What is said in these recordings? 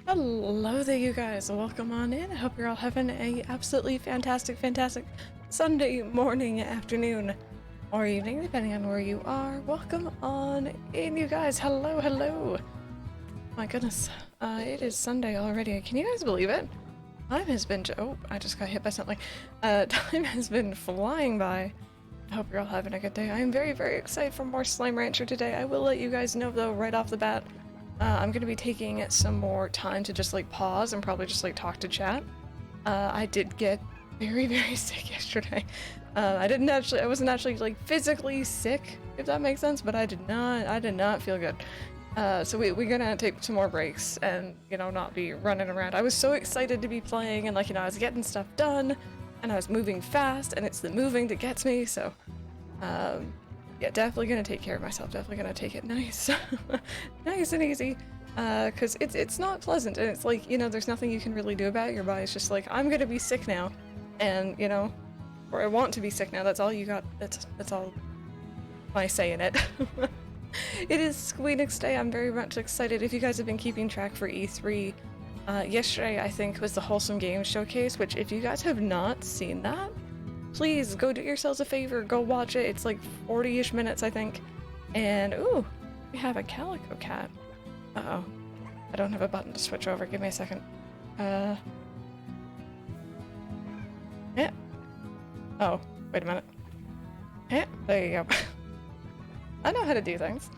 Hello there, you guys. Welcome on in. I hope you're all having a absolutely fantastic Sunday morning, afternoon, or evening, depending on where you are. Welcome on in, you guys. Hello. My goodness, it is Sunday already. Can you guys believe it? Time has been oh, I just got hit by something. Time has been flying by. I hope you're all having a good day. I am very excited for more Slime Rancher today. I will let you guys know, though, right off the bat, I'm gonna be taking some more time to just like pause and probably just like talk to chat. I did get very sick yesterday. I wasn't actually like physically sick, if that makes sense, but I did not feel good. So we're gonna take some more breaks and, you know, not be running around. I was so excited to be playing and, like, you know, I was getting stuff done and I was moving fast, and it's the moving that gets me, so yeah, definitely gonna take care of myself, definitely gonna take it nice nice and easy, because it's not pleasant, and it's like, you know, there's nothing you can really do about it. Your body's just like, I'm gonna be sick now, and, you know, or I want to be sick now. That's all you got. That's all my say in it. It is Squeenix Day. I'm very much excited. If you guys have been keeping track for E3, yesterday I think was the Wholesome Games Showcase, which if you guys have not seen that, please go do yourselves a favor, go watch it. It's like 40-ish minutes, I think. And ooh, we have a calico cat. Uh-oh. I don't have a button to switch over. Give me a second. Yeah. Oh, wait a minute. Yeah, there you go. I know how to do things.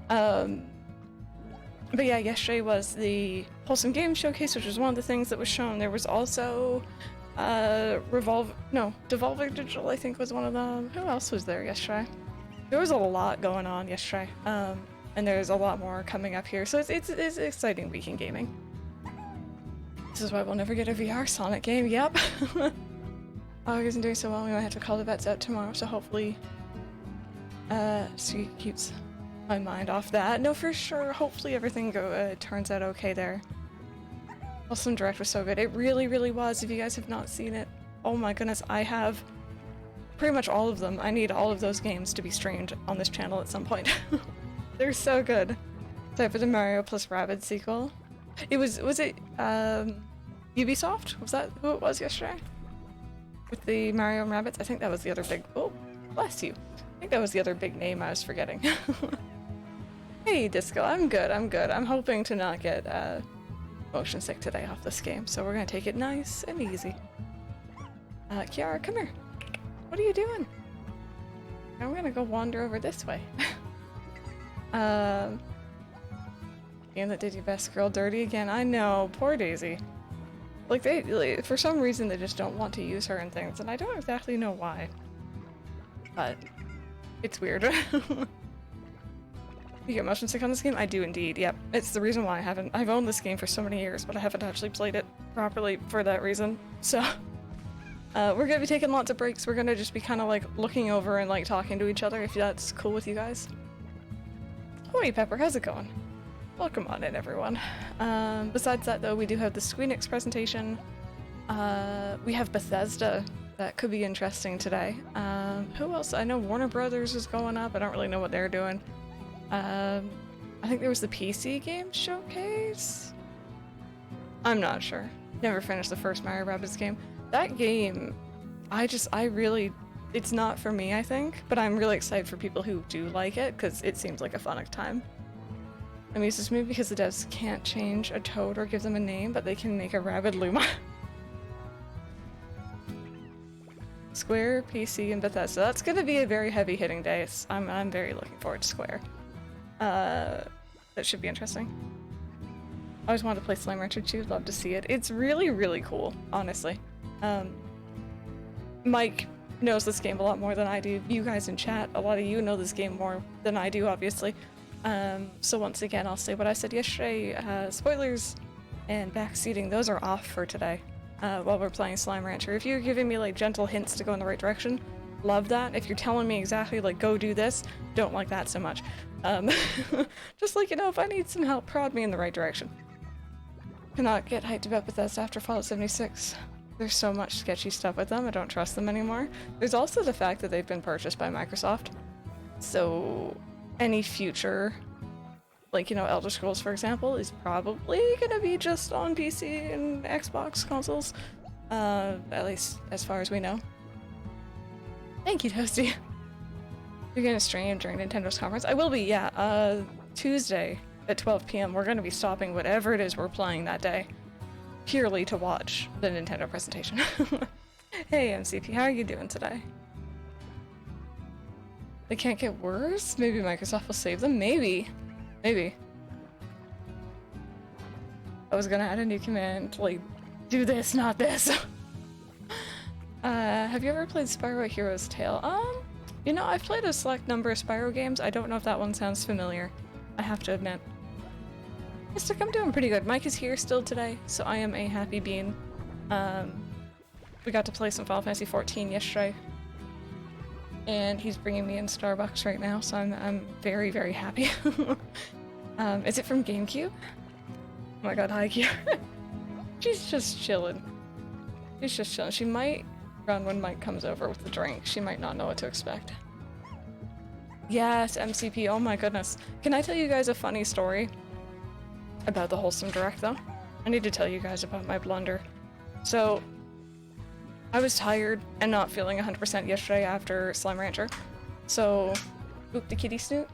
But yeah, yesterday was the Wholesome Games Showcase, which was one of the things that was shown. There was also Devolver Digital, I think, was one of them. Who else was there yesterday? There was a lot going on yesterday, and there's a lot more coming up here, so it's an exciting week in gaming. This is why we'll never get a VR Sonic game. Yep. August isn't doing so well. We might have to call the vets out tomorrow, so hopefully she keeps my mind off that. No, for sure. Hopefully everything turns out okay there. Awesome Direct was so good. It really was. If you guys have not seen it, oh my goodness, I have pretty much all of them. I need all of those games to be streamed on this channel at some point. They're so good. Except for the Mario plus Rabbids sequel. Was it Ubisoft? Was that who it was yesterday? With the Mario and Rabbids? I think that was the other big, oh, bless you. I think that was the other big name I was forgetting. Hey Disco, I'm good. I'm hoping to not get motion sick today off this game, so we're gonna take it nice and easy. Kiara, come here. What are you doing? I'm gonna go wander over this way. Game that did your best girl dirty again. I know, poor Daisy. Like, for some reason, they just don't want to use her in things, and I don't exactly know why. But it's weird. You get motion sick on this game? I do indeed, yep. It's the reason why I've owned this game for so many years, but I haven't actually played it properly for that reason. So, we're gonna be taking lots of breaks. We're gonna just be kind of like looking over and like talking to each other, if that's cool with you guys. Hoi Pepper, how's it going? Welcome on in, everyone. Besides that, though, we do have the Squeenix presentation. We have Bethesda. That could be interesting today. Who else? I know Warner Brothers is going up. I don't really know what they're doing. I think there was the PC game showcase? I'm not sure. Never finished the first Mario Rabbids game. That game, it's not for me, I think, but I'm really excited for people who do like it, because it seems like a fun time. I mean, it's just maybe because the devs can't change a toad or give them a name, but they can make a Rabbid Luma. Square, PC, and Bethesda. That's gonna be a very heavy-hitting day. I'm very looking forward to Square. That should be interesting. I always wanted to play Slime Rancher too. Love to see it. It's really cool, honestly. Mike knows this game a lot more than I do. You guys in chat, a lot of you know this game more than I do, obviously. So once again, I'll say what I said yesterday. Spoilers and backseating, those are off for today. While we're playing Slime Rancher. If you're giving me like gentle hints to go in the right direction, love that. If you're telling me exactly like go do this, don't like that so much. Just like, you know, if I need some help, prod me in the right direction. Cannot get hyped about Bethesda after Fallout 76. There's so much sketchy stuff with them, I don't trust them anymore. There's also the fact that they've been purchased by Microsoft. So any future like, you know, Elder Scrolls, for example, is probably gonna be just on PC and Xbox consoles. At least as far as we know. Thank you, Toasty. You're gonna stream during Nintendo's conference? I will be, yeah. Tuesday at 12 p.m. We're gonna be stopping whatever it is we're playing that day, purely to watch the Nintendo presentation. Hey, MCP, how are you doing today? They can't get worse? Maybe Microsoft will save them? Maybe. Maybe. I was gonna add a new command, like, do this, not this. Have you ever played Spyro Hero's Tale? You know, I've played a select number of Spyro games. I don't know if that one sounds familiar. I have to admit. Mystic, I'm doing pretty good. Mike is here still today, so I am a happy bean. We got to play some Final Fantasy XIV yesterday. And he's bringing me in Starbucks right now, so I'm very, very happy. Is it from GameCube? Oh my god, hi, Q. She's just chilling. She's just chilling. She might run when Mike comes over with the drink. She might not know what to expect. Yes, MCP, oh my goodness. Can I tell you guys a funny story about the Wholesome Direct, though? I need to tell you guys about my blunder. So, I was tired and not feeling 100% yesterday after Slime Rancher. So, boop the kitty snoot.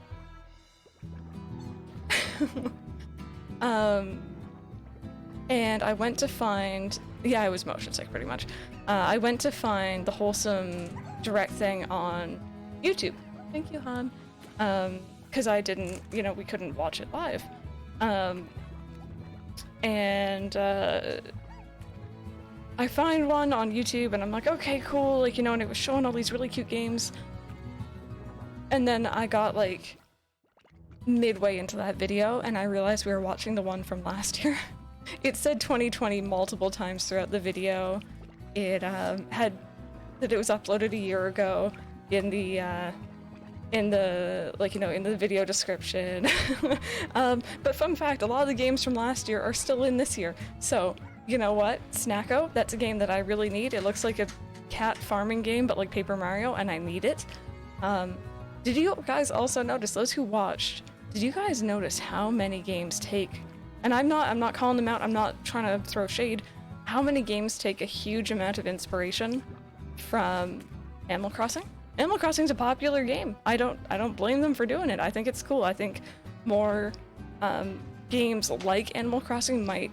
And I went to find, yeah, I was motion sick pretty much. I went to find the Wholesome Direct thing on YouTube. Thank you, Han. Because I didn't, you know, we couldn't watch it live. I find one on YouTube and I'm like, okay, cool, like, you know, and it was showing all these really cute games. And then I got, like, midway into that video and I realized we were watching the one from last year. It said 2020 multiple times throughout the video. It had that it was uploaded a year ago in the like, you know, in the video description. But fun fact, a lot of the games from last year are still in this year. So, you know what? Snacko, that's a game that I really need. It looks like a cat farming game, but like Paper Mario, and I need it. Did you guys also notice, those who watched, did you guys notice how many games take, and I'm not calling them out, I'm not trying to throw shade, how many games take a huge amount of inspiration from Animal Crossing? Animal Crossing's a popular game. I don't blame them for doing it. I think it's cool. I think more games like Animal Crossing might,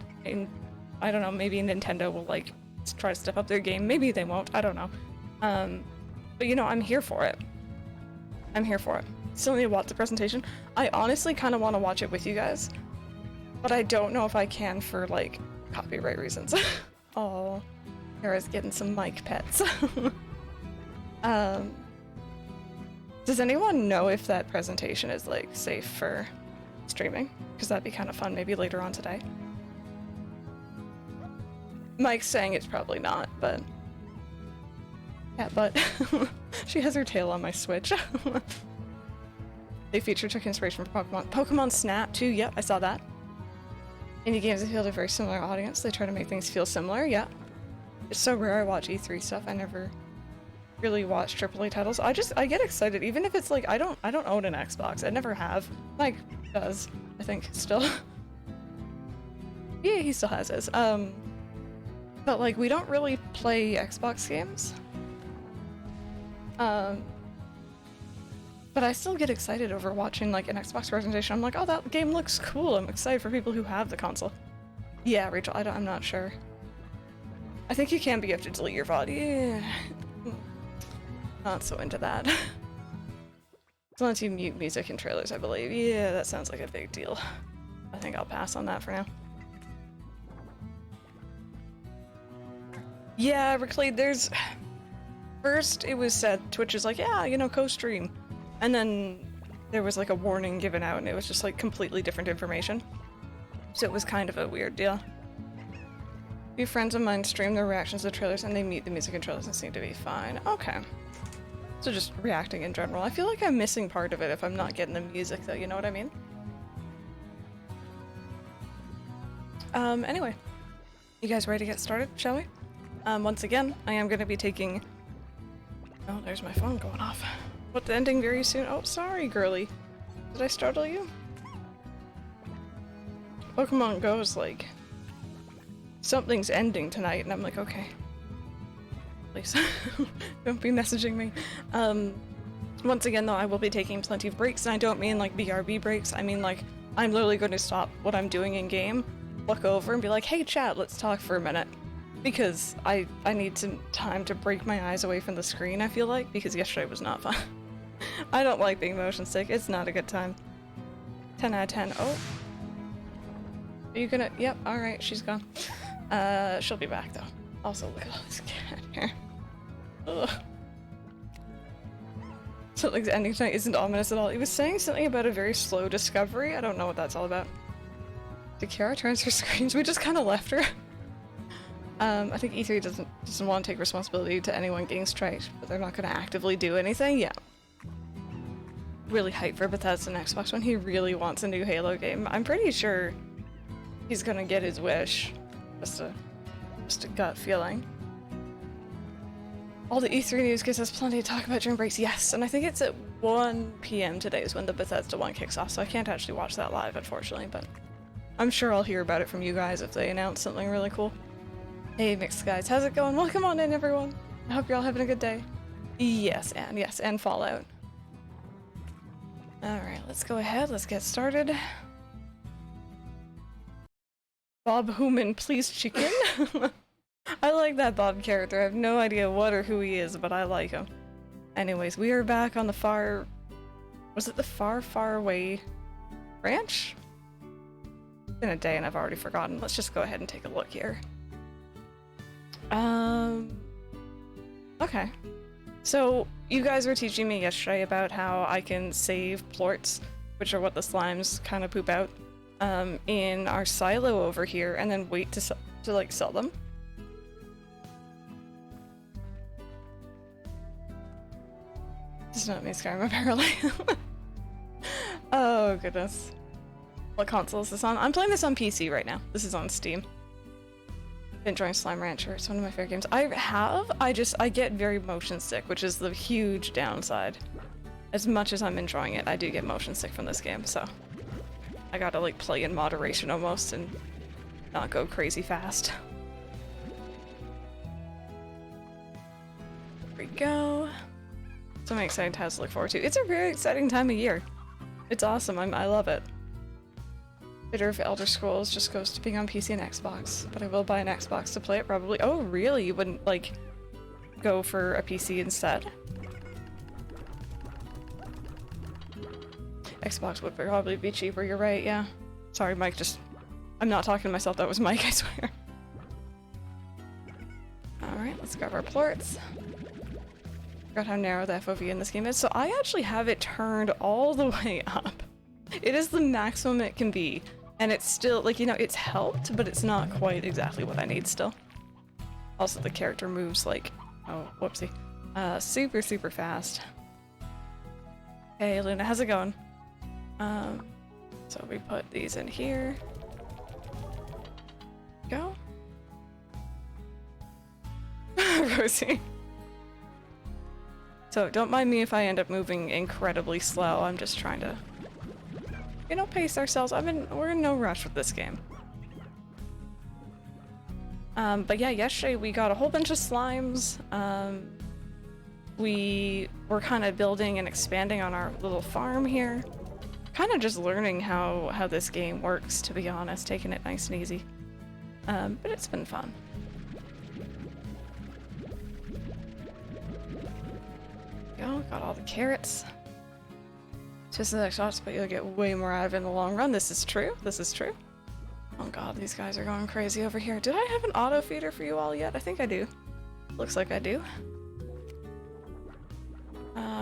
I don't know, maybe Nintendo will like try to step up their game. Maybe they won't. I don't know. But you know, I'm here for it. I'm here for it. Still need to watch the presentation. I honestly kind of want to watch it with you guys, but I don't know if I can for like copyright reasons. Oh, Kara's getting some mic pets. Does anyone know if that presentation is like safe for streaming? Because that'd be kind of fun, maybe later on today. Mike's saying it's probably not, but yeah, but she has her tail on my Switch. They took inspiration from Pokemon Snap too. Yep, I saw that. Indie games appeal to a very similar audience. They try to make things feel similar. Yeah, it's so rare I watch E3 stuff. I never really watch AAA titles. I get excited, even if it's like I don't own an Xbox. I never have. Mike does, I think, still. Yeah, he still has his. But like we don't really play Xbox games. But I still get excited over watching like an Xbox presentation. I'm like, oh, that game looks cool. I'm excited for people who have the console. Yeah, Rachel, I'm not sure. I think you can, but you have to delete your VOD. Yeah. Not so into that. As long as you mute music and trailers, I believe. Yeah, that sounds like a big deal. I think I'll pass on that for now. Yeah, Reclade, there's... First, it was said, Twitch is like, yeah, you know, co-stream. And then there was like a warning given out and it was just like completely different information. So it was kind of a weird deal. A few friends of mine stream their reactions to trailers and they mute the music and trailers and seem to be fine. Okay. So just reacting in general. I feel like I'm missing part of it if I'm not getting the music though, you know what I mean? Anyway. You guys ready to get started, shall we? Once again, I am going to be taking... Oh, there's my phone going off. What's ending very soon? Oh, sorry, girly. Did I startle you? Pokemon Go is like, something's ending tonight, and I'm like, okay. Please, don't be messaging me. Once again though, I will be taking plenty of breaks, and I don't mean like BRB breaks, I mean like, I'm literally going to stop what I'm doing in game, look over and be like, hey chat, let's talk for a minute. Because I need some time to break my eyes away from the screen, I feel like, because yesterday was not fun. I don't like being motion sick, it's not a good time. 10 out of 10. Oh. Are you gonna? Yep, alright, she's gone. She'll be back though. Also, look at all this cat here. Ugh. Something's ending tonight isn't ominous at all. He was saying something about a very slow discovery. I don't know what that's all about. Kiara turns her screens. We just kind of left her. I think E3 doesn't want to take responsibility to anyone getting striked, but they're not going to actively do anything. Yeah. Really hyped for Bethesda and Xbox One. He really wants a new Halo game. I'm pretty sure he's going to get his wish. Just a gut feeling. All the E3 news gives us plenty to talk about during breaks. Yes, and I think it's at 1 PM today is when the Bethesda one kicks off, so I can't actually watch that live, unfortunately, but I'm sure I'll hear about it from you guys if they announce something really cool. Hey, mixed guys, how's it going? Welcome on in, everyone. I hope you're all having a good day. Yes, and Fallout. Alright, let's go ahead, let's get started. Bob Hooman, please chicken. I like that Bob character. I have no idea what or who he is, but I like him. Anyways, we are back on the far... Was it the far, far away ranch? It's been a day and I've already forgotten. Let's just go ahead and take a look here. Okay. So, you guys were teaching me yesterday about how I can save plorts, which are what the slimes kind of poop out, in our silo over here, and then wait to like, sell them. This is not me, Skyrim, apparently. Oh, goodness. What console is this on? I'm playing this on PC right now. This is on Steam. Enjoying Slime Rancher. It's one of my favorite games. I get very motion sick, which is the huge downside. As much as I'm enjoying it, I do get motion sick from this game, so I gotta like play in moderation almost and not go crazy fast. There we go. Something exciting times to look forward to. It's a very exciting time of year. It's awesome. I love it. Bitter of Elder Scrolls just goes to being on PC and Xbox, but I will buy an Xbox to play it probably. Oh, really? You wouldn't, like, go for a PC instead? Xbox would probably be cheaper, you're right, yeah. Sorry, Mike, I'm not talking to myself, that was Mike, I swear. Alright, let's grab our plorts. Forgot how narrow the FOV in this game is, so I actually have it turned all the way up. It is the maximum it can be. And it's still, like, you know, it's helped, but it's not quite exactly what I need still. Also, the character moves, like, oh, whoopsie. Super, super fast. Hey, Luna, how's it going? So we put these in here. Go. Rosie. So, don't mind me if I end up moving incredibly slow. I'm just trying to, you know, pace ourselves. We're in no rush with this game. But yeah, yesterday we got a whole bunch of slimes. We were kind of building and expanding on our little farm here. Kind of just learning how this game works, to be honest, taking it nice and easy. But it's been fun. Go, got all the carrots. Just the shots, but you'll get way more out of it in the long run. This is true. This is true. Oh god, these guys are going crazy over here. Did I have an auto feeder for you all yet? I think I do. Looks like I do.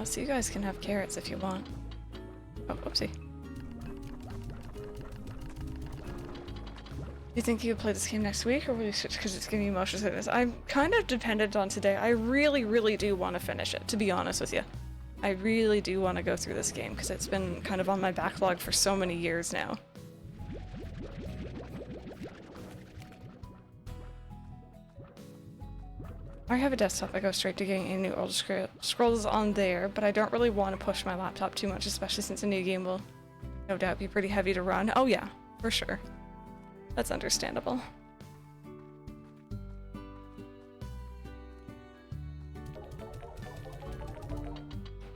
So you guys can have carrots if you want. Oh, whoopsie. Do you think you would play this game next week, or will you switch because it's giving you motion sickness? I'm kind of dependent on today. I really, really do want to finish it, to be honest with you. I really do want to go through this game, because it's been kind of on my backlog for so many years now. I have a desktop, I go straight to getting a new Elder Scrolls on there, but I don't really want to push my laptop too much, especially since a new game will no doubt be pretty heavy to run. Oh yeah, for sure. That's understandable.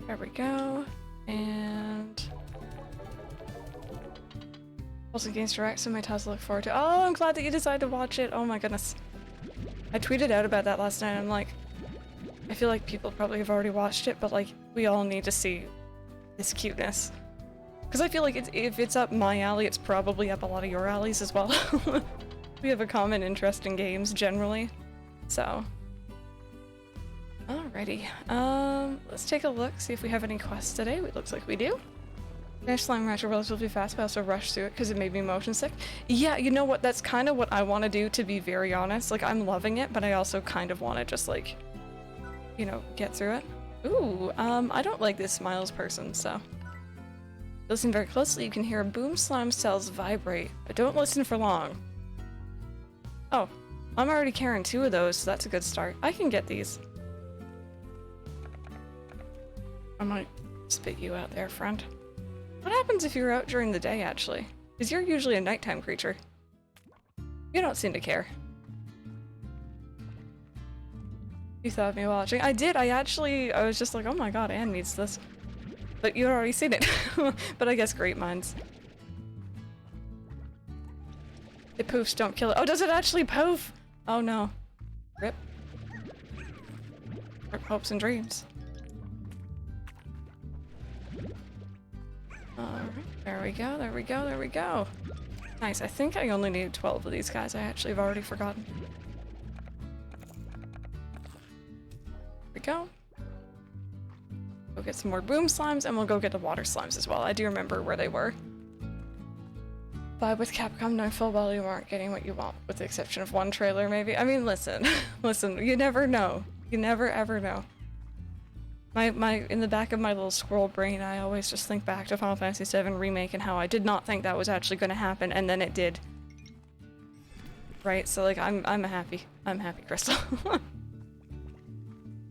There we go. And also Games Direct, so my titles to look forward to. Oh, I'm glad that you decided to watch it. Oh my goodness. I tweeted out about that last night. I'm like, I feel like people probably have already watched it, but like, we all need to see this cuteness. Because I feel like if it's up my alley, it's probably up a lot of your alleys as well. We have a common interest in games, generally. So. Alrighty. Let's take a look, see if we have any quests today. It looks like we do. Finish Slime Rancher relatively fast, but I also rushed through it because it made me motion sick. Yeah, you know what? That's kind of what I want to do, to be very honest. Like, I'm loving it, but I also kind of want to just, like, you know, get through it. Ooh, I don't like this Smiles person, so. Listen very closely, you can hear boom slime cells vibrate, but don't listen for long. Oh, I'm already carrying 2 of those, so that's a good start. I can get these. I might spit you out there, friend. What happens if you're out during the day, actually? Because you're usually a nighttime creature. You don't seem to care. You thought of me watching? I did, I was just like, oh my god, Anne needs this. But you'd already seen it. But I guess great minds. It poofs, don't kill it. Oh, does it actually poof? Oh no. Rip. Rip hopes and dreams. Alright, there we go, there we go, there we go. Nice, I think I only need 12 of these guys. I actually have already forgotten. There we go. Go get some more boom slimes, and we'll go get the water slimes as well. I do remember where they were. But with Capcom, knowing full well you aren't getting what you want, with the exception of one trailer, maybe. I mean, listen. Listen, you never know. You never ever know. In the back of my little squirrel brain, I always just think back to Final Fantasy VII Remake and how I did not think that was actually going to happen, and then it did. Right? So, like, I'm happy. I'm happy, Crystal.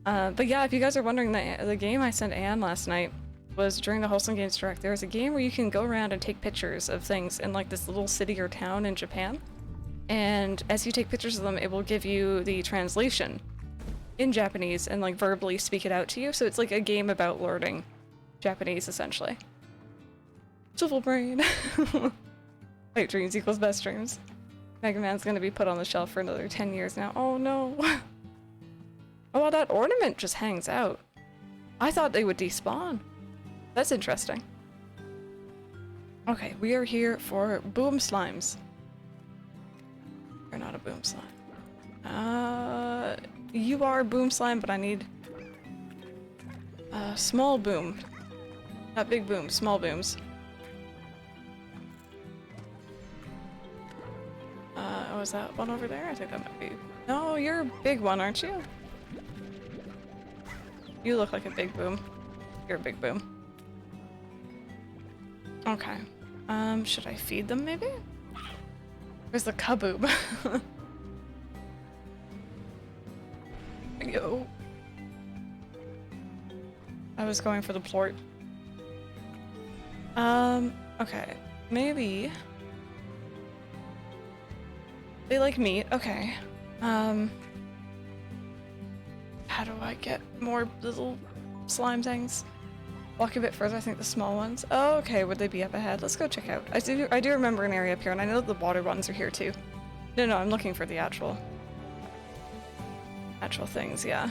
But yeah, if you guys are wondering, the game I sent Anne last night was during the Wholesome Games Direct. There's a game where you can go around and take pictures of things in, like, this little city or town in Japan. And as you take pictures of them, it will give you the translation in Japanese and, like, verbally speak it out to you. So it's like a game about learning Japanese, essentially. Civil brain. Pipe dreams equals best dreams. Mega Man's gonna be put on the shelf for another 10 years now. Oh no. Oh, well, that ornament just hangs out. I thought they would despawn. That's interesting. Okay, we are here for boom slimes. You're not a boom slime. You are boom slime, but I need small boom. Not big boom, small booms. Oh, is that one over there? I think that might be. No, you're a big one, aren't you? You look like a big boom. You're a big boom. Okay. Should I feed them maybe? Where's the kaboob? Yo. I was going for the plort. Okay. Maybe. They like meat. Okay. How do I get more little slime things? Walk a bit further, I think the small ones. Oh, okay, would they be up ahead? Let's go check out. I do remember an area up here, and I know the water ones are here too. No, I'm looking for the actual things, yeah.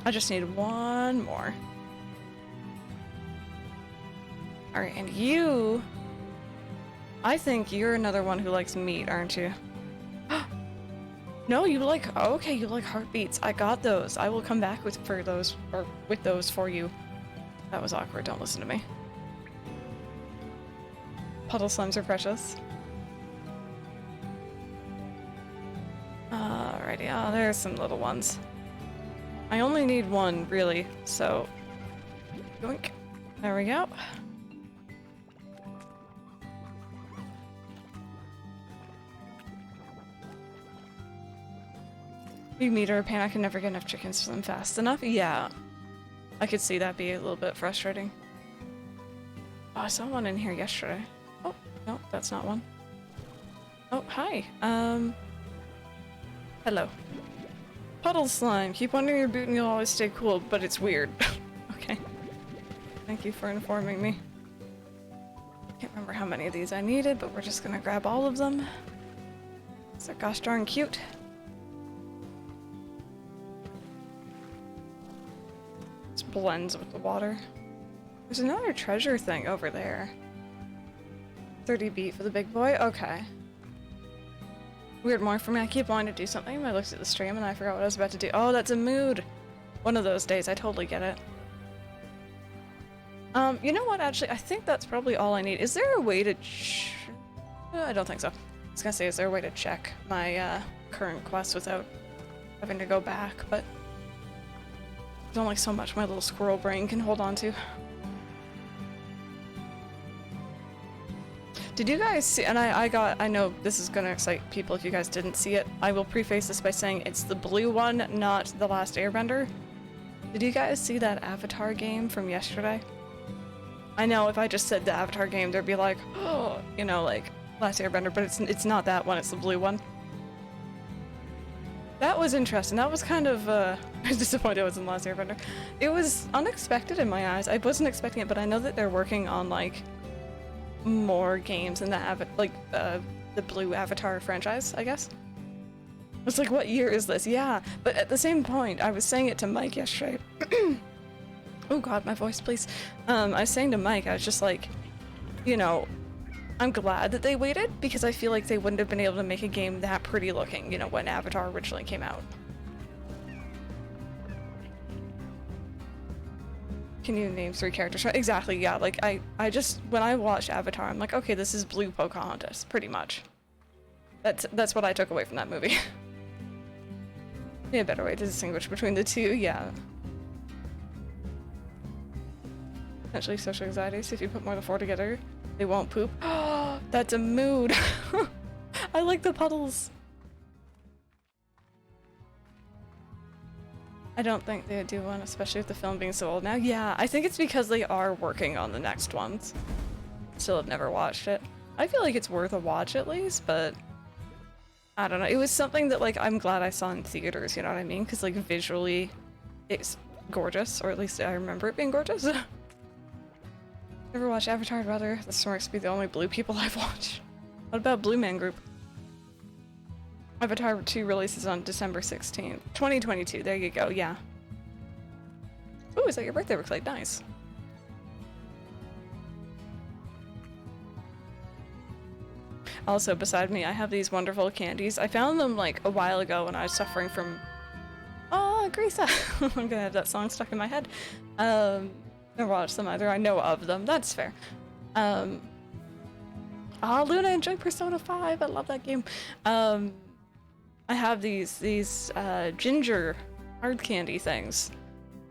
I just need one more. Alright, and you... I think you're another one who likes meat, aren't you? No, you like... Oh, okay, you like heartbeats. I got those. I will come back with those for you. That was awkward. Don't listen to me. Puddle slimes are precious. Alrighty. Oh, there's some little ones. I only need one, really, so... Yoink. There we go. You meat are a pain. I can never get enough chickens for them fast enough. Yeah. I could see that be a little bit frustrating. Oh, I saw one in here yesterday. Oh, no, that's not one. Oh, hi. Hello. Puddle slime. Keep under your boot and you'll always stay cool, but it's weird. Okay. Thank you for informing me. Can't remember how many of these I needed, but we're just gonna grab all of them. They're gosh darn cute. This blends with the water. There's another treasure thing over there. 30 beat for the big boy? Okay. Weird more for me. I keep wanting to do something. I looked at the stream and I forgot what I was about to do. Oh, that's a mood! One of those days. I totally get it. You know what? Actually, I think that's probably all I need. Is there a way to I don't think so. I was gonna say, is there a way to check my current quest without having to go back, but there's only so much my little squirrel brain can hold on to. Did you guys see, and I know this is gonna excite people if you guys didn't see it. I will preface this by saying it's the blue one, not the Last Airbender. Did you guys see that Avatar game from yesterday? I know if I just said the Avatar game, there'd be like, oh, you know, like Last Airbender, but it's not that one, it's the blue one. That was interesting. That was kind of, I was disappointed it wasn't Last Airbender. It was unexpected in my eyes. I wasn't expecting it, but I know that they're working on, like, more games in the the blue Avatar franchise, I guess. It's like, what year is this? Yeah, but at the same point, I was saying it to Mike yesterday. Oh god, my voice, please. I was saying to Mike, I was just like, you know, I'm glad that they waited, because I feel like they wouldn't have been able to make a game that pretty looking, you know, when Avatar originally came out. Can you name 3 characters? Exactly, yeah, like, I just, when I watched Avatar, I'm like, okay, this is blue Pocahontas, pretty much. That's what I took away from that movie. Yeah, a better way to distinguish between the two, yeah. Potentially social anxiety, so if you put more than 4 together, they won't poop. Oh, that's a mood! I like the puddles! I don't think they would do one, especially with the film being so old now. Yeah, I think it's because they are working on the next ones. Still have never watched it. I feel like it's worth a watch at least, but I don't know. It was something that, like, I'm glad I saw in theaters, you know what I mean? Because, like, visually, it's gorgeous, or at least I remember it being gorgeous. Never watched Avatar, I'd rather the Snorks be the only blue people I've watched. What about Blue Man Group? Avatar 2 releases on December 16th. 2022, there you go, yeah. Ooh, is that your birthday looks like? Nice. Also, beside me, I have these wonderful candies. I found them, like, a while ago when I was suffering from... Oh, Grisa! I'm gonna have that song stuck in my head. Never watched them either. I know of them. That's fair. Luna, enjoy Persona 5. I love that game. I have these ginger hard candy things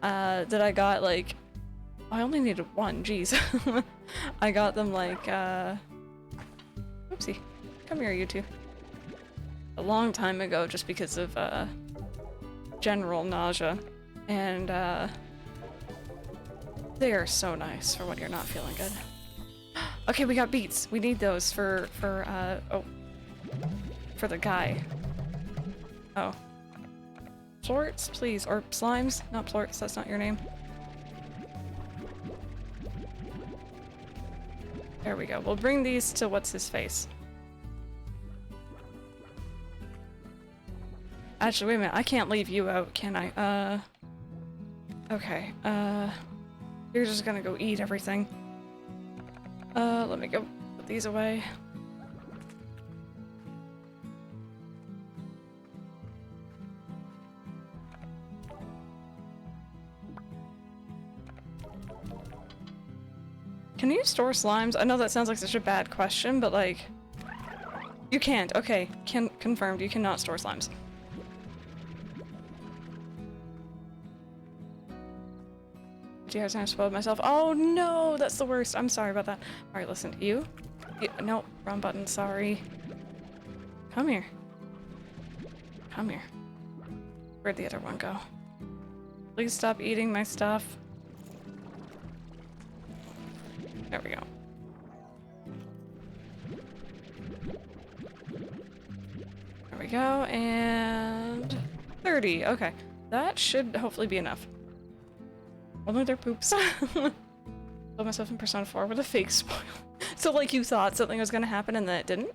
that I got, like, I only needed 1, jeez. I got them, like, oopsie. Come here, you two. A long time ago, just because of general nausea. And they are so nice for when you're not feeling good. Okay, we got beets. We need those for the guy. Oh. Plorts, please. Or slimes? Not plorts, that's not your name. There we go. We'll bring these to what's-his-face. Actually, wait a minute. I can't leave you out, can I? Okay. You're just gonna go eat everything. Let me go put these away. Can you store slimes? I know that sounds like such a bad question, but like... You can't. Okay. Confirmed. You cannot store slimes. Gee, I was gonna spoil myself. Oh no! That's the worst. I'm sorry about that. Alright, listen. You? No, wrong button. Sorry. Come here. Come here. Where'd the other one go? Please stop eating my stuff. There we go. go, and 30. Okay, that should hopefully be enough. Only their poops. Put myself in Persona 4 with a fake spoil. So like you thought something was gonna happen and then it didn't?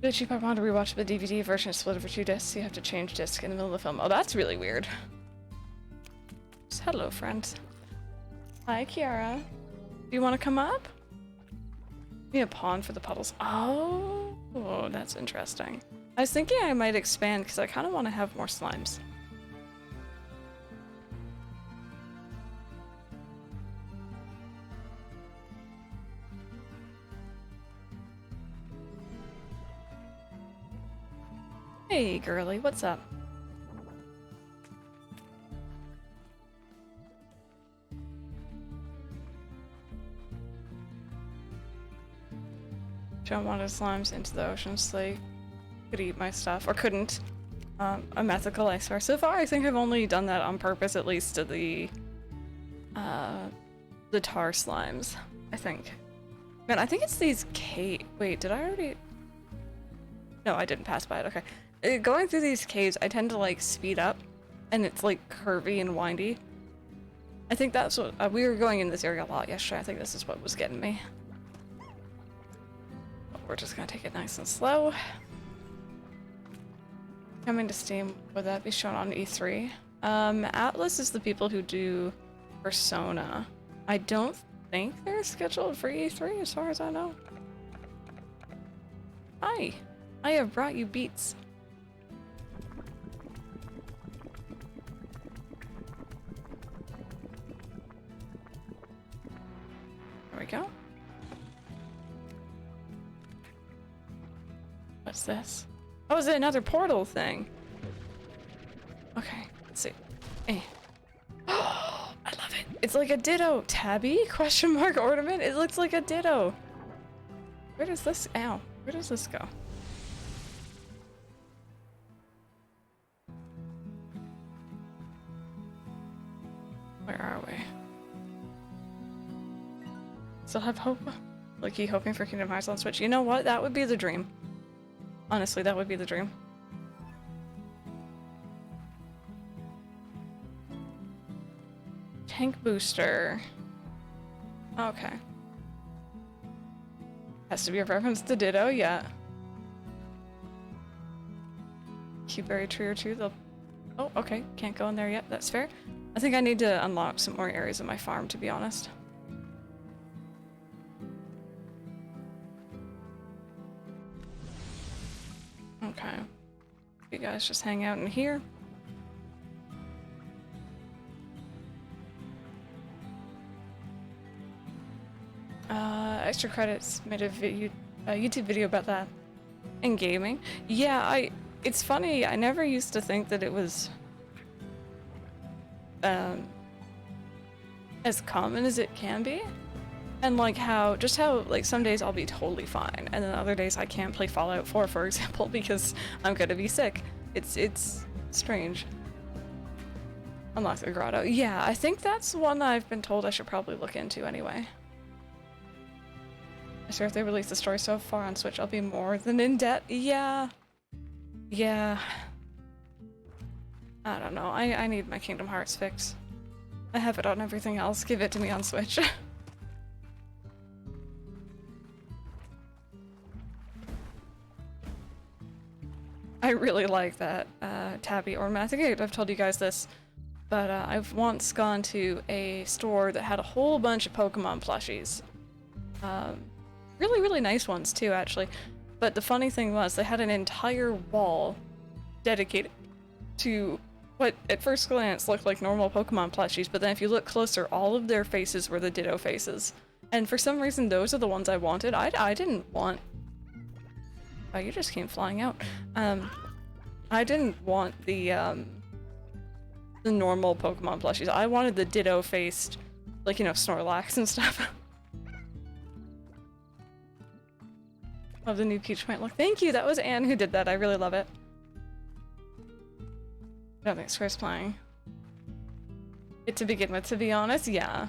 Did she want to rewatch the DVD version split over 2 discs? You have to change disc in the middle of the film. Oh, that's really weird. Just, hello, friend. Hi, Kiara. Do you want to come up? Be a pawn for the puddles. Oh, that's interesting. I was thinking I might expand because I kind of want to have more slimes. Hey, girly, what's up? Don't want his slimes into the ocean so they could eat my stuff, or couldn't. A mythical iceberg. So far, I think I've only done that on purpose, at least to the tar slimes, I think. Man, I think it's these wait, did I already? No, I didn't pass by it, okay. Going through these caves, I tend to like speed up, and it's like curvy and windy. I think that's what, we were going in this area a lot yesterday. I think this is what was getting me. But we're just gonna take it nice and slow. Coming to Steam, would that be shown on E3? Atlas is the people who do Persona. I don't think they're scheduled for E3 as far as I know. Hi, I have brought you beets. There we go. What's this? Oh, is it another portal thing? Okay, let's see. Oh, I love it. It's like a ditto. Tabby? Question mark ornament? It looks like a ditto. Where does this, ow, where does this go? Where are we? Still have hope? Like, you hoping for Kingdom Hearts on Switch? You know what? That would be the dream. Honestly, that would be the dream. Tank booster. Okay. Has to be a reference to Ditto, yeah. Cuberry tree or two, they'll... Oh, okay. Can't go in there yet. That's fair. I think I need to unlock some more areas of my farm, to be honest. Okay. You guys just hang out in here. Extra credits made a YouTube video about that. In gaming. Yeah, it's funny, I never used to think that it was as common as it can be. And like how like some days I'll be totally fine, and then other days I can't play Fallout 4, for example, because I'm gonna be sick. It's strange. Unlock the grotto. Yeah, I think that's one I've been told I should probably look into anyway. I swear if they release the story so far on Switch, I'll be more than in debt. Yeah. Yeah. I don't know. I need my Kingdom Hearts fix. I have it on everything else. Give it to me on Switch. I really like that tabby ornament. I think I've told you guys this, but I've once gone to a store that had a whole bunch of Pokemon plushies. Really, really nice ones too, actually. But the funny thing was, they had an entire wall dedicated to what at first glance looked like normal Pokemon plushies, but then if you look closer, all of their faces were the Ditto faces. And for some reason, those are the ones I wanted. I didn't want... Oh, you just came flying out. I didn't want the normal Pokemon plushies. I wanted the Ditto-faced, like, you know, Snorlax and stuff. Love the new Peach Plant look. Thank you! That was Anne who did that. I really love it. I don't think Square's playing it to begin with, to be honest. Yeah.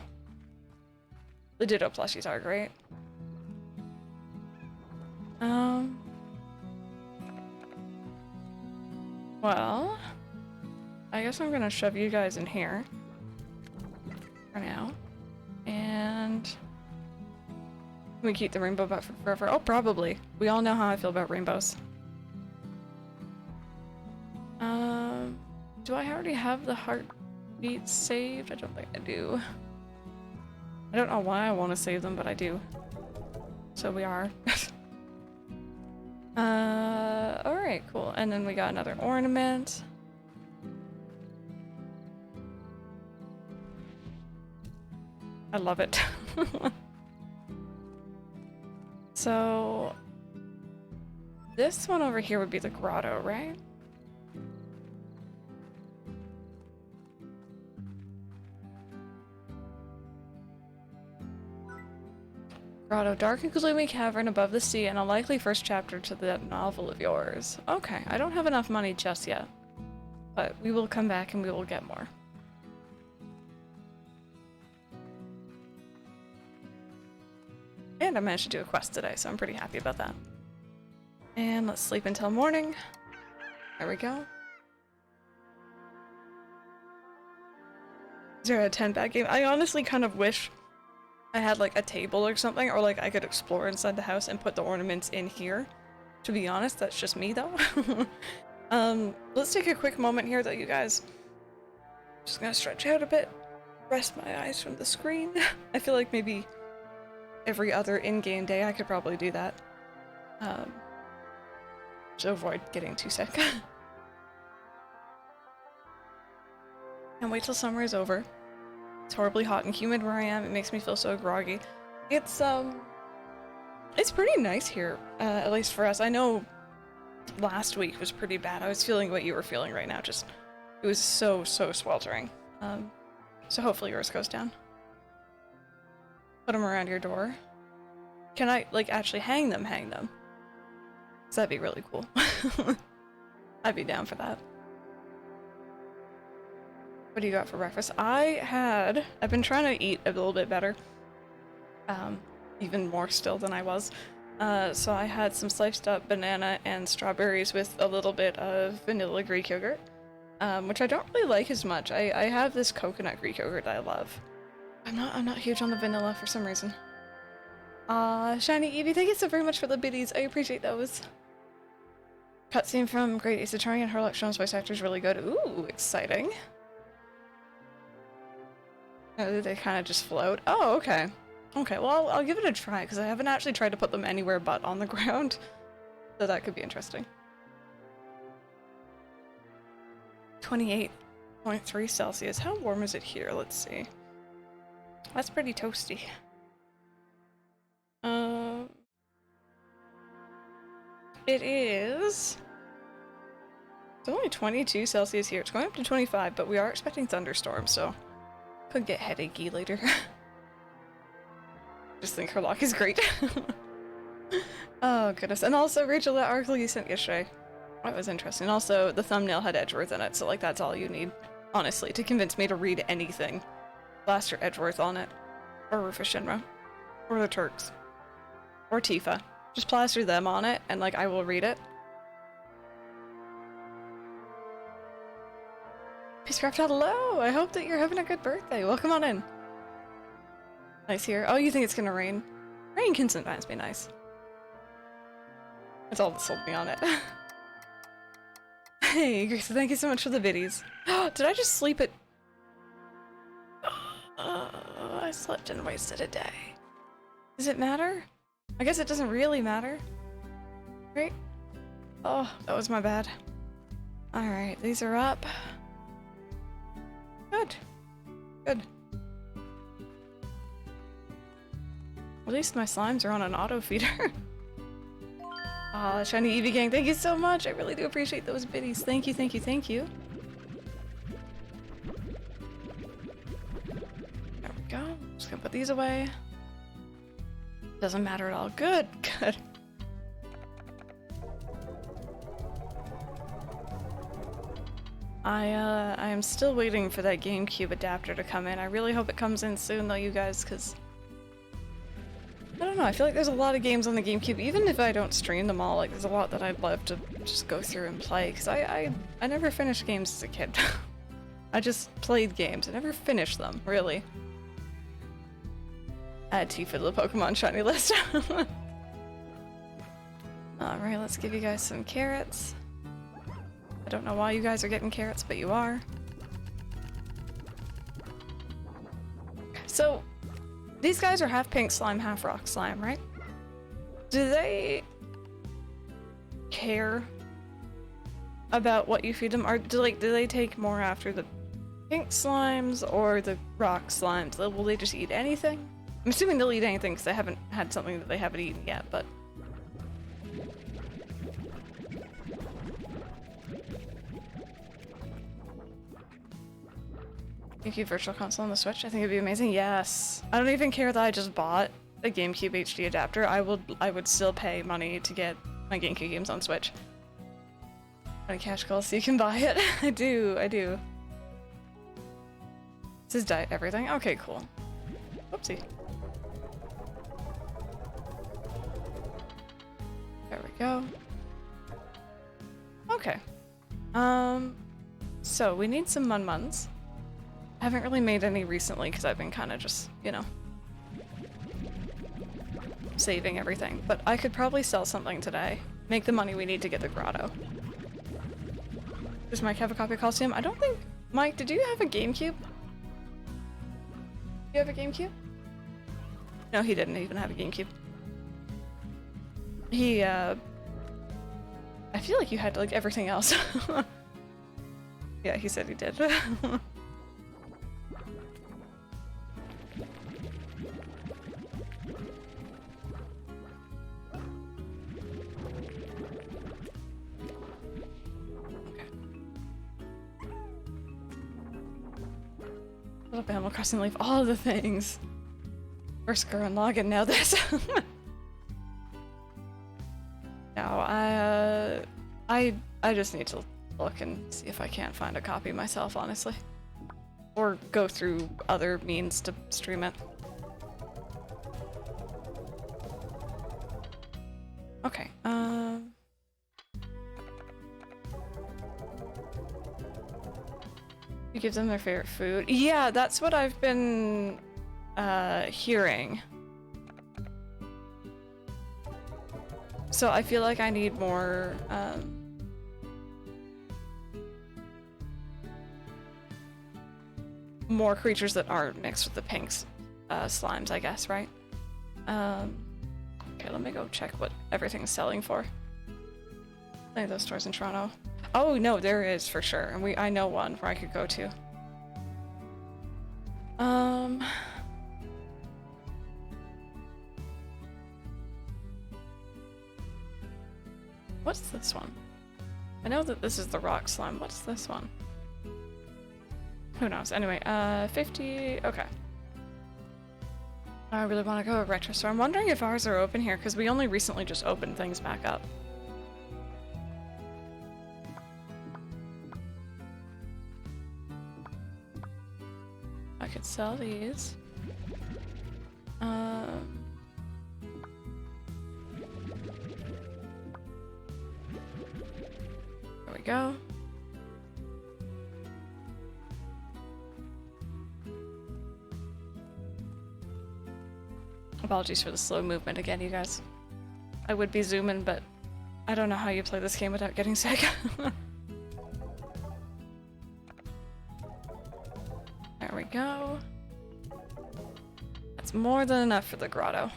The Ditto plushies are great. Well, I guess I'm gonna shove you guys in here for now. And we keep the rainbow butt for forever. Oh, probably. We all know how I feel about rainbows. Do I already have the heartbeat saved? I don't think I do. I don't know why I want to save them, but I do. So we are. Alright, cool. And then we got another ornament. I love it. So this one over here would be the grotto, right? Grotto, dark and gloomy cavern above the sea, and a likely first chapter to that novel of yours. Okay, I don't have enough money just yet, but we will come back and we will get more. And I managed to do a quest today, so I'm pretty happy about that. And let's sleep until morning. There we go. 0 out of 10 bad game. I honestly kind of wish I had like a table or something, or like I could explore inside the house and put the ornaments in here. To be honest, that's just me though. Let's take a quick moment here though, you guys. Just gonna stretch out a bit, rest my eyes from the screen. I feel like maybe every other in-game day I could probably do that. To avoid getting too sick. And wait till summer is over. It's horribly hot and humid where I am. It makes me feel so groggy. It's pretty nice here, at least for us. I know last week was pretty bad. I was feeling what you were feeling right now. Just, it was so sweltering. So hopefully yours goes down. Put them around your door. Can I, like, actually hang them? 'Cause that'd be really cool. I'd be down for that. What do you got for breakfast? I've been trying to eat a little bit better. Even more still than I was. So I had some sliced up banana and strawberries with a little bit of vanilla Greek yogurt. Which I don't really like as much. I have this coconut Greek yogurt that I love. I'm not huge on the vanilla for some reason. Shiny Evie, thank you so very much for the biddies. I appreciate those. Cutscene from Great Ace Attorney and Herlock Sholmes' voice actor is really good. Ooh, exciting. Oh, they kind of just float. Oh, okay. Okay, well, I'll give it a try, because I haven't actually tried to put them anywhere but on the ground. So that could be interesting. 28.3 Celsius. How warm is it here? Let's see. That's pretty toasty. It is... It's only 22 Celsius here. It's going up to 25, but we are expecting thunderstorms, so... Could get headachy later. Just think her lock is great. Oh goodness. And also Rachel, that article you sent yesterday. That was interesting. Also, the thumbnail had Edgeworth in it, so like that's all you need, honestly, to convince me to read anything. Plaster Edgeworth on it. Or Rufus Shinra. Or the Turks. Or Tifa. Just plaster them on it, and like I will read it. Peacecraft, hello! I hope that you're having a good birthday. Welcome on in. Nice here. Oh, you think it's gonna rain? Rain can sometimes be nice. That's all that sold me on it. Hey, Grace, thank you so much for the biddies. Did I just sleep at... I slept and wasted a day. Does it matter? I guess it doesn't really matter. Right? Oh, that was my bad. Alright, these are up. Good. Good. At least my slimes are on an auto feeder. Aw, Shiny Eevee Gang, thank you so much! I really do appreciate those biddies. Thank you, thank you, thank you. There we go. Just gonna put these away. Doesn't matter at all. Good, good. I am still waiting for that GameCube adapter to come in. I really hope it comes in soon though, you guys, because I don't know, I feel like there's a lot of games on the GameCube, even if I don't stream them all, like there's a lot that I'd love to just go through and play, because I never finished games as a kid. I just played games, I never finished them, really. Add T for the Pokemon shiny list. Alright, let's give you guys some carrots. I don't know why you guys are getting carrots, but you are. So, these guys are half pink slime, half rock slime, right? Do they care about what you feed them? Or do they take more after the pink slimes or the rock slimes? Will they just eat anything? I'm assuming they'll eat anything because they haven't had something that they haven't eaten yet, but... GameCube Virtual Console on the Switch? I think it'd be amazing. Yes. I don't even care that I just bought a GameCube HD adapter. I would still pay money to get my GameCube games on Switch. On a cash call so you can buy it. I do. This is diet everything. Okay, cool. Whoopsie. There we go. Okay. So we need some mun-muns. I haven't really made any recently because I've been kind of just, you know, saving everything. But I could probably sell something today. Make the money we need to get the grotto. Does Mike have a copy of Coliseum? I don't think... Mike, did you have a GameCube? You have a GameCube? No, he didn't even have a GameCube. He, I feel like you had, like, everything else. Yeah, he said he did. Animal Crossing Leaf, all the things. First Gurren Lagann, now this. No, I just need to look and see if I can't find a copy myself, honestly. Or go through other means to stream it. Okay, You give them their favorite food? Yeah, that's what I've been hearing. So I feel like I need more more creatures that aren't mixed with the pinks slimes, I guess, right? Okay, let me go check what everything's selling for. Any of those stores in Toronto. Oh no, there is for sure, and I know one where I could go to. What's this one? I know that this is the rock slime. What's this one? Who knows? Anyway, 50. Okay. I really want to go to a retro store. I'm wondering if ours are open here because we only recently just opened things back up. I could sell these. There we go. Apologies for the slow movement again, you guys. I would be zooming, but I don't know how you play this game without getting sick. There we go. That's more than enough for the grotto.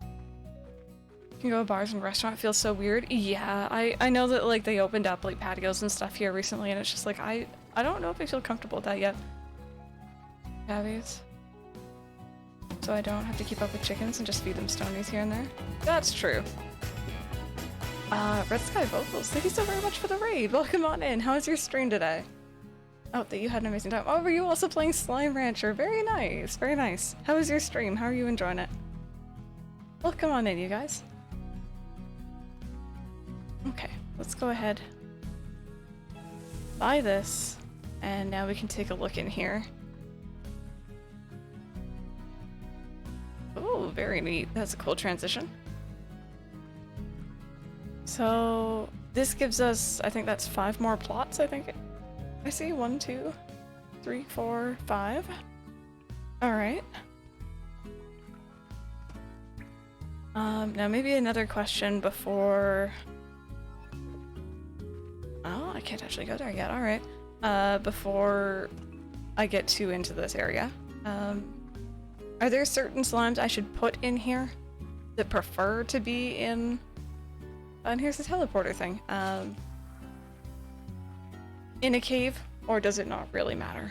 You can go to bars and restaurant. It feels so weird. Yeah, I know that like they opened up like patios and stuff here recently, and it's just like I don't know if I feel comfortable with that yet. Cabbies. So I don't have to keep up with chickens and just feed them stonies here and there. That's true. Red Sky Vocals, thank you so very much for the raid. Welcome on in. How was your stream today? Oh, that you had an amazing time. Oh, were you also playing Slime Rancher? Very nice, very nice. How was your stream? How are you enjoying it? Welcome on in, you guys. Okay, let's go ahead. Buy this, and now we can take a look in here. Ooh, Oh, very neat. That's a cool transition. So this gives us, I think that's 5 more plots, I think. I see 1, 2, 3, 4, 5. Alright. Now maybe another question before... Oh, I can't actually go there yet, alright. Before I get too into this area. Are there certain slimes I should put in here that prefer to be in... And here's the teleporter thing. In a cave, or does it not really matter?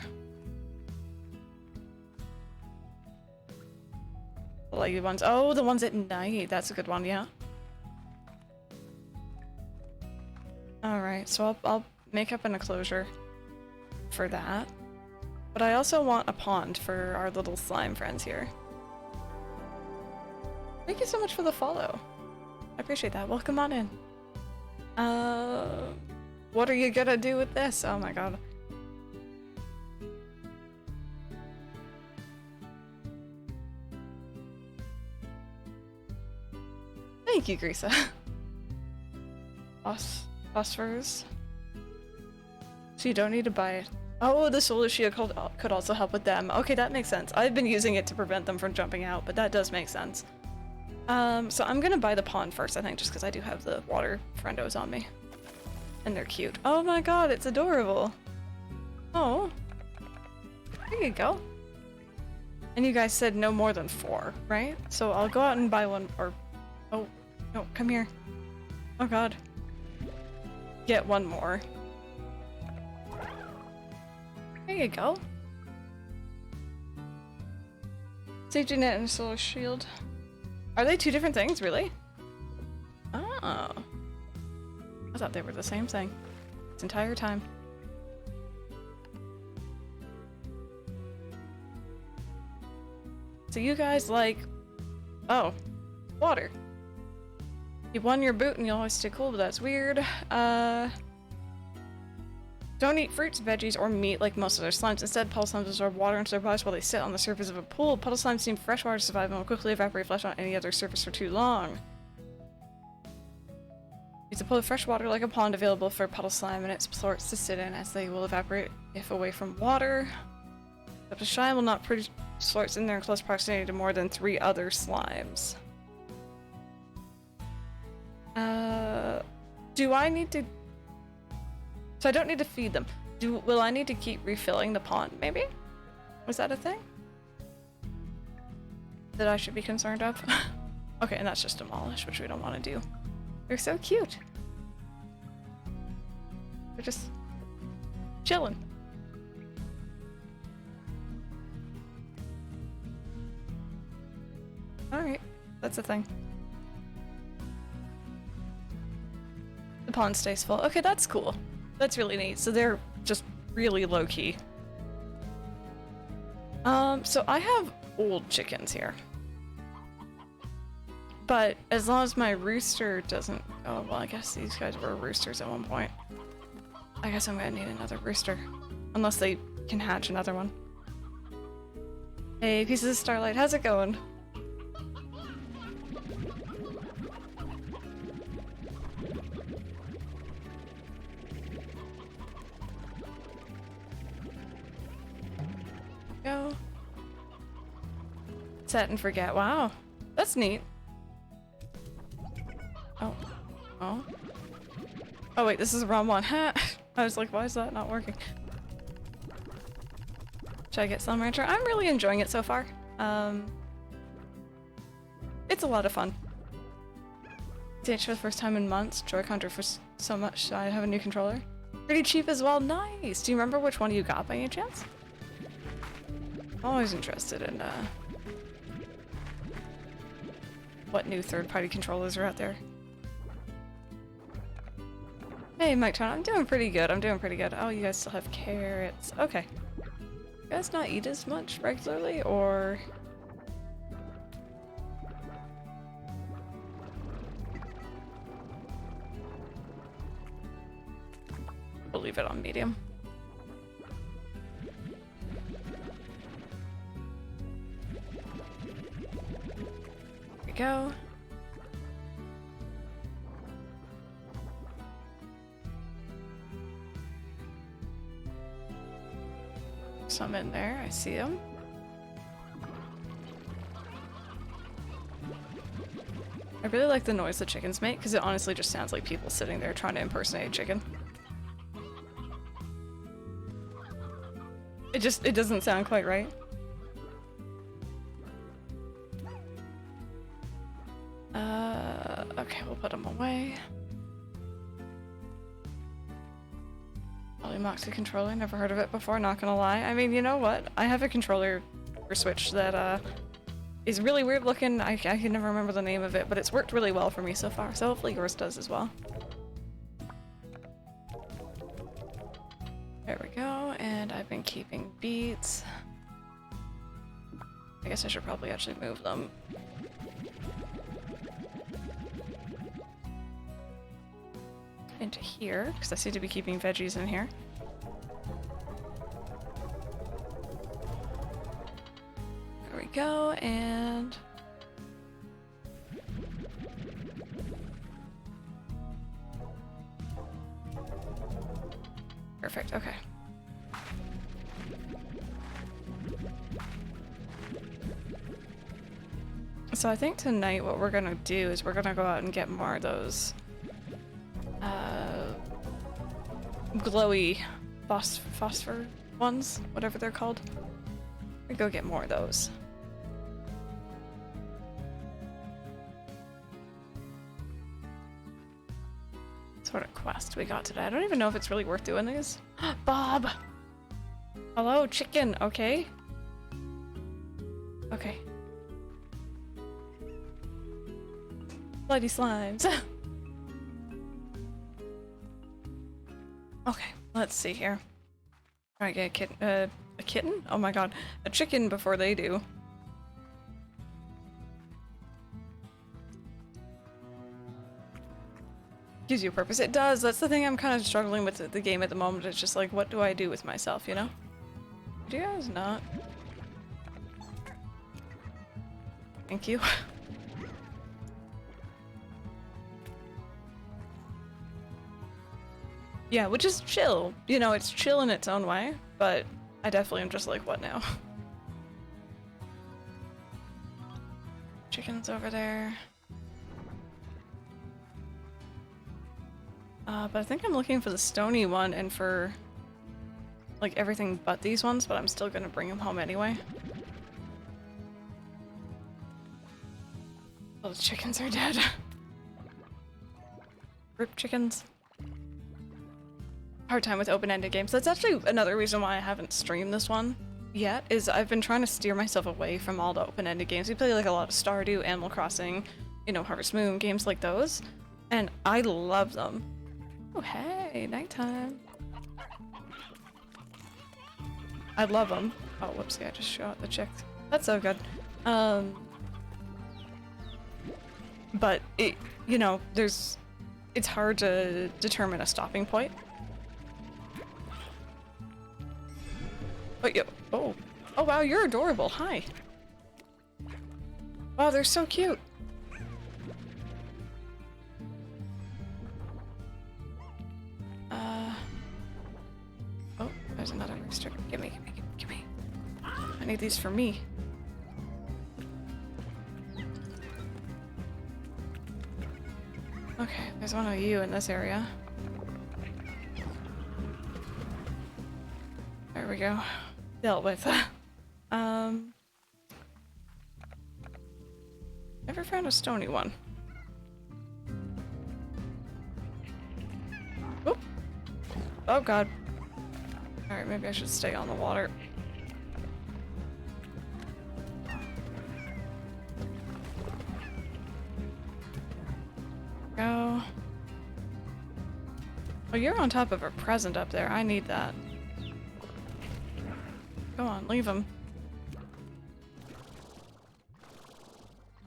The lighty ones. Oh, the ones at night. That's a good one, yeah. Alright, so I'll make up an enclosure for that. But I also want a pond for our little slime friends here. Thank you so much for the follow. I appreciate that. Welcome on in. What are you gonna do with this? Oh my god. Thank you, Grisa. Phosphorus. So you don't need to buy it. Oh, the solar shield could also help with them. Okay, that makes sense. I've been using it to prevent them from jumping out, but that does make sense. So I'm gonna buy the pond first, I think, just because I do have the water friendos on me. And they're cute. Oh my god, it's adorable. Oh. There you go. And you guys said no more than 4, right? So I'll go out and buy one, or... Oh, no, come here. Oh god. Get one more. There you go. Safety net and solar shield. Are they 2 different things, really? Oh. I thought they were the same thing this entire time. So you guys like... Oh. Water. You won your boot and you always stay cool, but that's weird. Don't eat fruits, veggies, or meat like most other slimes. Instead, puddle slimes absorb water into their bodies while they sit on the surface of a pool. Puddle slimes need fresh water to survive and will quickly evaporate flesh on any other surface for too long. It's a pool of fresh water like a pond available for puddle slime and its sorts to sit in, as they will evaporate if away from water. But the slime will not produce sorts in there in close proximity to more than 3 other slimes. Do I need to... So I don't need to feed them. Will I need to keep refilling the pond, maybe? Was that a thing that I should be concerned of? Okay, and that's just demolish, which we don't want to do. They're so cute. They're just chilling. Alright, that's a thing. The pond stays full. Okay, that's cool. That's really neat. So they're just really low-key. So I have old chickens here. But as long as my rooster doesn't... Oh, well, I guess these guys were roosters at one point. I guess I'm gonna need another rooster. Unless they can hatch another one. Hey, pieces of Starlight, how's it going? Go. Set and forget. Wow. That's neat. Oh. Oh. Oh wait, this is the wrong one. I was like, why is that not working? Should I get Slime Rancher? I'm really enjoying it so far. It's a lot of fun. DH for the first time in months. Joy-Con for so much, so I have a new controller. Pretty cheap as well. Nice! Do you remember which one you got by any chance? Always interested in what new third-party controllers are out there. Hey, Mike Tone, I'm doing pretty good. I'm doing pretty good. Oh, you guys still have carrots. Okay. You guys not eat as much regularly, or... We'll leave it on medium. we go. Some in there, I see them. I really like the noise the chickens make because it honestly just sounds like people sitting there trying to impersonate a chicken. It doesn't sound quite right. Okay, we'll put them away. Moxie controller, never heard of it before, not gonna lie. I mean, you know what? I have a controller for Switch that is really weird looking. I can never remember the name of it, but it's worked really well for me so far, so hopefully yours does as well. There we go, and I've been keeping beets. I guess I should probably actually move them. Into here, because I seem to be keeping veggies in here. There we go, and... Perfect, okay. So I think tonight what we're gonna do is we're gonna go out and get more of those glowy phosphor ones, whatever they're called. We go get more of those. Sort of quest we got today. I don't even know if it's really worth doing these. Bob! Hello, chicken, okay? Okay. Bloody slimes. Okay, let's see here. Try to get a kitten. A kitten? Oh my god. A chicken before they do. Gives you a purpose. It does. That's the thing I'm kind of struggling with the game at the moment. It's just like, what do I do with myself, you know? Do you guys not? Thank you. Yeah, which is chill. You know, it's chill in its own way, but I definitely am just like, what now? Chicken's over there. But I think I'm looking for the stony one and for like everything but these ones, but I'm still gonna bring them home anyway. Oh, the chickens are dead. Rip chickens. Hard time with open-ended games. That's actually another reason why I haven't streamed this one yet, is I've been trying to steer myself away from all the open-ended games. We play like a lot of Stardew, Animal Crossing, you know, Harvest Moon, games like those, and I love them. Oh hey, nighttime. I love them. Oh whoopsie, I just shot the chick. That's so good. But it, you know, it's hard to determine a stopping point. Oh, oh wow, you're adorable. Hi. Wow, they're so cute. Oh, there's another rooster. Gimme. I need these for me. Okay, there's one of you in this area. There we go. Dealt with. Never found a stony one. Oop. Oh god. Alright, maybe I should stay on the water. Go. Oh, you're on top of a present up there. I need that. Go on, leave him.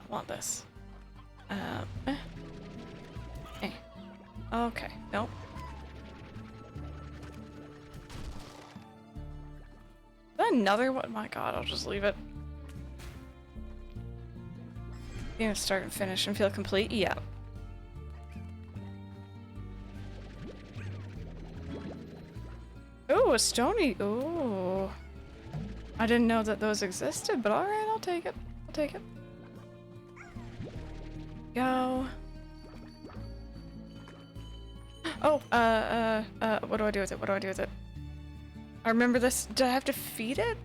I want this. Okay, nope. Another one? My god, I'll just leave it. You know, start and finish and feel complete? Yeah. Ooh, a stony. Ooh. I didn't know that those existed, but alright, I'll take it. I'll take it. Go. Oh, what do I do with it? What do I do with it? I remember this. Did I have to feed it?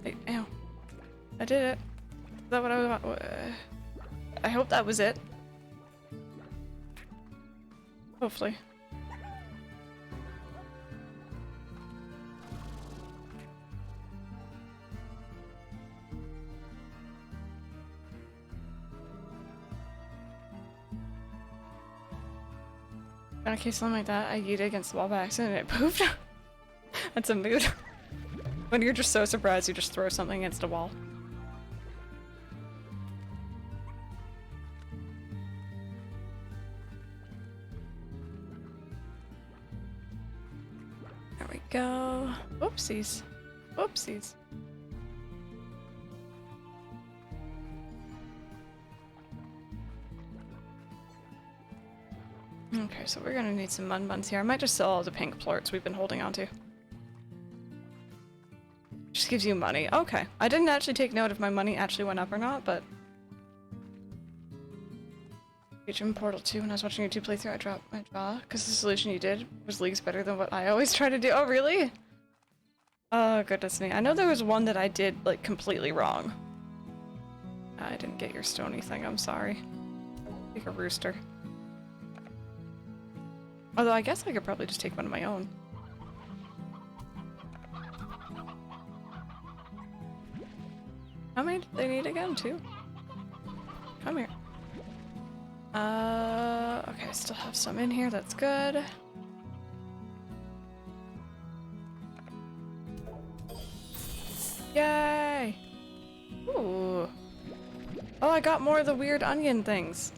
Wait, ow. I did it. Is that what I hope that was it. Hopefully. In case something like that, I yeeted against the wall by accident and it poofed. That's a mood. When you're just so surprised, you just throw something against a wall. There we go. Whoopsies. Whoopsies. Okay, so we're gonna need some mun buns here. I might just sell all the pink plorts we've been holding on to. Just gives you money. Okay. I didn't actually take note if my money actually went up or not, but... Gym Portal 2, when I was watching your 2 playthrough, I dropped my jaw, because the solution you did was leagues better than what I always try to do. Oh, really? Oh, goodness me. I know there was one that I did, like, completely wrong. I didn't get your stony thing, I'm sorry. Take a rooster. Although I guess I could probably just take one of my own. How many do they need again? 2? Come here. Okay, I still have some in here, that's good. Yay! Ooh. Oh, I got more of the weird onion things.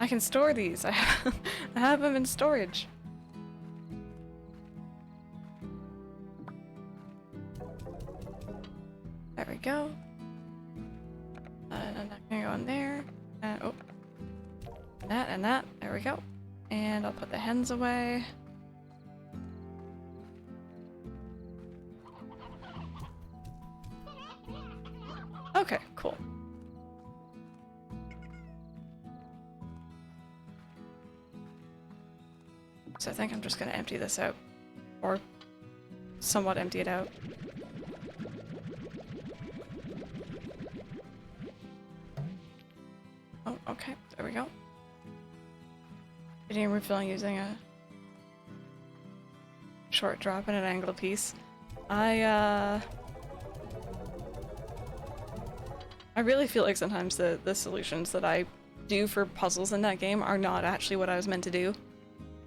I can store these. I have them in storage. There we go. And I'm not gonna go in there. And oh, that and that. There we go. And I'll put the hens away. Okay, cool. So I think I'm just gonna empty this out. Or somewhat empty it out. Oh, okay, there we go. Getting refilling using a short drop and an angle piece. I really feel like sometimes the solutions that I do for puzzles in that game are not actually what I was meant to do.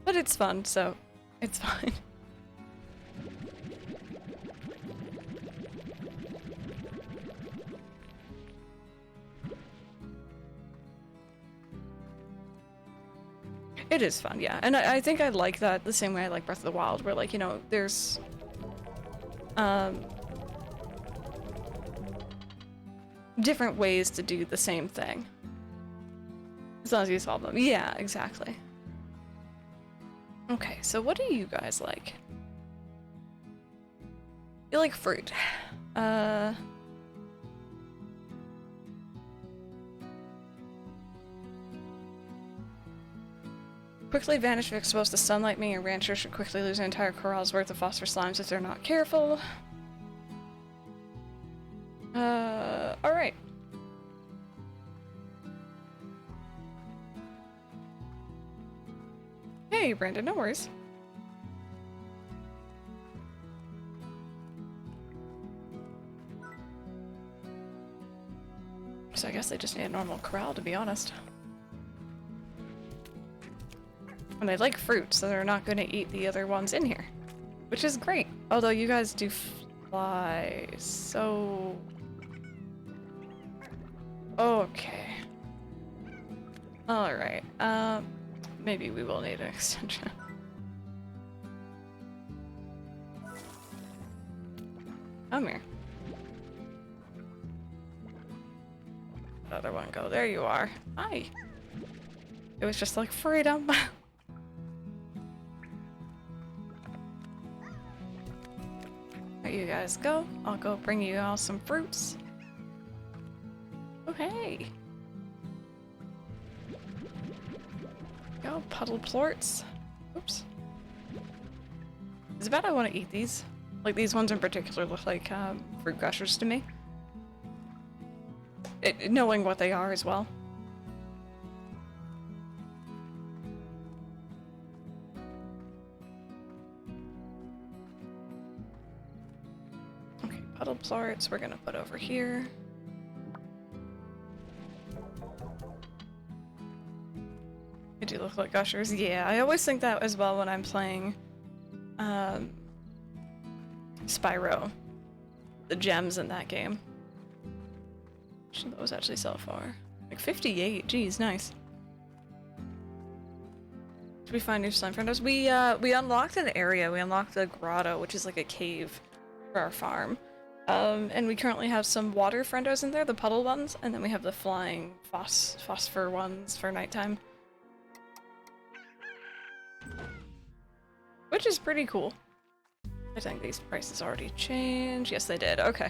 But it's fun, so it's fine. It is fun, yeah. And I think I like that the same way I like Breath of the Wild, where, like, you know, there's different ways to do the same thing. As long as you solve them. Yeah, exactly. Okay, so what do you guys like? You like fruit. Quickly vanish if exposed to sunlight, meaning a rancher should quickly lose an entire corral's worth of phosphorus slimes if they're not careful. Alright. Hey, Brandon, no worries. So I guess they just need a normal corral, to be honest. And they like fruit, so they're not going to eat the other ones in here. Which is great. Although you guys do fly, so... Okay. Alright, maybe we will need an extension. Come here. That other one go. There you are. Hi. It was just like freedom. There you guys go. I'll go bring you all some fruits. Oh, hey. Go, puddle plorts. Oops. It's bad I want to eat these. Like, these ones in particular look like fruit gushers to me. Knowing what they are as well. Okay, puddle plorts we're gonna put over here. They do look like gushers. Yeah, I always think that as well when I'm playing Spyro. The gems in that game. What should those actually sell for? Like 58. Geez, nice. Did we find new slime friendos? We unlocked an area. We unlocked the grotto, which is like a cave for our farm. And we currently have some water friendos in there, the puddle ones, and then we have the flying phosphor ones for nighttime. Which is pretty cool. I think these prices already changed. Yes, they did. Okay.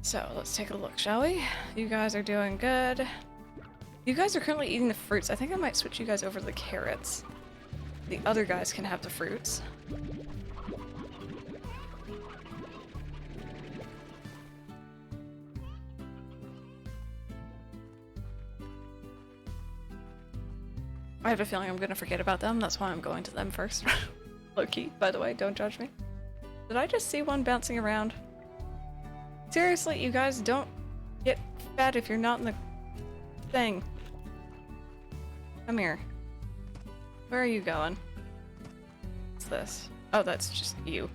So, let's take a look, shall we? You guys are doing good. You guys are currently eating the fruits. I think I might switch you guys over to the carrots. The other guys can have the fruits. I have a feeling I'm gonna forget about them. That's why I'm going to them first. Low-key, by the way, don't judge me. Did I just see one bouncing around? Seriously, you guys don't get fed if you're not in the thing. Come here. Where are you going? What's this? Oh, that's just you.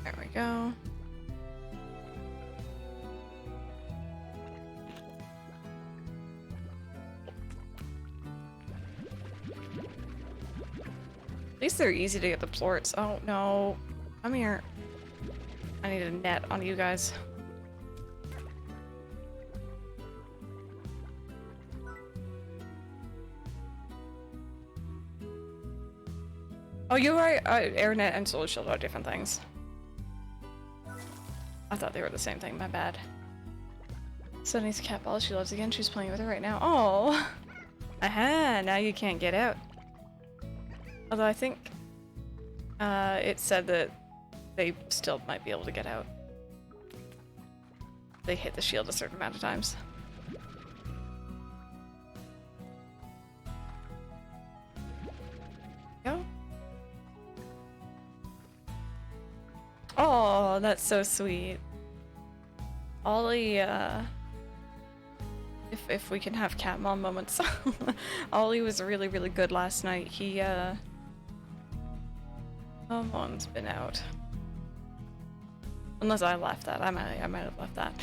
There we go. At least they're easy to get the plorts. Oh no. Come here. I need a net on you guys. Oh, you're right. Air net and solar shield are different things. I thought they were the same thing. My bad. Sunny's cat ball. She loves again. She's playing with it right now. Oh. Aha. Now you can't get out. Although I think it said that they still might be able to get out. They hit the shield a certain amount of times. Go. Oh, that's so sweet. Ollie, if we can have cat mom moments. Ollie was really, really good last night. He, someone's been out. Unless I left that. I might have left that.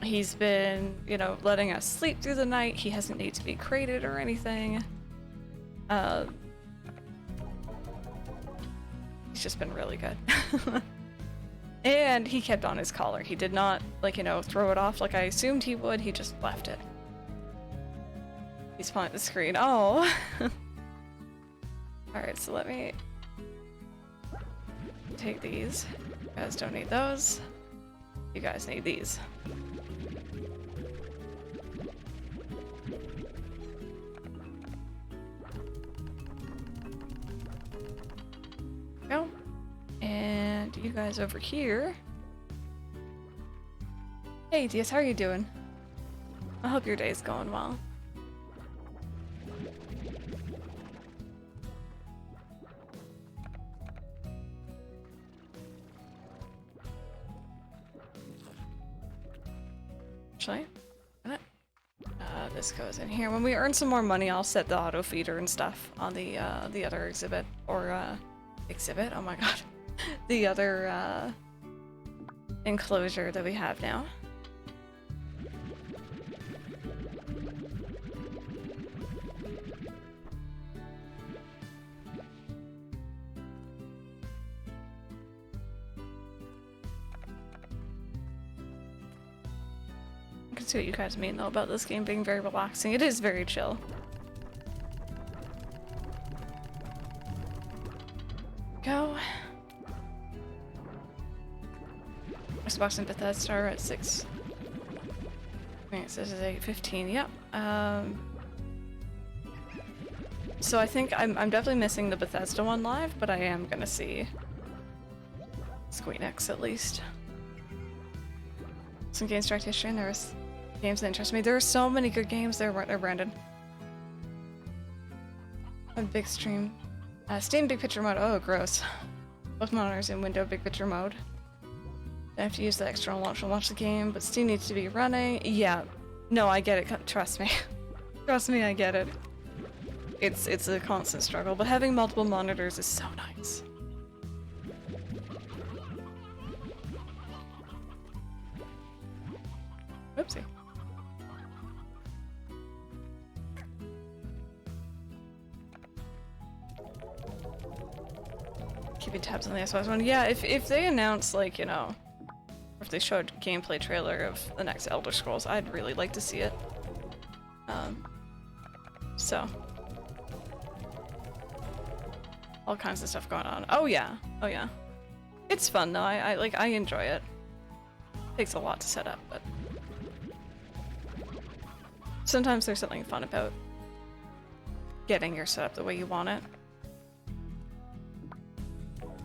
He's been, you know, letting us sleep through the night. He hasn't needed to be crated or anything. He's just been really good. And he kept on his collar. He did not, like, you know, throw it off like I assumed he would. He just left it. He's playing the screen. Oh! Alright, so let me take these. You guys don't need those. You guys need these. Go. And you guys over here. Hey, Tues, how are you doing? I hope your day's going well. Actually, this goes in here. When we earn some more money, I'll set the auto feeder and stuff on the other exhibit or exhibit. Oh my god, the other enclosure that we have now. see what you guys mean though about this game being very relaxing. It is very chill. Go. Xbox and Bethesda are at 6. This is 8:15. Yep. So I think I'm definitely missing the Bethesda one live, but I am gonna see Squeenix at least. Some games direct history, and there's games that interest me. There are so many good games there, weren't there, Brandon? A big stream. Steam Big Picture mode. Oh, gross. Both monitors in window Big Picture mode. I have to use the external launch to launch the game, but Steam needs to be running. Yeah. No, I get it. Trust me. Trust me, I get it. It's a constant struggle, but having multiple monitors is so nice. Oopsie. Keeping tabs on the Xbox One. Yeah, if they announce, like, you know, if they showed gameplay trailer of the next Elder Scrolls, I'd really like to see it. So. All kinds of stuff going on. Oh yeah. Oh yeah. It's fun though. I enjoy it. Takes a lot to set up, but sometimes there's something fun about getting your setup the way you want it.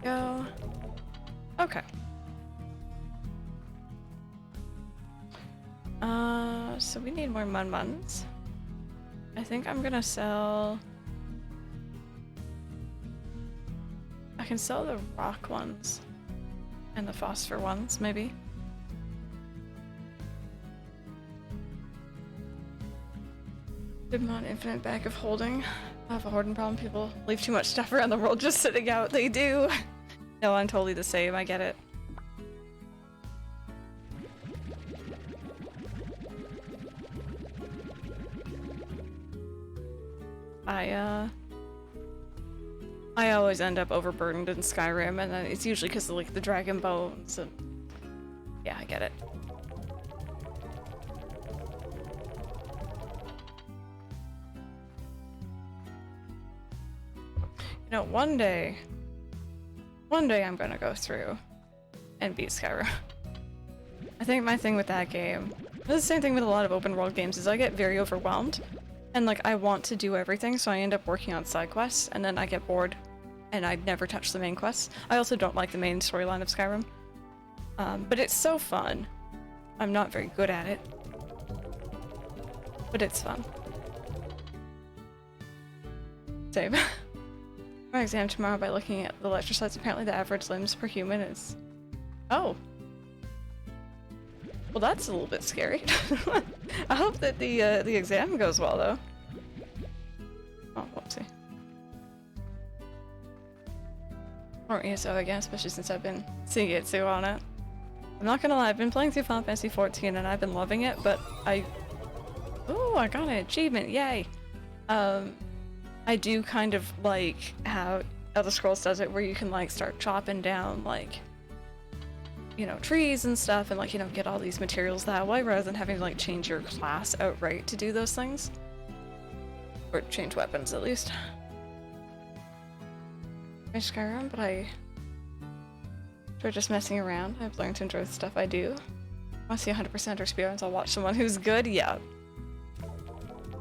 Go. Okay. So we need more mun-muns. I think I'm gonna sell... I can sell the rock ones. And the phosphor ones, maybe. Digimon Infinite Bag of Holding. I have a hoarding problem. People leave too much stuff around the world just sitting out. They do. No, I'm totally the same. I get it. I always end up overburdened in Skyrim, and then it's usually because of like the dragon bones and yeah, I get it. You know, one day I'm gonna go through and beat Skyrim. I think my thing with that game, it's the same thing with a lot of open world games, is I get very overwhelmed and like I want to do everything, so I end up working on side quests and then I get bored and I never touch the main quests. I also don't like the main storyline of Skyrim, but it's so fun. I'm not very good at it, but it's fun. Same. My exam tomorrow by looking at the lecture slides. Apparently the average limbs per human is... Oh. Well, that's a little bit scary. I hope that the exam goes well, though. Oh, whoopsie. Or ESO again, especially since I've been seeing it too on it. I'm not gonna lie, I've been playing through Final Fantasy XIV and I've been loving it, but Ooh, I got an achievement, yay! I do kind of like how Elder Scrolls does it, where you can like start chopping down like, you know, trees and stuff and like, you know, get all these materials that way rather than having to like change your class outright to do those things. Or change weapons at least. I Skyrim, but I enjoy just messing around. I've learned to enjoy the stuff I do. I want to see 100% or speedruns, I'll watch someone who's good, yeah.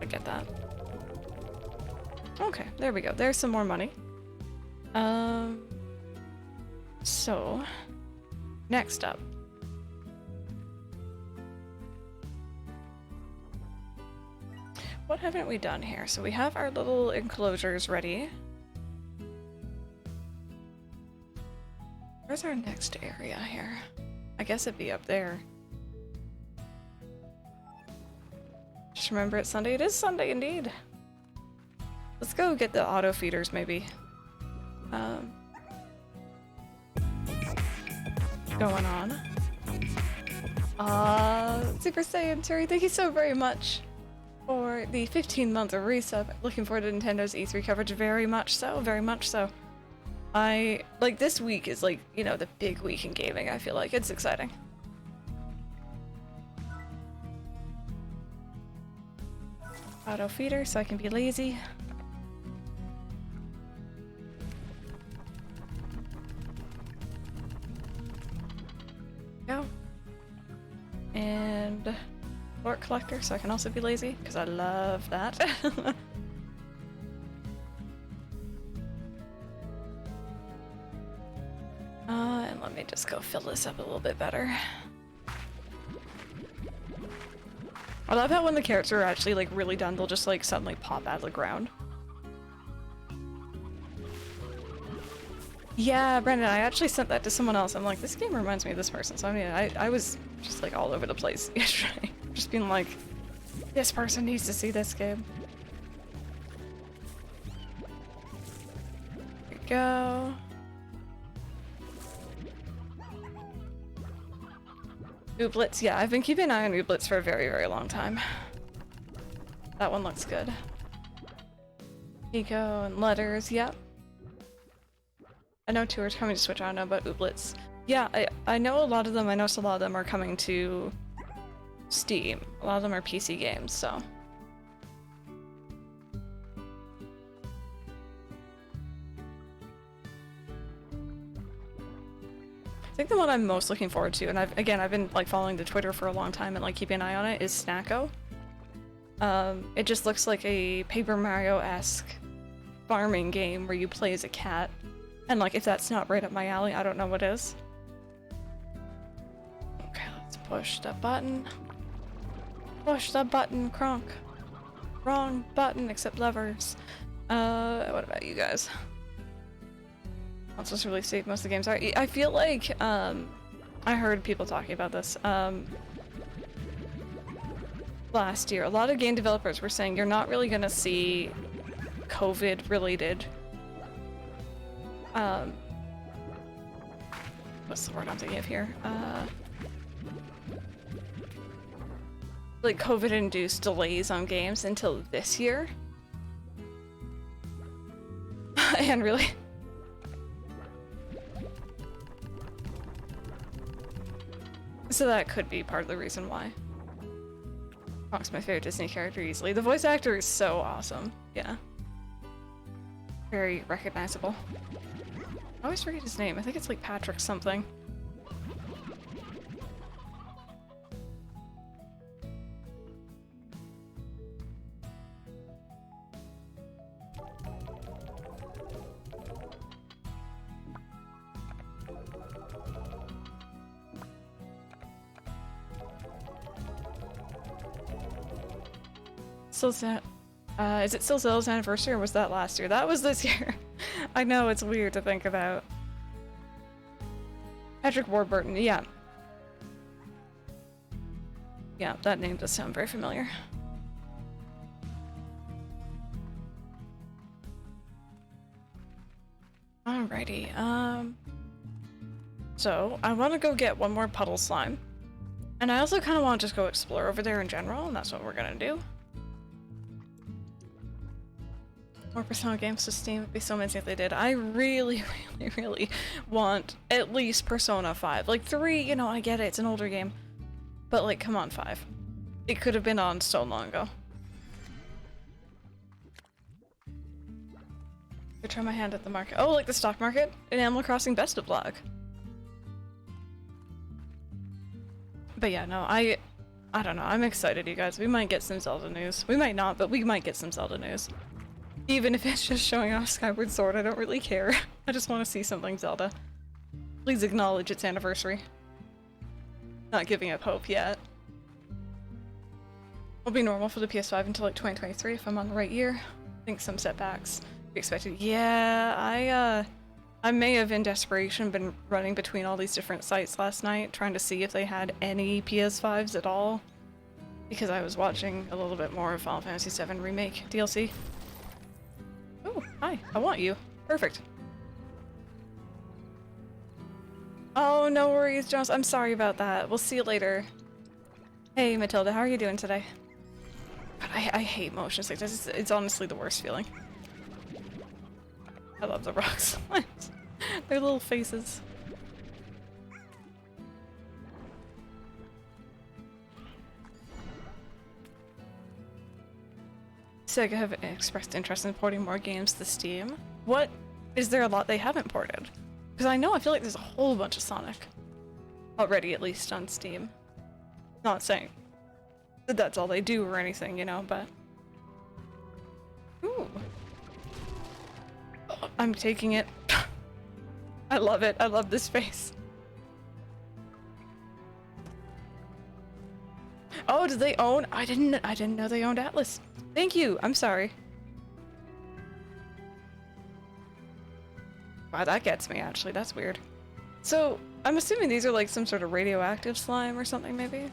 I get that. Okay, there we go. There's some more money. So, next up. What haven't we done here? So we have our little enclosures ready. Where's our next area here? I guess it'd be up there. Just remember it's Sunday. It is Sunday indeed. Let's go get the auto feeders, maybe. Going on. Super Saiyan Terry, thank you so very much for the 15-month resub. Looking forward to Nintendo's E3 coverage, very much so, very much so. Like, this week is like, you know, the big week in gaming, I feel like. It's exciting. Auto feeder so I can be lazy. Go. And Lord Collector so I can also be lazy, because I love that. And let me just go fill this up a little bit better. I love how when the carrots are actually like really done, they'll just like suddenly pop out of the ground. Yeah, Brendan, I actually sent that to someone else. I'm like, this game reminds me of this person. So I mean, I was just like all over the place yesterday. Just being like, this person needs to see this game. There we go. Ooblets, yeah, I've been keeping an eye on Ooblets for a very, very long time. That one looks good. Eco and letters, yep. I know two are coming to Switch, I don't know about Ooblets. Yeah, I know a lot of them, I noticed a lot of them are coming to Steam. A lot of them are PC games, so. I think the one I'm most looking forward to, and I've been like following the Twitter for a long time and like keeping an eye on it, is Snacko. It just looks like a Paper Mario-esque farming game where you play as a cat. And like if that's not right up my alley, I don't know what is. Okay, let's push the button. Push the button, Kronk. Wrong button, except levers. What about you guys? Consoles release date, most of the games are. I feel like, I heard people talking about this, last year. A lot of game developers were saying you're not really gonna see COVID-related, what's the word I'm thinking of here? Like COVID-induced delays on games until this year. And really... So that could be part of the reason why. Kronk's my favorite Disney character easily. The voice actor is so awesome. Yeah. Very recognizable. I always forget his name. I think it's like Patrick something. Still, is it still Zelda's anniversary or was that last year? That was this year. I know, it's weird to think about. Patrick Warburton, yeah. Yeah, that name does sound very familiar. Alrighty, so I want to go get one more puddle slime. And I also kind of want to just go explore over there in general, and that's what we're gonna do. More Persona games to Steam would be so amazing if they did. I really, really, really want at least Persona 5. Like 3, you know, I get it, it's an older game. But like, come on, 5. It could have been on so long ago. Go try my hand at the market. Oh, like the stock market in Animal Crossing Best of Luck. But yeah, no, I don't know. I'm excited, you guys. We might get some Zelda news. We might not, but we might get some Zelda news. Even if it's just showing off Skyward Sword, I don't really care. I just want to see something Zelda. Please acknowledge its anniversary. Not giving up hope yet. It'll be normal for the PS5 until like 2023 if I'm on the right year. I think some setbacks be expected. Yeah, I may have in desperation been running between all these different sites last night trying to see if they had any PS5s at all. Because I was watching a little bit more of Final Fantasy VII Remake DLC. Oh, hi. I want you. Perfect. Oh, no worries, Jones. I'm sorry about that. We'll see you later. Hey, Matilda. How are you doing today? God, I hate motion sickness. It's honestly the worst feeling. I love the rocks. Their little faces. Sega have expressed interest in porting more games to Steam. What? Is there a lot they haven't ported? Because I feel like there's a whole bunch of Sonic. Already, at least on Steam. Not saying that that's all they do or anything, you know, but... Ooh. Oh, I'm taking it. I love it. I love this face. Oh, do they own? I didn't know they owned Atlas. Thank you. I'm sorry. Wow, that gets me actually. That's weird. So, I'm assuming these are like some sort of radioactive slime or something maybe?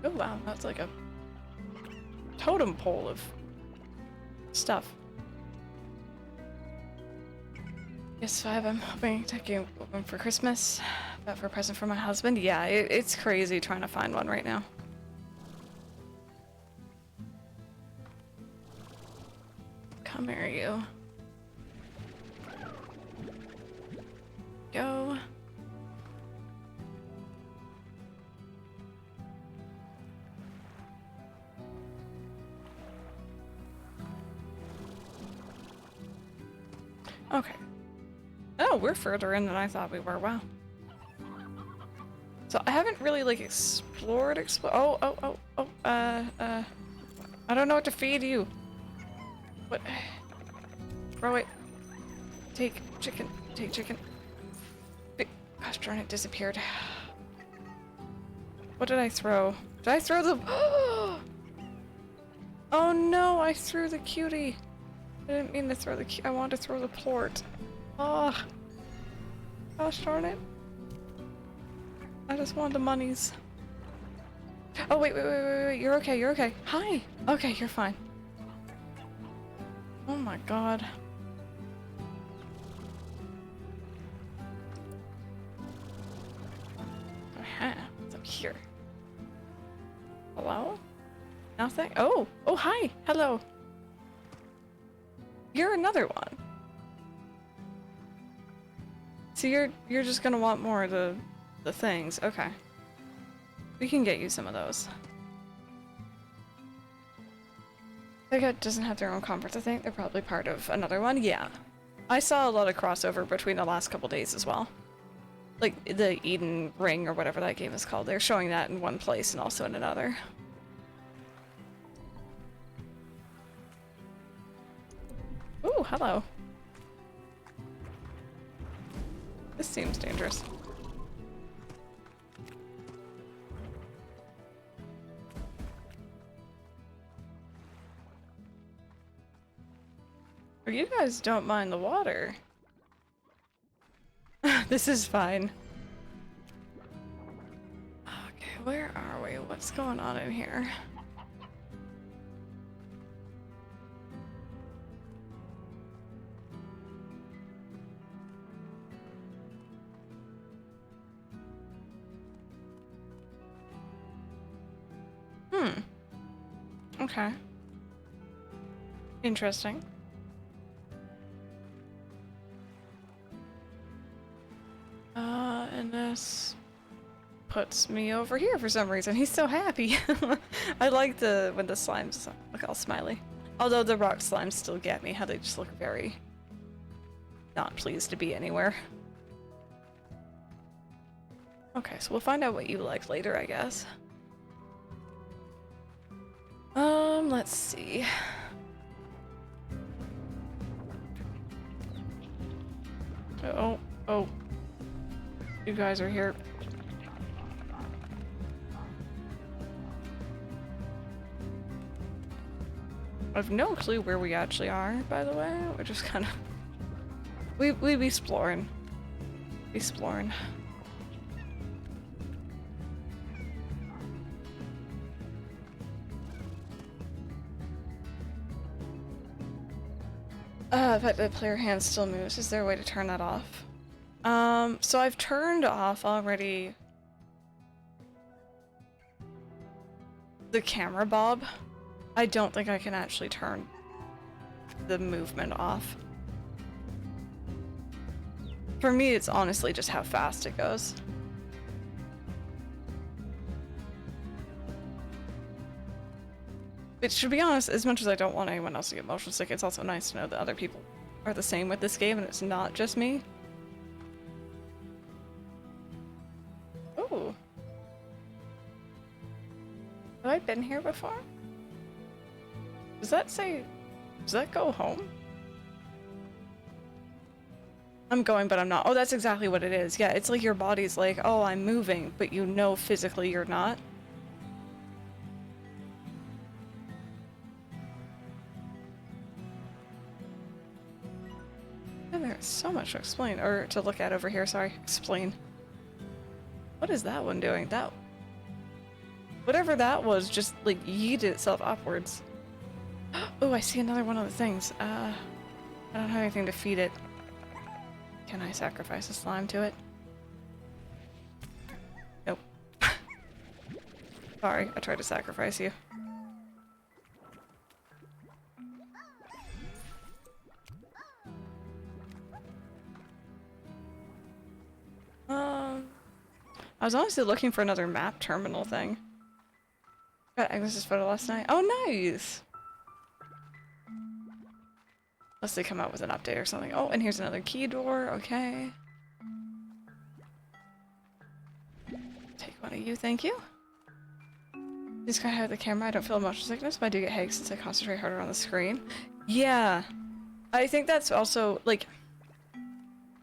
Oh wow, that's like a totem pole of stuff. Yes, 5, I'm hoping to get one for Christmas, but for a present for my husband. Yeah, it's crazy trying to find one right now. Come here, you. Go. Okay. Oh, we're further in than I thought we were. Wow. So I haven't really like explored. I don't know what to feed you. What? Throw it. Take chicken. Take chicken. Gosh darn it, disappeared. What did I throw? Did I throw the? Oh no! I threw the cutie. I didn't mean to throw the. I wanted to throw the plort. Oh, gosh darn it. I just wanted the monies. Oh, wait. You're okay. Hi. Okay, you're fine. Oh my god. What's up here? Hello? Nothing? Oh, hi. Hello. You're another one. So you're just gonna want more of the things. Okay. We can get you some of those. Sega doesn't have their own conference, I think. They're probably part of another one. Yeah. I saw a lot of crossover between the last couple days as well. Like the Eden Ring or whatever that game is called. They're showing that in one place and also in another. Ooh, hello. This seems dangerous. Or you guys don't mind the water. This is fine. Okay, where are we? What's going on in here? Okay. Interesting. And this puts me over here for some reason. He's so happy. I like when the slimes look all smiley. Although the rock slimes still get me, how they just look very not pleased to be anywhere. Okay, so we'll find out what you like later, I guess. Let's see. Oh. You guys are here. I have no clue where we actually are, by the way. We're just kind of... We be exploring. Exploring. The fact that the player hand still moves. Is there a way to turn that off? So I've turned off already the camera bob. I don't think I can actually turn the movement off. For me, it's honestly just how fast it goes. But to be honest, as much as I don't want anyone else to get motion sick, it's also nice to know that other people are the same with this game and it's not just me. Ooh. Have I been here before? Does that say... Does that go home? I'm going, but I'm not. Oh, that's exactly what it is. Yeah, it's like your body's like, oh, I'm moving, but you know physically you're not. And there's so much to explain, or to look at over here, sorry. Explain. What is that one doing? That... Whatever that was just, like, yeeted itself upwards. Oh, I see another one of the things. I don't have anything to feed it. Can I sacrifice a slime to it? Nope. Sorry, I tried to sacrifice you. I was honestly looking for another map terminal thing. Got Agnes's photo last night. Oh, nice! Unless they come out with an update or something. Oh, and here's another key door. Okay. Take one of you, thank you. Just gotta have the camera. I don't feel motion sickness, but I do get headaches since I concentrate harder on the screen. Yeah. I think that's also, like,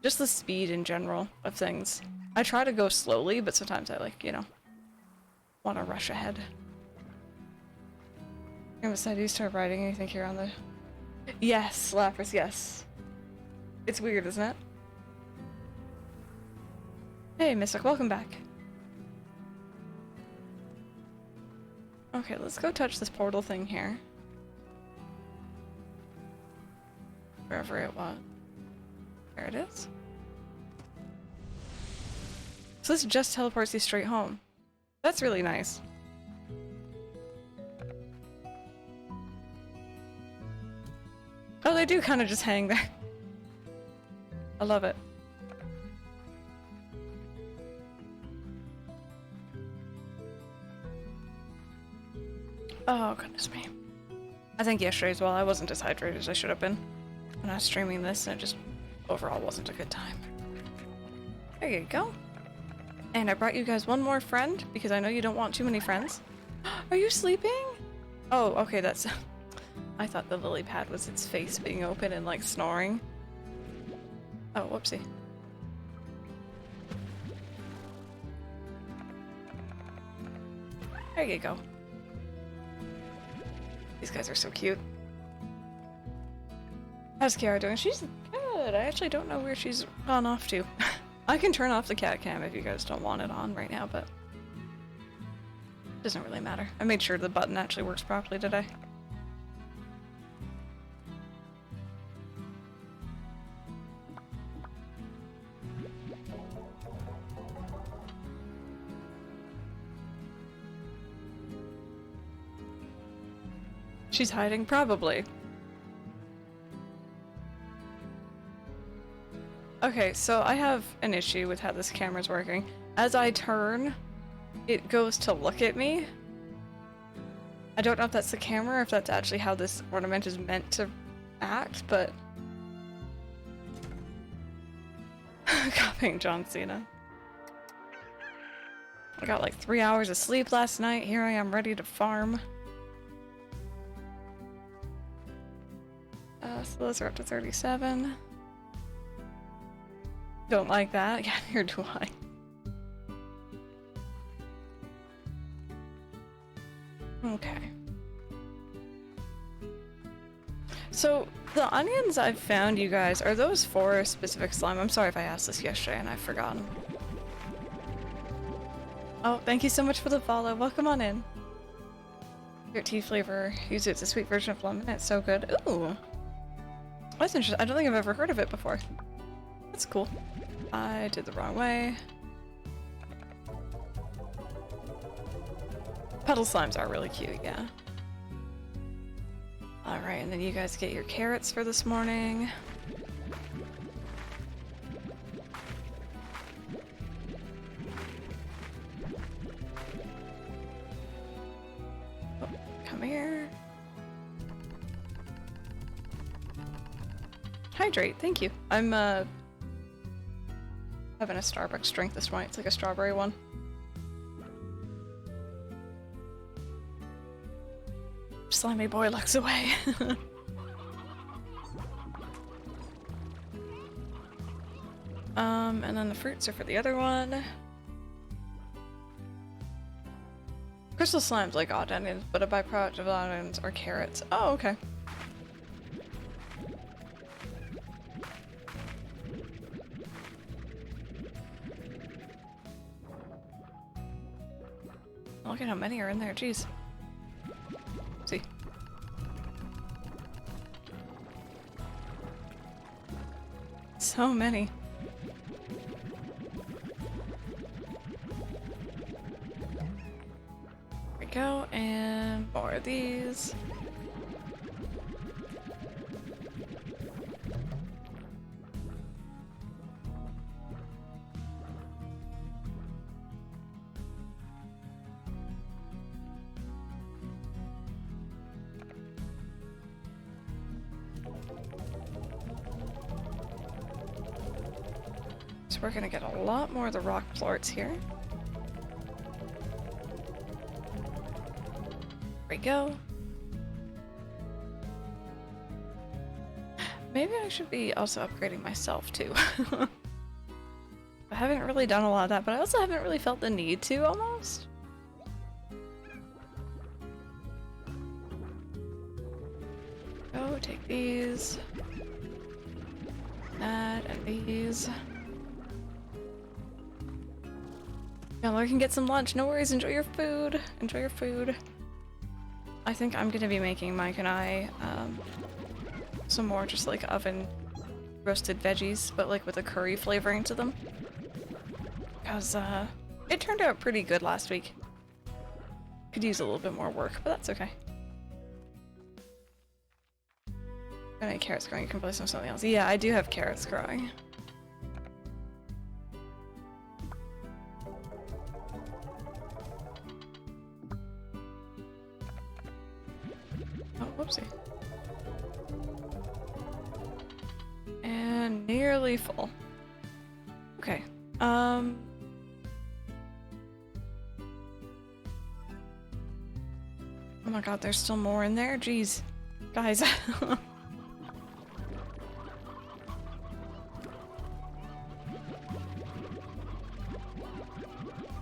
just the speed in general of things. I try to go slowly, but sometimes I, like, you know, want to rush ahead. And besides, you start writing anything here on the... Yes, Lapras, yes. It's weird, isn't it? Hey, Mystic, welcome back. Okay, let's go touch this portal thing here. Wherever it was. There it is. So this just teleports you straight home. That's really nice. Oh, they do kind of just hang there. I love it. Oh, goodness me. I think yesterday as well, I wasn't as hydrated as I should have been when I was streaming this, and it just overall wasn't a good time. There you go. And I brought you guys one more friend, because I know you don't want too many friends. Are you sleeping? Oh, okay, that's... I thought the lily pad was its face being open and, like, snoring. Oh, whoopsie. There you go. These guys are so cute. How's Kiara doing? She's good. I actually don't know where she's gone off to. I can turn off the cat cam if you guys don't want it on right now, but it doesn't really matter. I made sure the button actually works properly today. She's hiding, probably. Okay, so I have an issue with how this camera's working. As I turn, it goes to look at me. I don't know if that's the camera or if that's actually how this ornament is meant to act, but... Copying John Cena. I got like 3 hours of sleep last night. Here I am ready to farm. So those are up to 37. Don't like that? Yeah, neither do I. Okay. So, the onions I've found, you guys, are those for a specific slime? I'm sorry if I asked this yesterday and I've forgotten. Oh, thank you so much for the follow. Welcome on in. Your tea flavor. Use it. It's a sweet version of lemon. It's so good. Ooh. That's interesting. I don't think I've ever heard of it before. That's cool. I did the wrong way. Puddle slimes are really cute, yeah. Alright, and then you guys get your carrots for this morning. Oh, come here. hydrate. Thank you. I'm having a Starbucks drink this morning. It's like a strawberry one. Slimy boy looks away. And then the fruits are for the other one. Crystal slime's like odd onions, but a byproduct of odd onions are carrots. Oh, okay. Look at how many are in there, jeez. See. So many. There we go, and more of these. So we're gonna get a lot more of the rock plorts here. There we go. Maybe I should be also upgrading myself too. I haven't really done a lot of that, but I also haven't really felt the need to almost. Go take these. That and these. Yeah, I can get some lunch. No worries. Enjoy your food. Enjoy your food. I think I'm gonna be making Mike and I some more just like oven roasted veggies, but like with a curry flavoring to them. Because it turned out pretty good last week. Could use a little bit more work, but that's okay. Any carrots growing, you can place them on something else. Yeah, I do have carrots growing. Oh, whoopsie. And nearly full. Okay. Oh my god, there's still more in there? Jeez. Guys.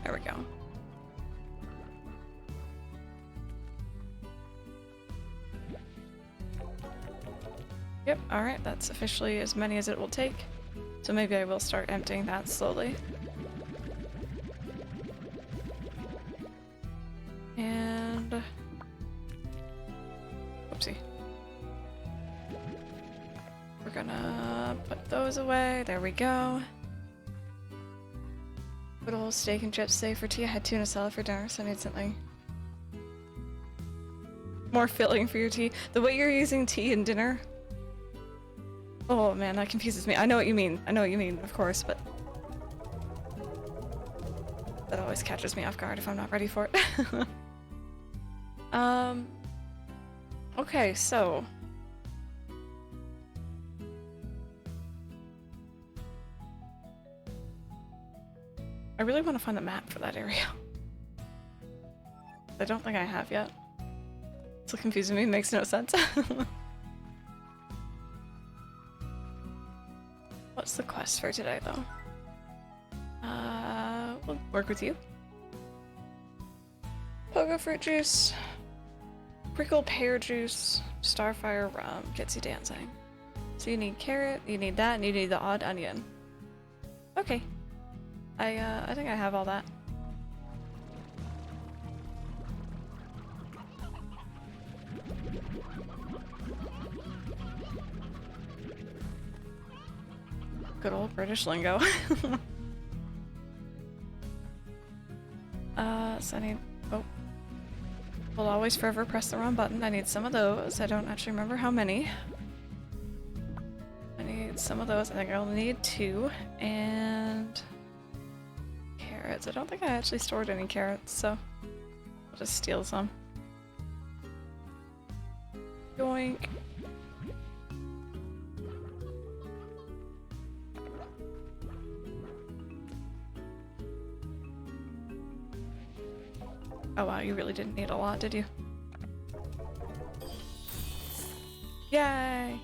There we go. Yep, alright, that's officially as many as it will take. So maybe I will start emptying that slowly. And... Oopsie. We're gonna put those away. There we go. Good old steak and chips today for tea. I had tuna salad for dinner, so I need something more filling for your tea. The way you're using tea in dinner. Oh man, that confuses me. I know what you mean. I know what you mean, of course, but that always catches me off guard if I'm not ready for it. Okay, so I really want to find the map for that area. I don't think I have yet. It's confusing me, makes no sense. What's the quest for today, though? We'll work with you. Pogo fruit juice, prickled pear juice, starfire rum gets you dancing. So you need carrot, you need that, and you need the odd onion. Okay. I think I have all that. Good old British lingo. So I need... Oh. Will always forever press the wrong button. I need some of those. I don't actually remember how many. I need some of those. I think I'll need 2. And... carrots. I don't think I actually stored any carrots, so... I'll just steal some. Yoink. Oh wow, you really didn't need a lot, did you? Yay!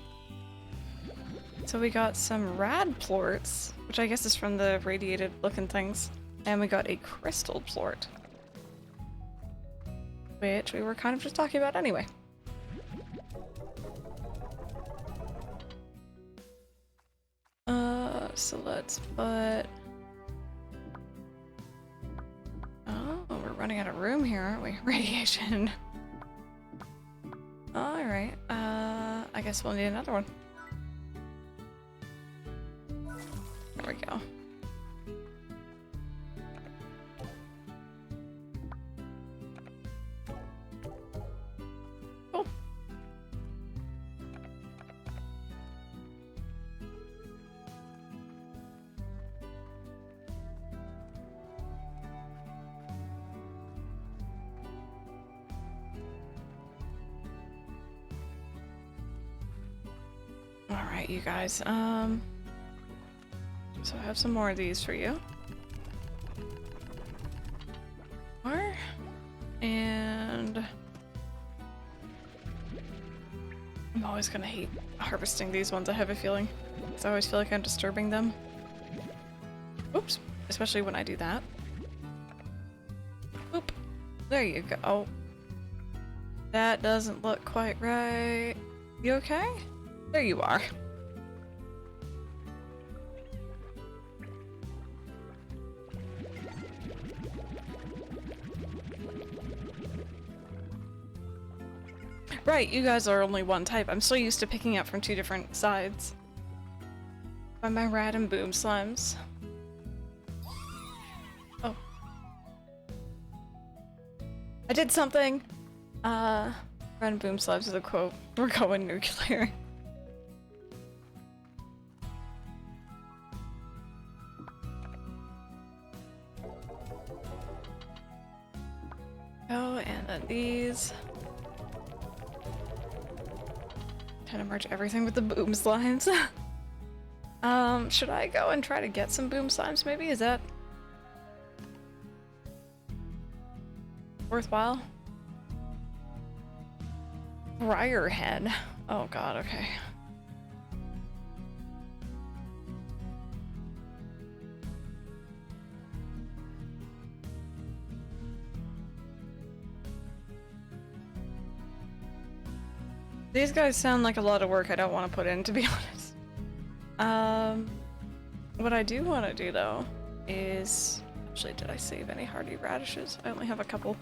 So we got some rad plorts, which I guess is from the radiated looking things. And we got a crystal plort, which we were kind of just talking about anyway. So let's put... Oh, we're running out of room here, aren't we? Radiation. Alright, I guess we'll need another one. There we go. Cool. Alright, you guys, so I have some more of these for you. More. And I'm always gonna hate harvesting these ones, I have a feeling. Because I always feel like I'm disturbing them. Oops. Especially when I do that. Oop. There you go. That doesn't look quite right. You okay? There you are. Right, you guys are only one type. I'm so used to picking up from two different sides. By my rad and boom slimes. Oh. I did something! Rad and boom slimes is a quote. We're going nuclear. Oh, and then these. Trying to merge everything with the boom slimes. Should I go and try to get some boom slimes maybe? Is that worthwhile? Briarhead. Oh god, okay. These guys sound like a lot of work I don't want to put in, to be honest. What I do want to do, though, is... Actually, did I save any hardy radishes? I only have a couple.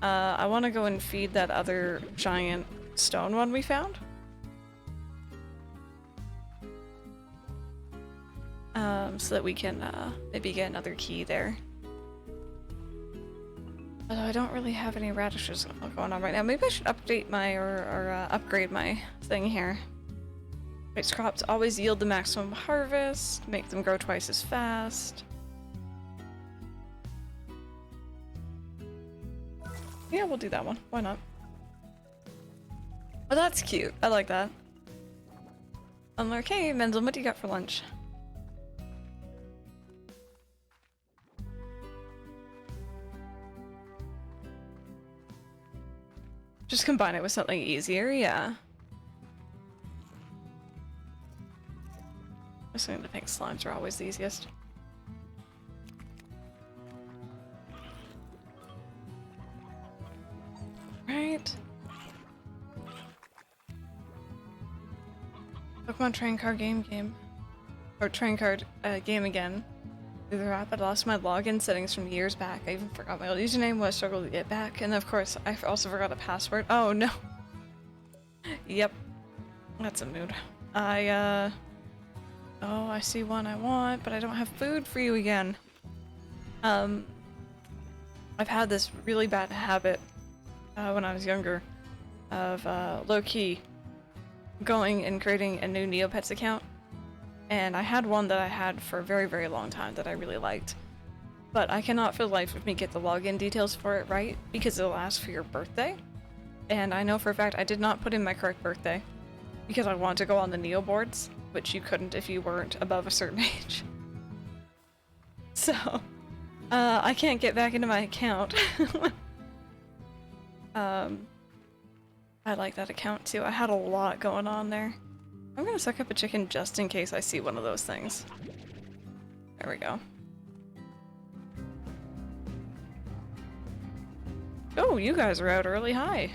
I want to go and feed that other giant stone one we found. So that we can, maybe get another key there. Although I don't really have any radishes going on right now. Maybe I should update my, or upgrade my thing here. Mixed crops always yield the maximum harvest, make them grow twice as fast. Yeah, we'll do that one. Why not? Oh, that's cute. I like that. I'm like, hey, Menzel, what do you got for lunch? Just combine it with something easier, yeah. I'm assuming the pink slimes are always the easiest. Right. Pokemon Train Card game. Or Train Card game again. Through the app, I lost my login settings from years back. I even forgot my old username, I struggled to get back. And of course, I also forgot a password. Oh no. Yep. That's a mood. Oh, I see one I want, but I don't have food for you again. I've had this really bad habit when I was younger of low-key going and creating a new Neopets account. And I had one that I had for a very, very long time that I really liked. But I cannot for the life of me get the login details for it right because it'll ask for your birthday. And I know for a fact I did not put in my correct birthday because I want to go on the Neo boards, which you couldn't if you weren't above a certain age. So, I can't get back into my account. I like that account too. I had a lot going on there. I'm gonna suck up a chicken just in case I see one of those things. There we go. Oh, you guys are out early. Hi.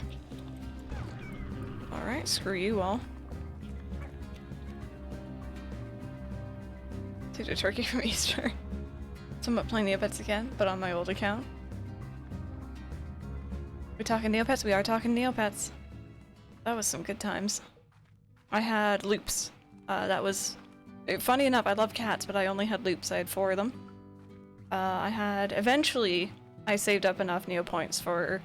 Alright, screw you all. Did a turkey from Easter. So I'm up playing Neopets again, but on my old account. We talking Neopets? We are talking Neopets. That was some good times. I had loops. That was... Funny enough, I love cats, but I only had loops. I had 4 of them. I had... Eventually, I saved up enough Neopoints for...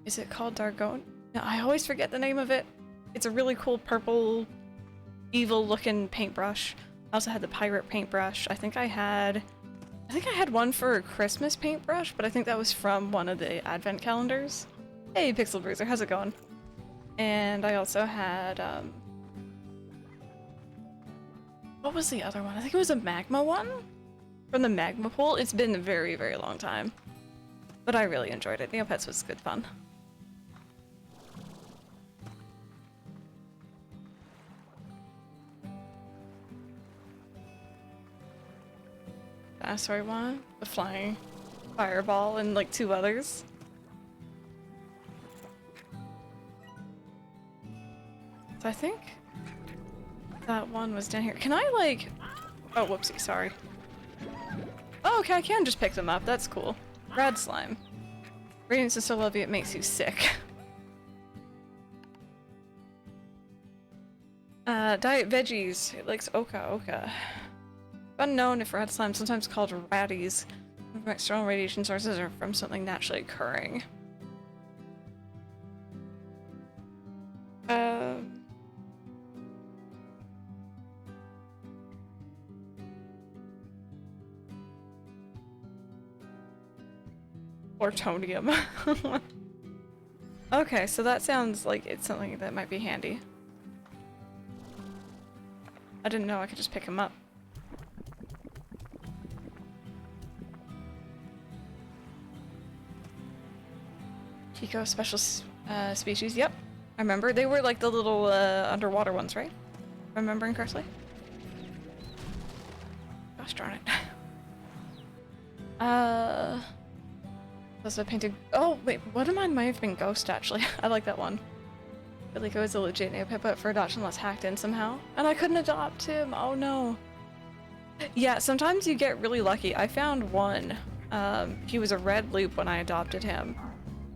Is it called Dargon? No, I always forget the name of it. It's a really cool purple, evil-looking paintbrush. I also had the pirate paintbrush. I think I had one for a Christmas paintbrush, but I think that was from one of the advent calendars. Hey, Pixel Bruiser, how's it going? And I also had, what was the other one? I think it was a magma one? From the magma pool? It's been a very, very long time. But I really enjoyed it. Neopets was good fun. Dinosaur one, the flying fireball, and like 2 others. So I think that one was down here. Can I like... Oh, whoopsie, sorry. Oh, okay, I can just pick them up. That's cool. Rad slime. Radiance is so lovely it makes you sick. Diet veggies. It likes Oka. Unknown if rad slime, sometimes called raddies, from external radiation sources or from something naturally occurring. Plutonium. Okay, so that sounds like it's something that might be handy. I didn't know I could just pick them up. Eco special species, yep. I remember. They were like the little underwater ones, right? Remembering correctly? Gosh darn it. Was a painted... Oh, wait, what am I? Might have been Ghost, actually. I like that one. Billy Go is a legit Neopet, but for adoption was hacked in somehow. And I couldn't adopt him. Oh no. Yeah, sometimes you get really lucky. I found one. He was a red loop when I adopted him.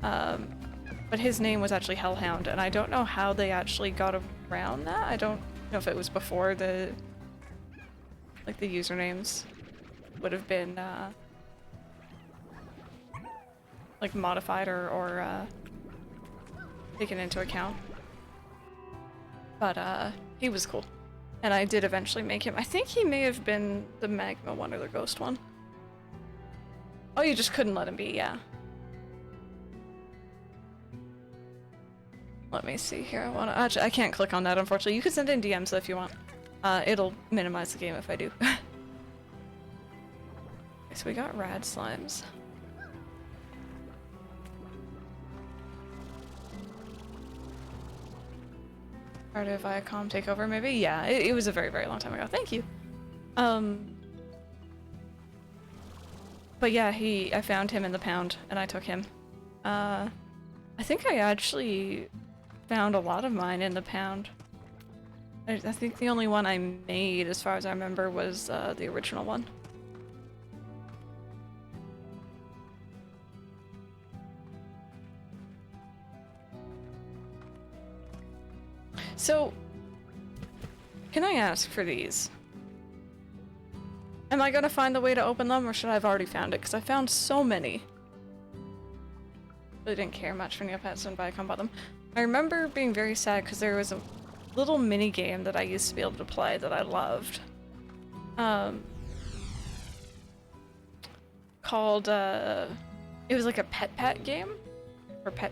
But his name was actually Hellhound, and I don't know how they actually got around that. I don't know if it was before the... Like, the usernames would have been, like, modified or taken into account. But, he was cool. And I did eventually make him. I think he may have been the magma one or the ghost one. Oh, you just couldn't let him be, yeah. Let me see here. I wanna actually, I can't click on that, unfortunately. You can send in DMs though if you want. It'll minimize the game if I do. Okay, so we got rad slimes. Part of Viacom takeover, maybe? Yeah, it was a very, very long time ago. Thank you. But yeah, I found him in the pound, and I took him. I think I actually found a lot of mine in the pound. I think the only one I made, as far as I remember, was the original one. So, can I ask for these? Am I gonna find the way to open them, or should I have already found it? Because I found so many. Really didn't care much for Neopets when Viacom bought them. I remember being very sad because there was a little mini game that I used to be able to play that I loved. Called, it was like a pet game? Or pet,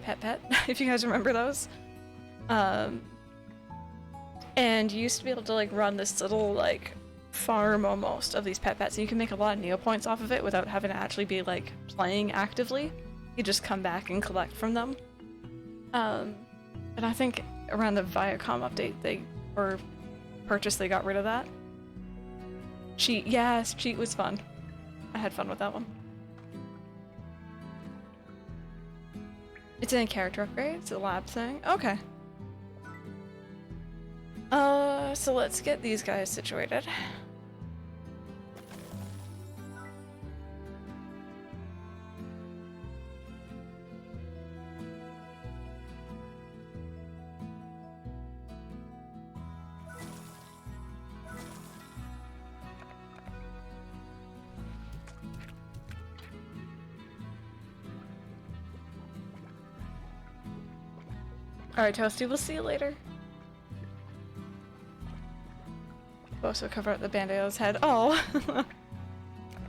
if you guys remember those. And you used to be able to like run this little like farm almost of these pets, and you can make a lot of Neopoints off of it without having to actually be like playing actively. you just come back and collect from them. And I think around the Viacom update or purchase, they got rid of that. Cheat, yes, cheat was fun. I had fun with that one. It's in a character upgrade, it's a lab thing. Okay. So let's get these guys situated. Alright, Toasty, we'll see you later. Also cover up the band-aid on his head. Oh!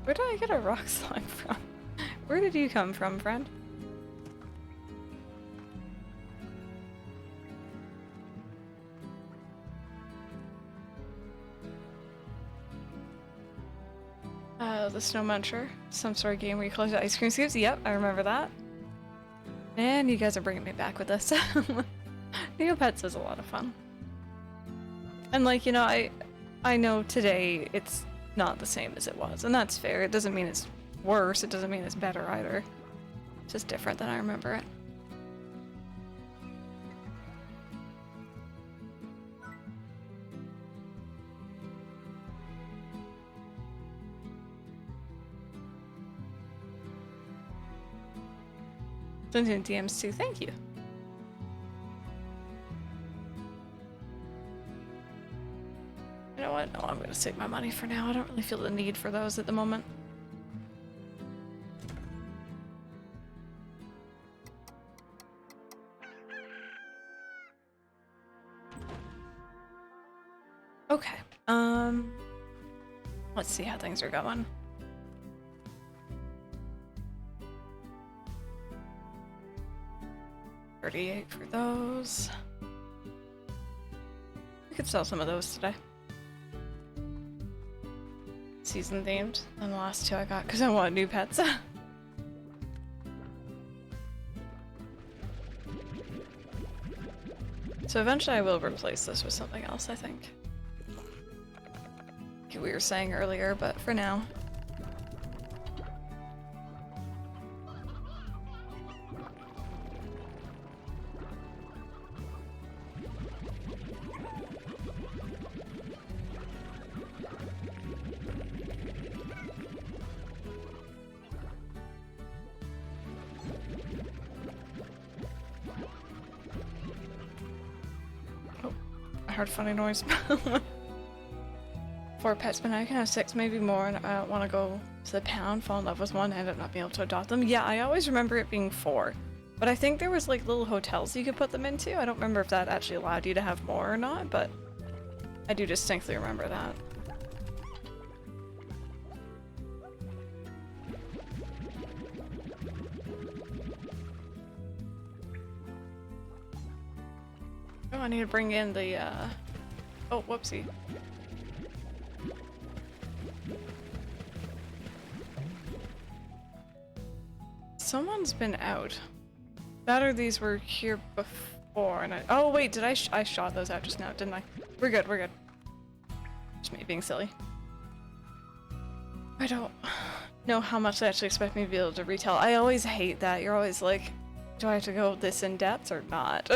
Where did I get a rock slime from? Where did you come from, friend? The Snow Muncher. Some sort of game where you collect ice cream scoops. Yep, I remember that. Man, you guys are bringing me back with this. Neopets is a lot of fun. And like, you know, I know today it's not the same as it was, and that's fair. It doesn't mean it's worse, it doesn't mean it's better either. It's just different than I remember it. Sending DMs too, thank you. You know what? No, I'm gonna save my money for now. I don't really feel the need for those at the moment. Okay. Let's see how things are going. $38 for those. We could sell some of those today. Season themed. And the last two I got because I want new pets. So eventually I will replace this with something else, I think. Like we were saying earlier, but for now. Heard funny noise. 4 pets, but now you can have 6, maybe more, and I don't want to go to the pound, fall in love with one, end up not being able to adopt them. Yeah, I always remember it being 4, but I think there was like little hotels you could put them into. I don't remember if that actually allowed you to have more or not, but I do distinctly remember that. Oh, I need to bring in the, oh, whoopsie. Someone's been out. That or these were here before, and oh wait, did I shot those out just now, didn't I? We're good, we're good. Just me being silly. I don't know how much they actually expect me to be able to retail. I always hate that. You're always like, do I have to go this in depth or not?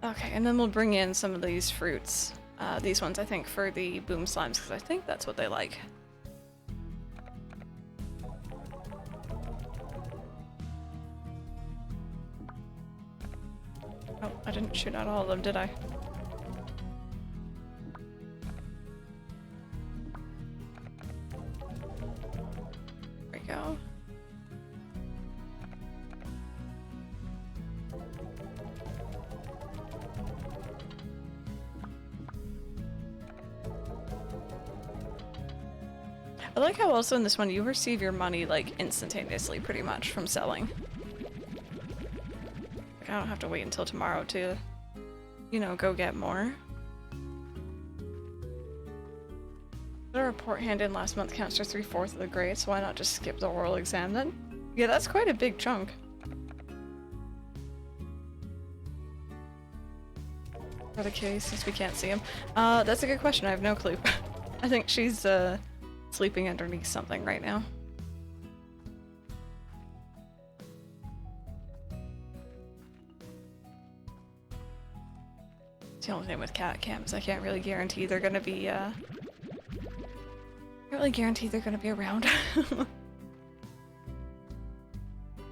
Okay, and then we'll bring in some of these fruits. These ones, I think, for the boom slimes, because I think that's what they like. Oh, I didn't shoot out all of them, did I? There we go. I like how also in this one you receive your money like instantaneously pretty much from selling. Like I don't have to wait until tomorrow to, you know, go get more. The report handed in last month counts for 3/4 of the grade, so why not just skip the oral exam then? Yeah, that's quite a big chunk. For the kitty, since we can't see him. That's a good question. I have no clue. I think she's sleeping underneath something right now. It's the only thing with cat cams. I can't really guarantee they're gonna be can't really guarantee they're gonna be around.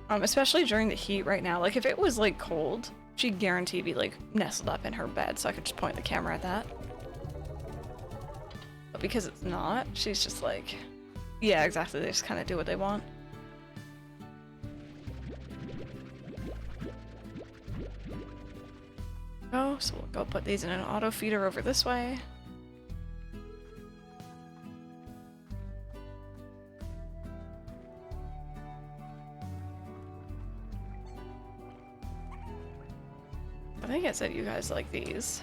Especially during the heat right now. Like if it was like cold, she'd guarantee be like nestled up in her bed, so I could just point the camera at that. But because it's not, she's just like, yeah, exactly. They just kind of do what they want. Oh, so we'll go put these in an auto feeder over this way. I think it said you guys like these.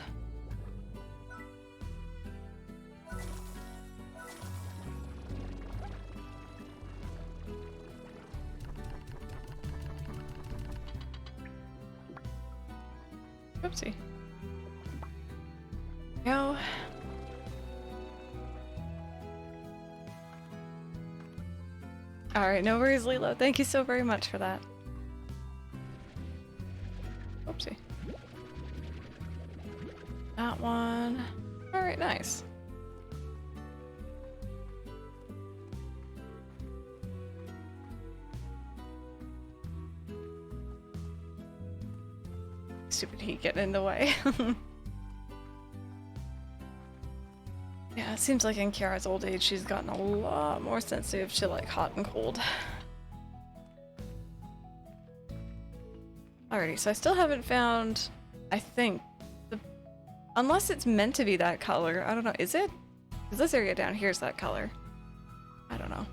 Oopsie. Go. Alright, no worries, Lilo. Thank you so very much for that. Oopsie. That one. Alright, nice. Stupid heat getting in the way. Yeah, it seems like in Kiara's old age she's gotten a lot more sensitive to like hot and cold. Alrighty, so I still haven't found, I think, unless it's meant to be that color. I don't know, is it? Because this area down here is that color. I don't know.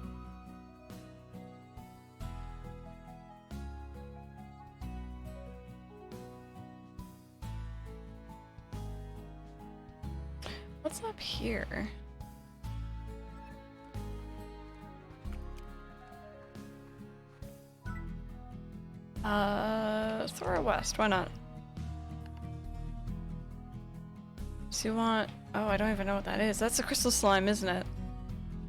What's up here? Throw west, why not? So you want... Oh, I don't even know what that is. That's a crystal slime, isn't it?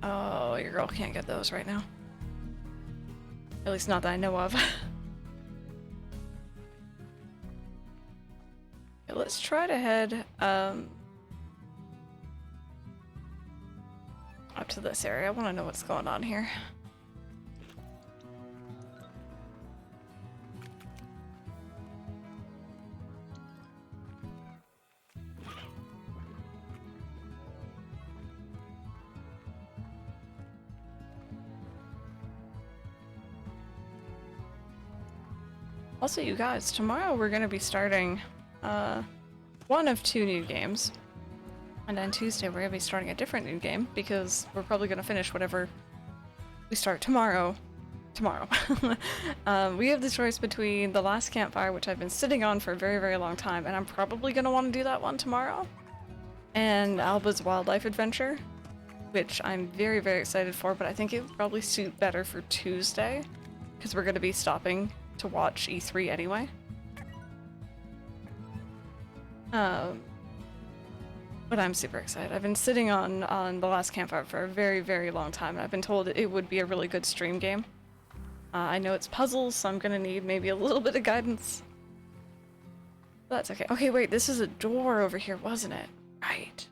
Oh, your girl can't get those right now. At least not that I know of. Okay, let's try to head, up to this area. I want to know what's going on here. Also, you guys, tomorrow we're going to be starting one of 2 new games. And then Tuesday we're going to be starting a different new game because we're probably going to finish whatever we start tomorrow. We have the choice between the Last Campfire, which I've been sitting on for a very, very long time, and I'm probably going to want to do that one tomorrow, and Alba's Wildlife Adventure, which I'm very, very excited for, but I think it would probably suit better for Tuesday because we're going to be stopping to watch E3 anyway. But I'm super excited. I've been sitting on the Last Campfire for a very, very long time, and I've been told it would be a really good stream game. I know it's puzzles, so I'm gonna need maybe a little bit of guidance. But that's okay. Okay, wait, this is a door over here, wasn't it? Right.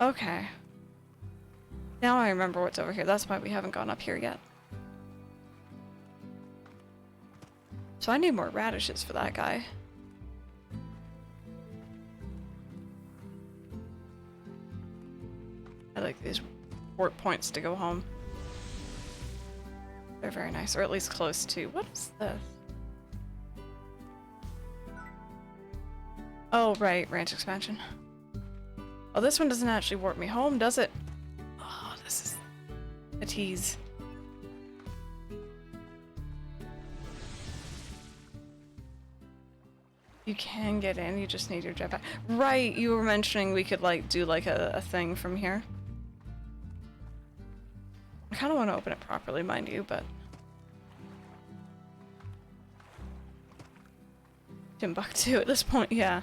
Okay. Now I remember what's over here. That's why we haven't gone up here yet. So I need more radishes for that guy. I like these warp points to go home. They're very nice, or at least close to. What is this? Oh, right, ranch expansion. Oh, this one doesn't actually warp me home, does it? Oh, this is a tease. You can get in, you just need your jetpack. Right, you were mentioning we could like do like a thing from here. I kind of want to open it properly, mind you, but... Timbuktu at this point, yeah.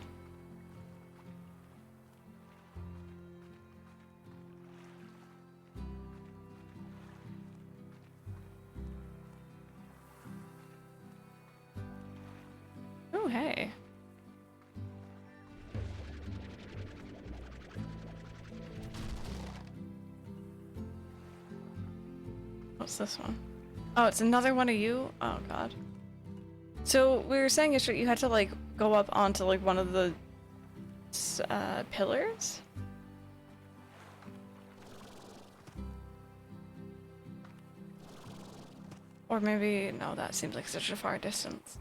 Oh, hey. What's this one? Oh, it's another one of you? Oh, God. So, we were saying yesterday you had to, like, go up onto, like, one of the, pillars? Or maybe, no, that seems like such a far distance.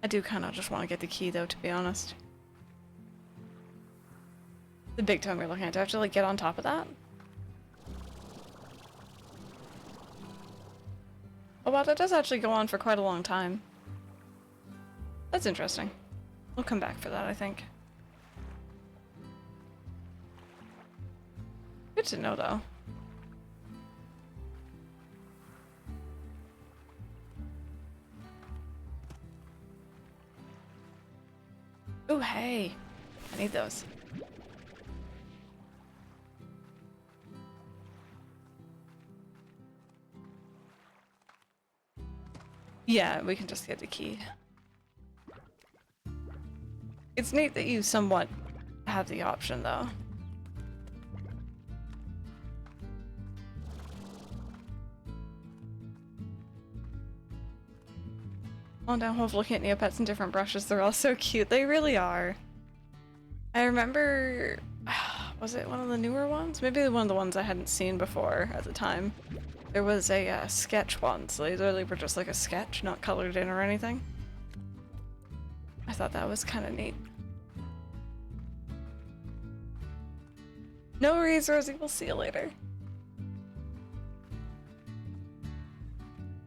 I do kind of just want to get the key, though, to be honest. The big tome you're looking at, do I have to, like, get on top of that? Oh wow, that does actually go on for quite a long time. That's interesting. We'll come back for that, I think. Good to know, though. Ooh, hey. I need those. Yeah, we can just get the key. It's neat that you somewhat have the option, though. On down hole looking at Neopets and different brushes, they're all so cute. They really are. I remember... was it one of the newer ones? Maybe one of the ones I hadn't seen before at the time. There was a sketch one, so they literally were just like a sketch, not colored in or anything. I thought that was kind of neat. No worries, Rosie, we'll see you later.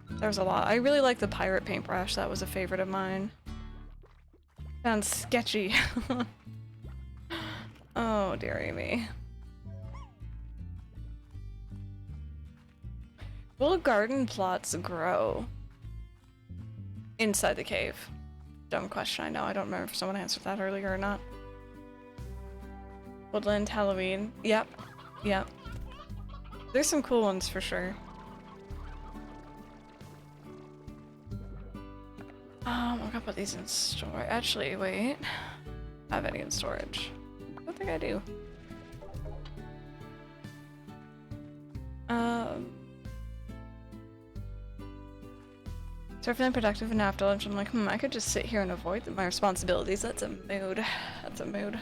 There was a lot. I really like the pirate paintbrush, that was a favorite of mine. Sounds sketchy. Oh, dearie me. Will garden plots grow inside the cave? Dumb question, I know. I don't remember if someone answered that earlier or not. Woodland, Halloween. Yep. Yep. There's some cool ones for sure. I'm gonna put these in storage. Actually, wait. I have any in storage? I don't think I do. So feeling productive and after lunch, I'm like, I could just sit here and avoid my responsibilities. That's a mood. That's a mood.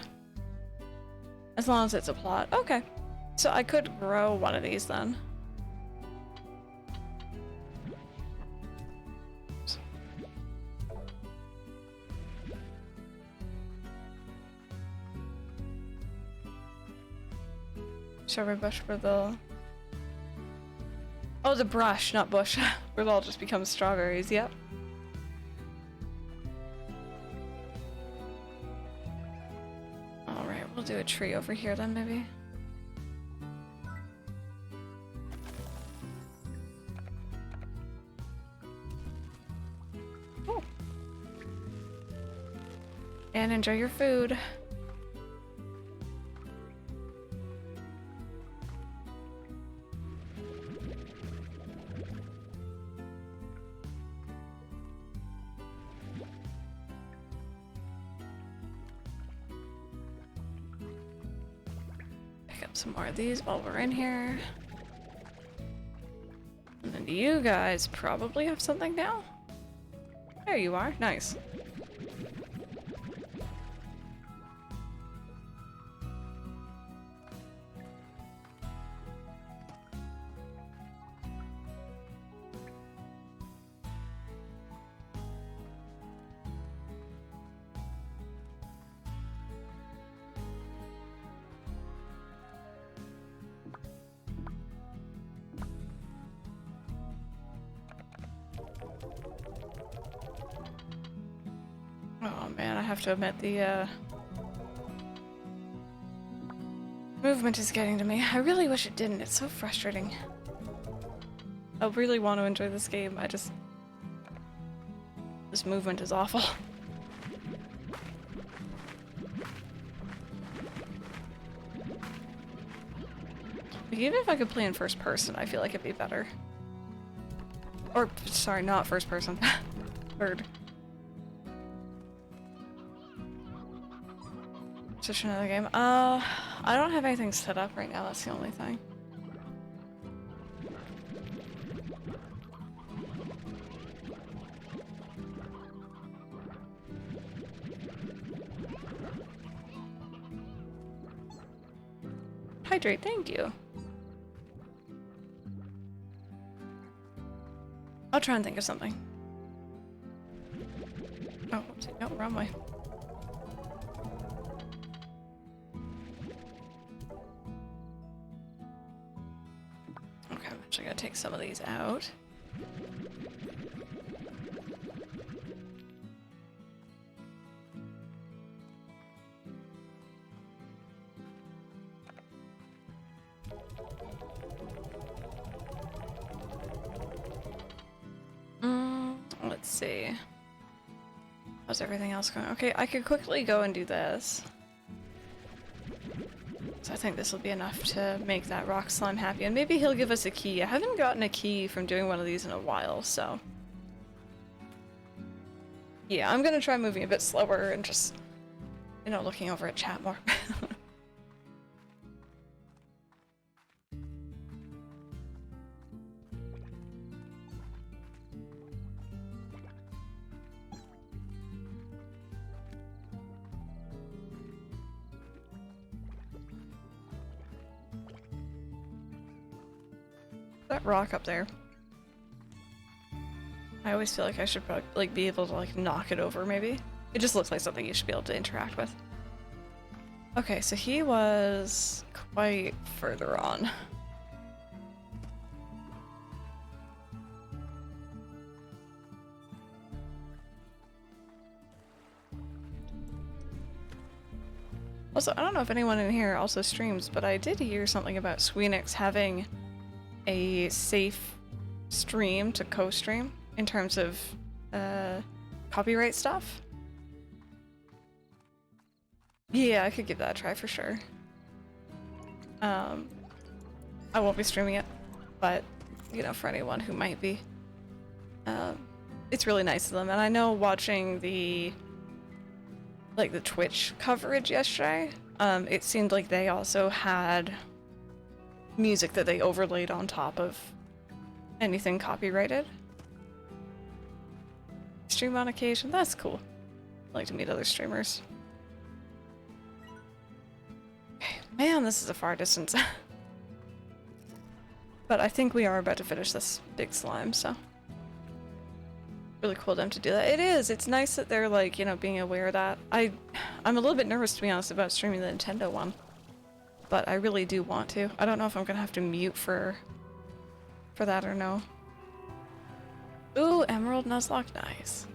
As long as it's a plot. Okay. So I could grow one of these then. Strawberry bush for the... Oh, the brush, not bush. We'll all just become strawberries, yep. Alright, we'll do a tree over here then, maybe. Oh. And enjoy your food. Some more of these while we're in here. And then you guys probably have something now? There you are. Nice. Oh man, I have to admit the Movement is getting to me. I really wish it didn't. It's so frustrating. I really want to enjoy this game. This movement is awful. Like, even if I could play in first person, I feel like it'd be better. Or, sorry, not first person. Third. Switch to another game. I don't have anything set up right now, that's the only thing. Hydrate, thank you. I'll try and think of something. Oh, whoopsie. No, wrong way. Okay, I'm actually gonna take some of these out. Let's see. How's everything else going? Okay, I could quickly go and do this. So I think this will be enough to make that rock slime happy. And maybe he'll give us a key. I haven't gotten a key from doing one of these in a while, so... yeah, I'm gonna try moving a bit slower and just, you know, looking over at chat more. That rock up there. I always feel like I should probably, like, be able to, like, knock it over, maybe. It just looks like something you should be able to interact with. Okay, so he was quite further on. Also, I don't know if anyone in here also streams, but I did hear something about Sweenix having a safe stream to co-stream in terms of copyright stuff. Yeah, I could give that a try for sure. I won't be streaming it, but you know, for anyone who might be, it's really nice of them. And I know watching the Twitch coverage yesterday, it seemed like they also had music that they overlaid on top of anything copyrighted. Stream on occasion, that's cool. I like to meet other streamers. Okay, man, this is a far distance. But I think we are about to finish this big slime, so. Really cool of them to do that. It is, it's nice that they're, like, you know, being aware of that. I'm a little bit nervous, to be honest, about streaming the Nintendo one. But I really do want to. I don't know if I'm gonna have to mute for that or no. Ooh, Emerald Nuzlocke, nice.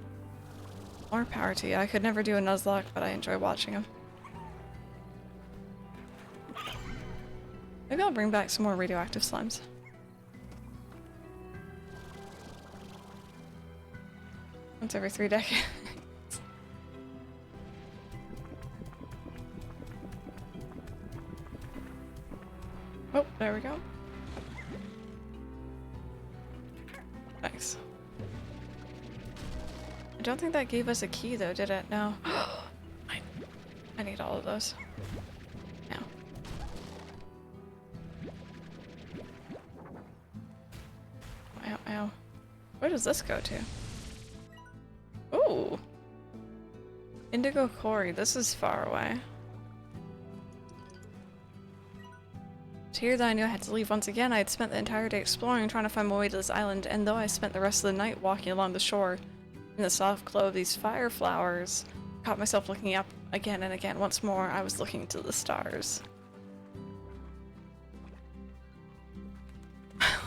More power to you. I could never do a Nuzlocke, but I enjoy watching them. Maybe I'll bring back some more radioactive slimes. Once every 3 decades. Oh, there we go. Nice. I don't think that gave us a key though, did it? No. I need all of those. Now. Ow, ow. Where does this go to? Ooh! Indigo Quarry, this is far away. Here that I knew I had to leave once again. I had spent the entire day exploring, trying to find my way to this island, and though I spent the rest of the night walking along the shore in the soft glow of these fire flowers, I caught myself looking up again and again. Once more, I was looking to the stars.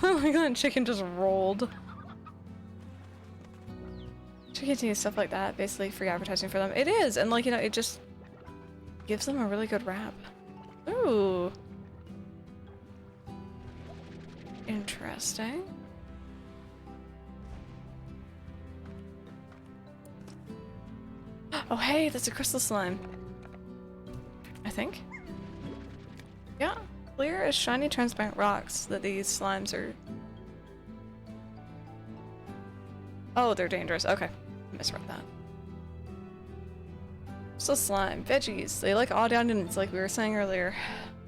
Oh my god, chicken just rolled. Should continue stuff like that, basically free advertising for them. It is, and like, you know, it just gives them a really good rap. Ooh. Interesting. Oh hey, that's a crystal slime. I think. Yeah, clear as shiny transparent rocks that these slimes are... Oh, they're dangerous. Okay, I misread that. Crystal slime, veggies. They like odd onions, like we were saying earlier.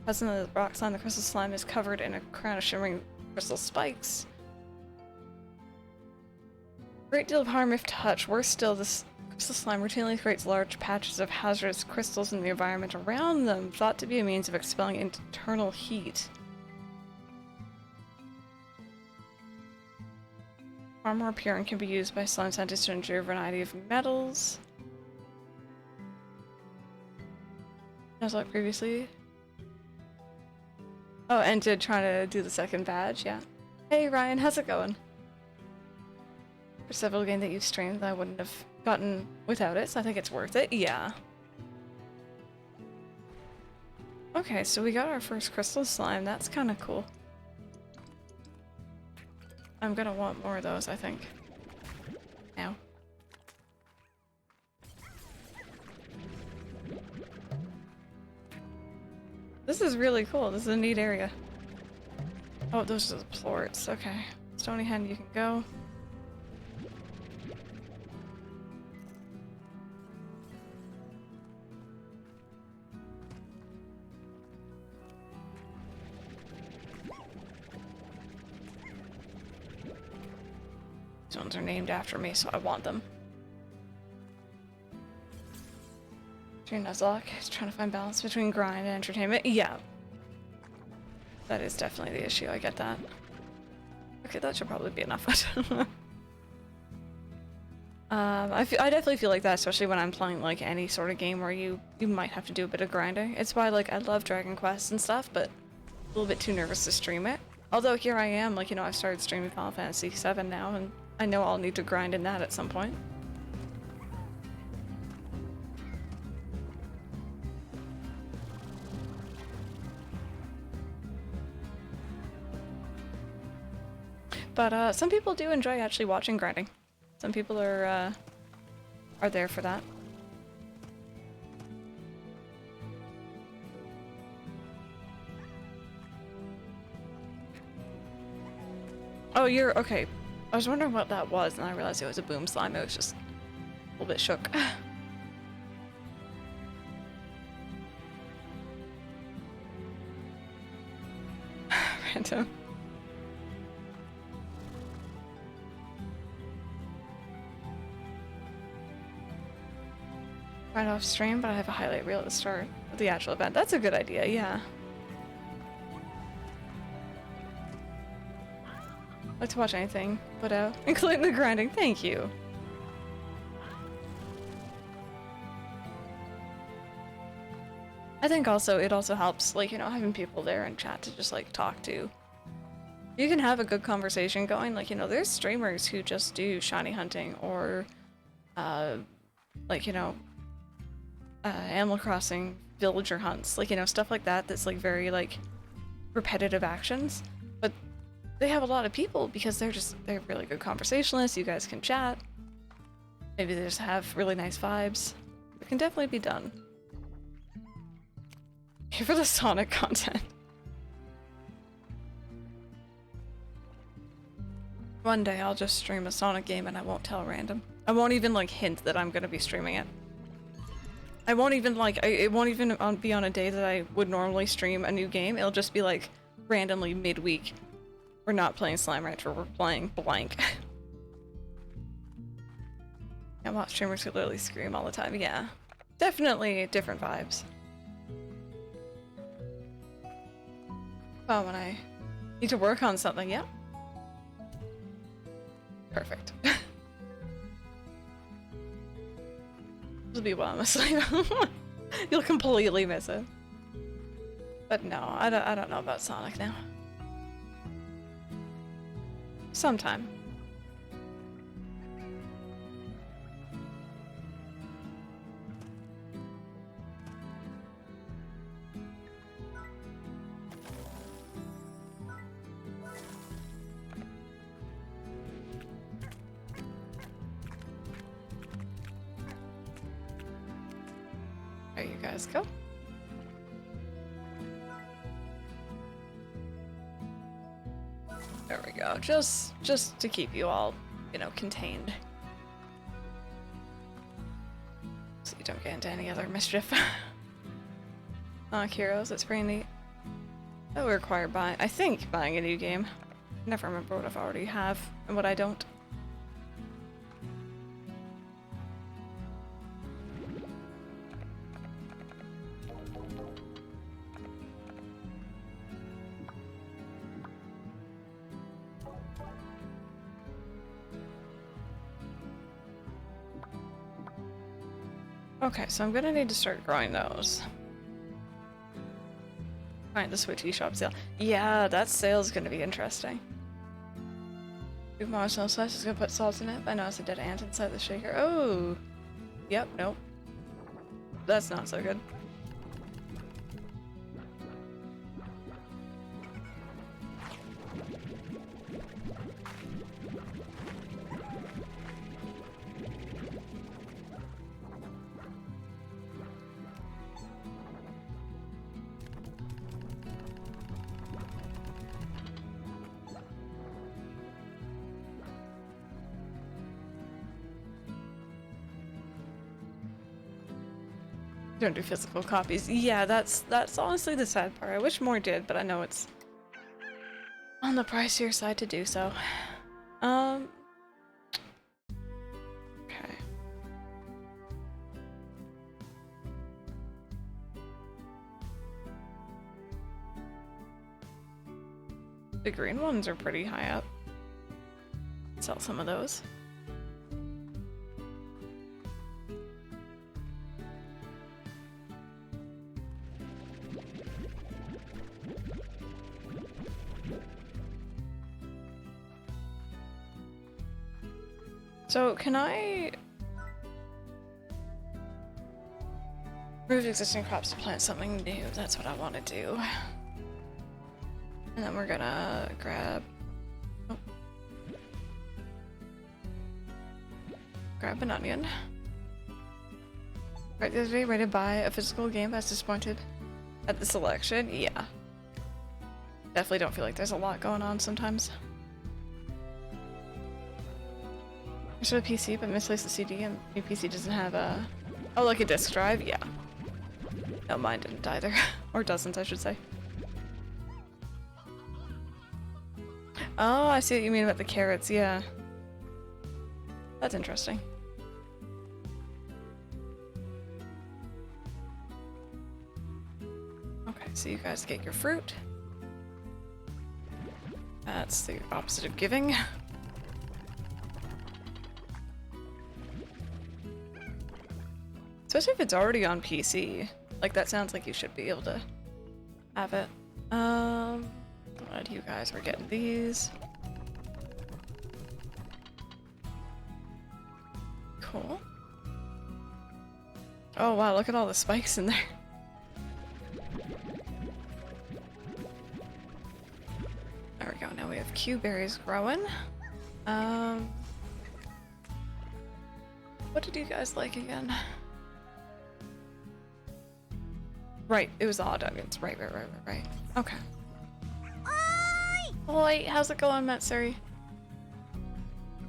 Present in the rock slime, the crystal slime is covered in a crown of shimmering crystal spikes. Great deal of harm if touched. Worse still, this crystal slime routinely creates large patches of hazardous crystals in the environment around them, thought to be a means of expelling internal heat. Far more pure and can be used by slime scientists to endure a variety of metals. As like previously. Oh, and did try to do the second badge, yeah. Hey Ryan, how's it going? For several games that you've streamed that I wouldn't have gotten without it, so I think it's worth it. Yeah. Okay, so we got our first crystal slime. That's kind of cool. I'm gonna want more of those, I think. Now. This is really cool. This is a neat area. Oh, those are the plorts. Okay. Stony Hen, you can go. These ones are named after me, so I want them. Nuzlocke is trying to find balance between grind and entertainment. Yeah. That is definitely the issue, I get that. Okay, that should probably be enough. I definitely feel like that, especially when I'm playing like any sort of game where you might have to do a bit of grinding. It's why like I love Dragon Quest and stuff, but a little bit too nervous to stream it. Although here I am, like, you know, I've started streaming Final Fantasy VII now, and I know I'll need to grind in that at some point. But some people do enjoy actually watching grinding. Some people are there for that. Oh, you're okay. I was wondering what that was, and I realized it was a boom slime. I was just a little bit shook. Random. Right off stream, but I have a highlight reel at the start of the actual event. That's a good idea, yeah. I like to watch anything, but including the grinding. Thank you. I think also it also helps, like, you know, having people there in chat to just like talk to. You can have a good conversation going, like, you know, there's streamers who just do shiny hunting or like, you know, Animal Crossing villager hunts, like, you know, stuff like that that's like very like repetitive actions, but they have a lot of people because they're really good conversationalists. You guys can chat, maybe they just have really nice vibes. It can definitely be done. Here for the Sonic content. One day I'll just stream a Sonic game and I won't tell random. I won't even like hint that I'm gonna be streaming it. I won't even like, it won't even be on a day that I would normally stream a new game. It'll just be like randomly midweek. We're not playing Slime Rancher, we're playing blank. I watch streamers who literally scream all the time. Yeah, definitely different vibes. Oh, when I need to work on something, yeah. Perfect. It'll be while I'm asleep. You'll completely miss it. But no, I don't know about Sonic now. Sometime. There you guys go. There we go. Just to keep you all, you know, contained. So you don't get into any other mischief. Heroes, that's pretty neat. That would require buying, I think, buying a new game. I never remember what I've already have and what I don't. Okay, so I'm gonna need to start growing those. Alright, the Switch eShop sale. Yeah, that sale's gonna be interesting. Two marshmallow slices, gonna put salt in it. I noticed a dead ant inside the shaker. Oh! Yep, nope. That's not so good. Don't do physical copies. Yeah, that's honestly the sad part. I wish more did, but I know it's on the pricier side to do so. Okay. The green ones are pretty high up. Sell some of those. So, can I remove existing crops to plant something new? That's what I want to do. And then we're gonna grab... Oh. Grab an onion. Right, the other day, ready to buy a physical game. I was disappointed at the selection. Yeah. Definitely don't feel like there's a lot going on sometimes. I should have a PC, but misplaced the CD, and new PC doesn't have a... Oh, like a disk drive? Yeah. No, mine didn't either. Or doesn't, I should say. Oh, I see what you mean about the carrots, yeah. That's interesting. Okay, so you guys get your fruit. That's the opposite of giving. Especially if it's already on PC. Like, that sounds like you should be able to have it. Glad you guys were getting these. Cool. Oh wow, look at all the spikes in there. There we go, now we have Q berries growing. What did you guys like again? Right, it was odd onions. Right. Okay. Oi, how's it going, Matsuri?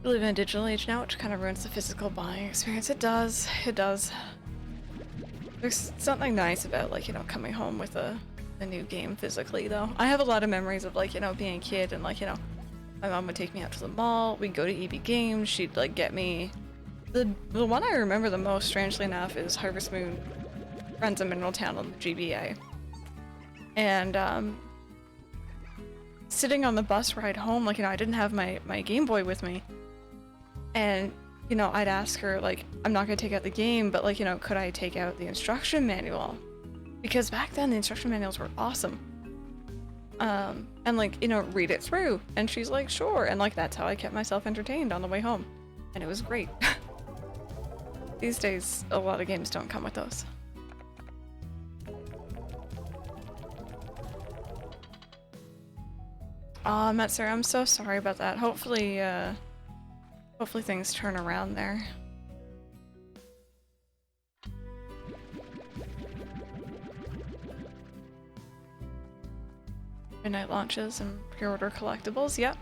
We live in a digital age now, which kind of ruins the physical buying experience. It does. There's something nice about, like, you know, coming home with a new game physically, though. I have a lot of memories of, like, you know, being a kid and, like, you know, my mom would take me out to the mall, we'd go to EB Games, she'd, like, get me... The one I remember the most, strangely enough, is Harvest Moon Friends of Mineral Town on the GBA. And, sitting on the bus ride home, like, you know, I didn't have my Game Boy with me. And, you know, I'd ask her, like, I'm not gonna take out the game, but, like, you know, could I take out the instruction manual? Because back then, the instruction manuals were awesome. And, like, you know, read it through. And she's like, sure. And, like, that's how I kept myself entertained on the way home. And it was great. These days, a lot of games don't come with those. Aw, Metzer, I'm so sorry about that. Hopefully, hopefully things turn around there. Midnight launches and pre-order collectibles. Yep.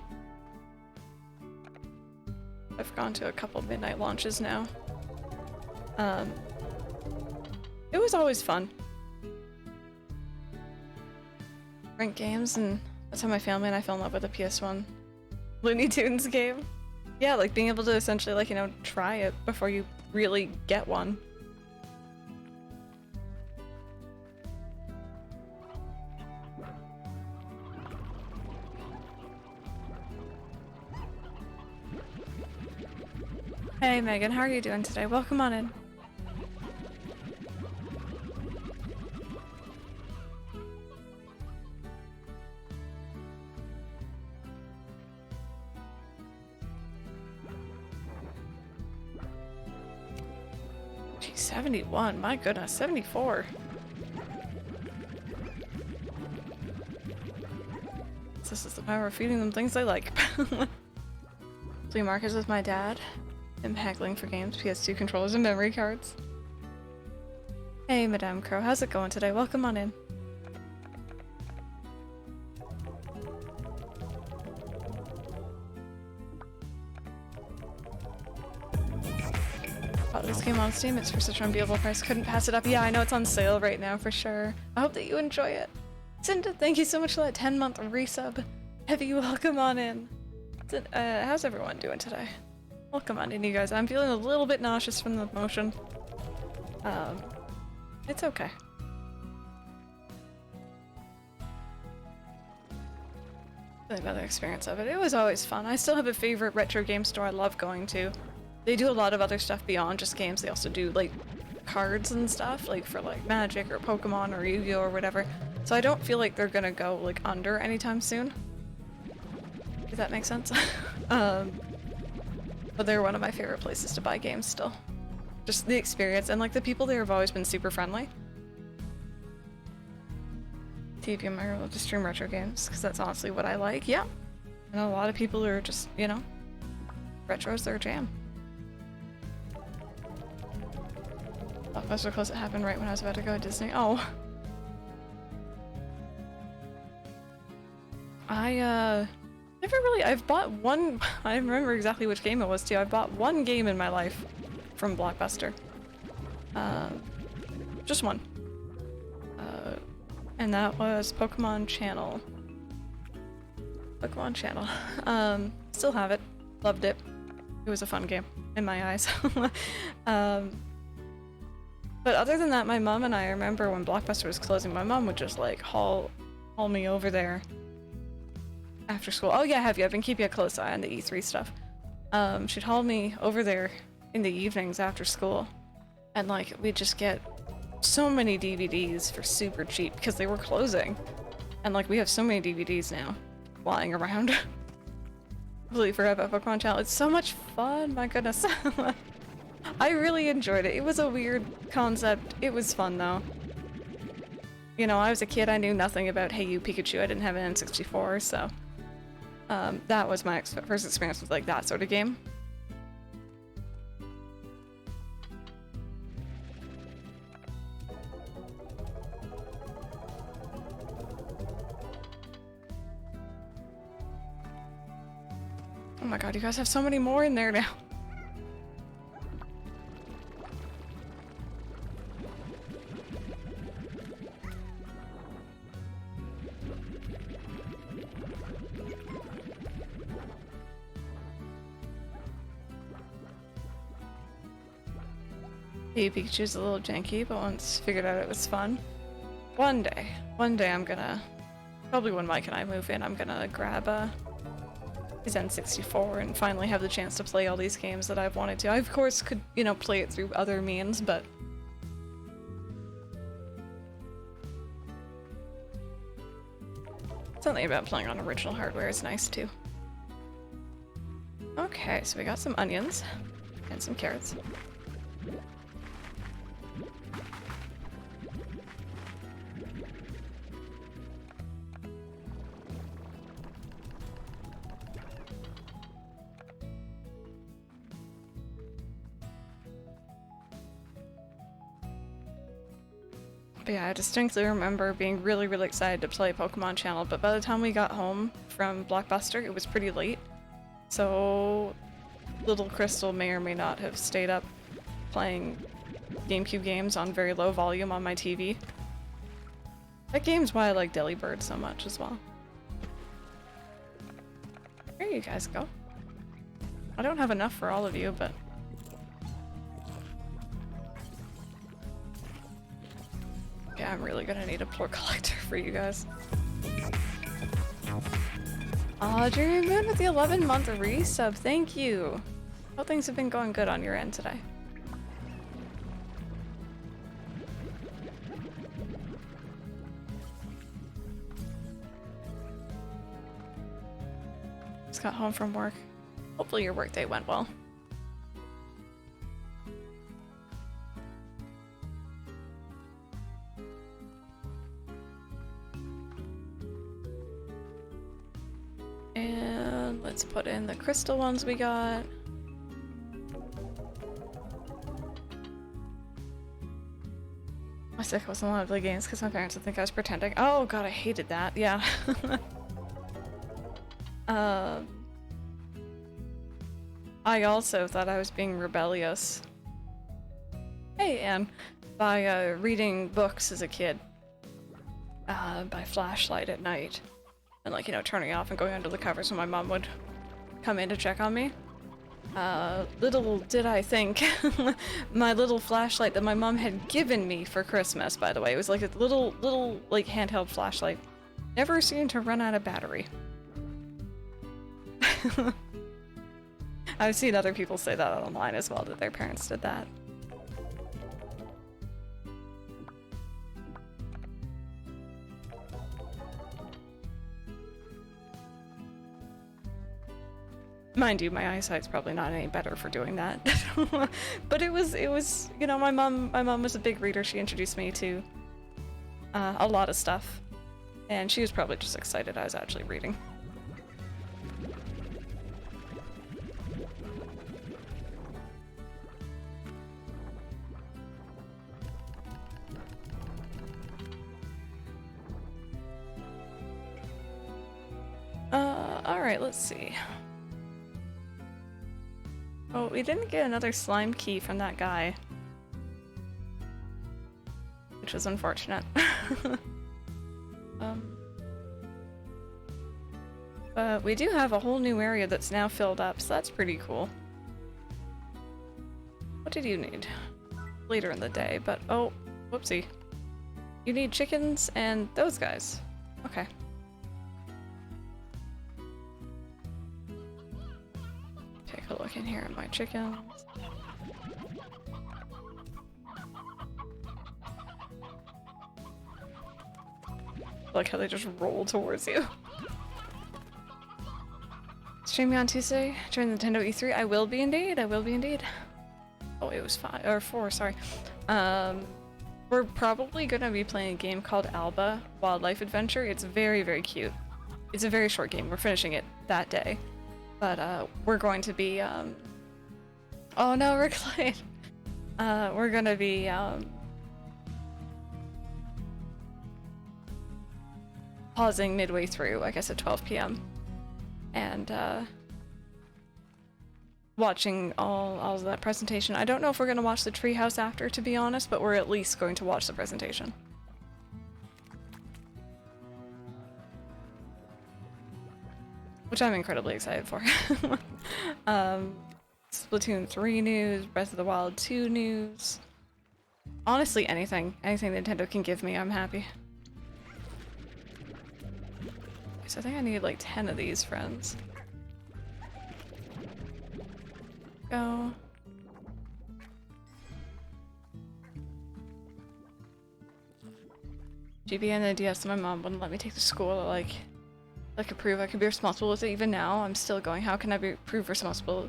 I've gone to a couple midnight launches now. It was always fun. Rent games, and that's how my family and I fell in love with the PS1 Looney Tunes game. Yeah, like being able to essentially, like, you know, try it before you really get one. Hey Megan, how are you doing today? Welcome on in. Geez, 71, my goodness, 74. This is the power of feeding them things they like. Flea markets with my dad. Him haggling for games, PS2 controllers, and memory cards. Hey, Madame Crow, how's it going today? Welcome on in. Bought this game on Steam, it's for such an unbeatable price, couldn't pass it up. Yeah, I know it's on sale right now for sure. I hope that you enjoy it. Cinda, thank you so much for that 10-month resub. Heavy, welcome on in. How's everyone doing today? Welcome on in, you guys. I'm feeling a little bit nauseous from the motion. It's okay. Another experience of it. It was always fun. I still have a favorite retro game store I love going to. They do a lot of other stuff beyond just games. They also do, like, cards and stuff, like for, like, Magic or Pokemon or Yu-Gi-Oh! Or whatever. So I don't feel like they're gonna go, like, under anytime soon. Does that make sense? But they're one of my favorite places to buy games still. Just the experience, and like the people there have always been super friendly. TV and my role to stream retro games, because that's honestly what I like. Yeah. And a lot of people are just, you know, retro's their jam. Blockbuster close, it happened right when I was about to go to Disney. Oh. I've bought one, I remember exactly which game it was too. I bought one game in my life from Blockbuster. Just one. And that was Pokemon Channel. Pokemon Channel. Still have it. Loved it. It was a fun game, in my eyes. But other than that, my mom and I remember when Blockbuster was closing, my mom would just like haul me over there after school. Oh yeah, have you? I've been keeping a close eye on the E3 stuff. She'd haul me over there in the evenings after school, and like we'd just get so many DVDs for super cheap because they were closing, and like we have so many DVDs now lying around. Completely forgot about Pokemon Channel. It's so much fun, my goodness. I really enjoyed it. It was a weird concept. It was fun though. You know, I was a kid, I knew nothing about Hey You Pikachu. I didn't have an N64, so that was my first experience with like that sort of game. Oh my god, you guys have so many more in there now. Hey, Pikachu's a little janky, but once figured out it was fun. One day I'm gonna, probably when Mike and I move in, I'm gonna grab his N64 and finally have the chance to play all these games that I've wanted to. I of course could, you know, play it through other means, but something about playing on original hardware is nice too. Okay, so we got some onions and some carrots. But yeah, I distinctly remember being really, really excited to play Pokemon Channel, but by the time we got home from Blockbuster, it was pretty late. So little Crystal may or may not have stayed up playing GameCube games on very low volume on my TV. That game's why I like Delibird so much as well. There you guys go. I don't have enough for all of you, but... yeah, I'm really gonna need a Plore Collector for you guys. Aw, Dreamy Moon with the 11-month resub, thank you! Hope things have been going good on your end today. Just got home from work. Hopefully your workday went well. And let's put in the crystal ones we got. My sick wasn't allowed to play games because my parents would think I was pretending. Oh god, I hated that. Yeah. I also thought I was being rebellious. Hey, Anne. By reading books as a kid. By flashlight at night. And like, you know, turning off and going under the covers when my mom would come in to check on me. Little did I think, my little flashlight that my mom had given me for Christmas, by the way, it was like a little, like, handheld flashlight. Never seemed to run out of battery. I've seen other people say that online as well, that their parents did that. Mind you, my eyesight's probably not any better for doing that. But it was, you know, my mom was a big reader. She introduced me to a lot of stuff. And she was probably just excited I was actually reading. Alright, let's see. Oh, we didn't get another slime key from that guy. Which was unfortunate. But we do have a whole new area that's now filled up, so that's pretty cool. What did you need? Later in the day, but oh, whoopsie. You need chickens and those guys. Okay. Take a look in here at my chickens. Like how they just roll towards you. Streaming on Tuesday during the Nintendo E3. I will be indeed. I will be indeed. Oh, it was 5 or 4. Sorry. We're probably gonna be playing a game called Alba Wildlife Adventure. It's very, very cute. It's a very short game. We're finishing it that day. But we're going to be oh no, Rick Light. We're gonna be pausing midway through, I guess at 12 p.m. and watching all of that presentation. I don't know if we're gonna watch the treehouse after, to be honest, but we're at least going to watch the presentation. Which I'm incredibly excited for. Splatoon 3 news, Breath of the Wild 2 news. Honestly, anything Nintendo can give me, I'm happy. Okay, so I think I need like 10 of these friends. Go. GBA and the DS, my mom wouldn't let me take to school, like I could prove I could be responsible with it. Even now, I'm still going, how can I be prove responsible?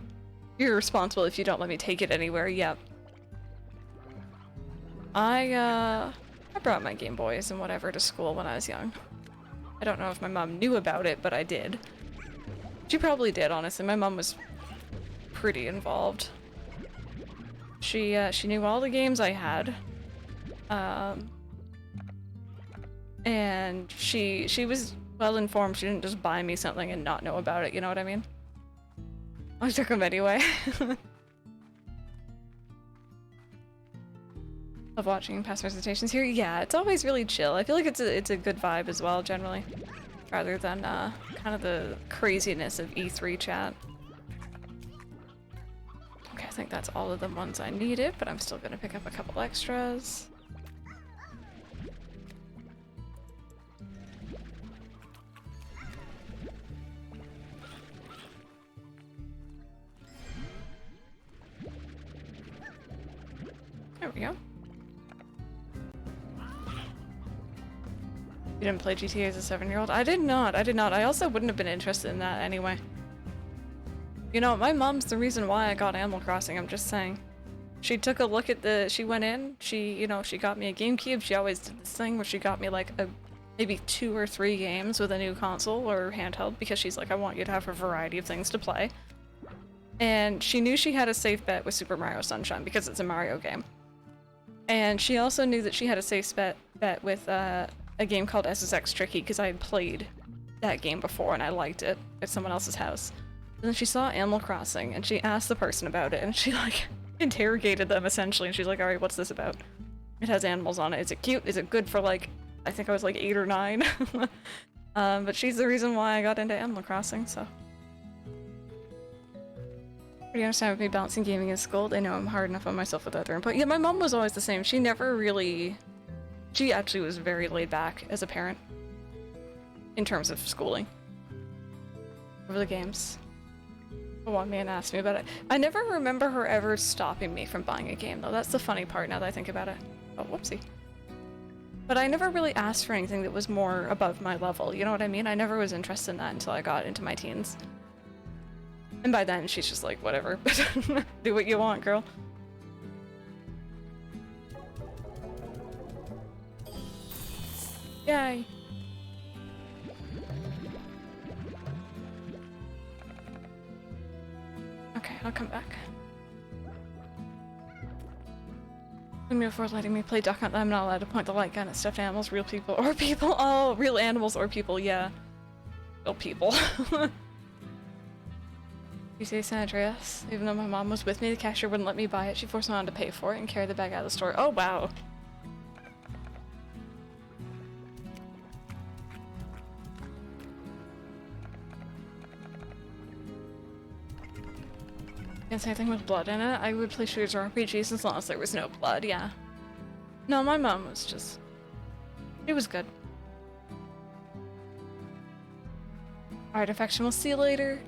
You're responsible if you don't let me take it anywhere. Yep. I brought my Game Boys and whatever to school when I was young. I don't know if my mom knew about it, but I did. She probably did, honestly. My mom was pretty involved. She knew all the games I had. and she was well informed. She didn't just buy me something and not know about it, you know what I mean? I took them anyway. Of watching past presentations here. Yeah, it's always really chill. I feel like it's a good vibe as well, generally, rather than kind of the craziness of E3 chat. Okay, I think that's all of the ones I needed, but I'm still gonna pick up a couple extras. There we go. You didn't play GTA as a 7-year-old? I did not. I did not. I also wouldn't have been interested in that anyway. You know, my mom's the reason why I got Animal Crossing, I'm just saying. She took a look at she went in, you know, she got me a GameCube. She always did this thing where she got me like maybe 2 or 3 games with a new console or handheld, because she's like, I want you to have a variety of things to play. And she knew she had a safe bet with Super Mario Sunshine because it's a Mario game. And she also knew that she had a safe bet with a game called SSX Tricky, because I had played that game before and I liked it at someone else's house. And then she saw Animal Crossing and she asked the person about it, and she like interrogated them essentially, and she's like, alright, what's this about? It has animals on it. Is it cute? Is it good for like, I think I was like 8 or 9. But she's the reason why I got into Animal Crossing, so. Do you understand with me balancing gaming and school? I know I'm hard enough on myself without their input. Yeah, my mom was always the same. She never really... She actually was very laid back as a parent. In terms of schooling. Over the games. One man asked me about it. I never remember her ever stopping me from buying a game, though. That's the funny part now that I think about it. Oh, whoopsie. But I never really asked for anything that was more above my level, you know what I mean? I never was interested in that until I got into my teens. And by then, she's just like, whatever. Do what you want, girl. Yay. Okay, I'll come back. Let me before letting me play Duck Hunt. I'm not allowed to point the light gun at stuffed animals, real people, or people. Oh, real animals or people, yeah. Real people. You say San Andreas? Even though my mom was with me, the cashier wouldn't let me buy it. She forced me on to pay for it and carry the bag out of the store. Oh, wow. Can't say anything with blood in it. I would play shooters or RPGs as long as there was no blood, yeah. No, my mom was just... It was good. Alright, affection, we'll see you later.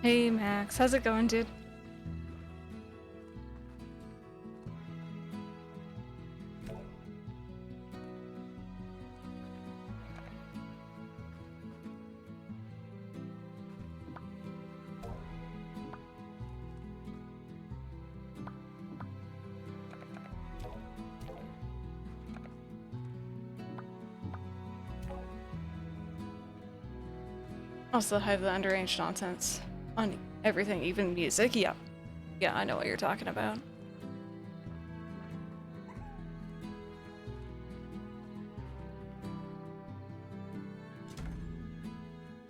Hey Max, how's it going, dude? Also have the underage nonsense on everything, even music. Yeah. Yeah, I know what you're talking about.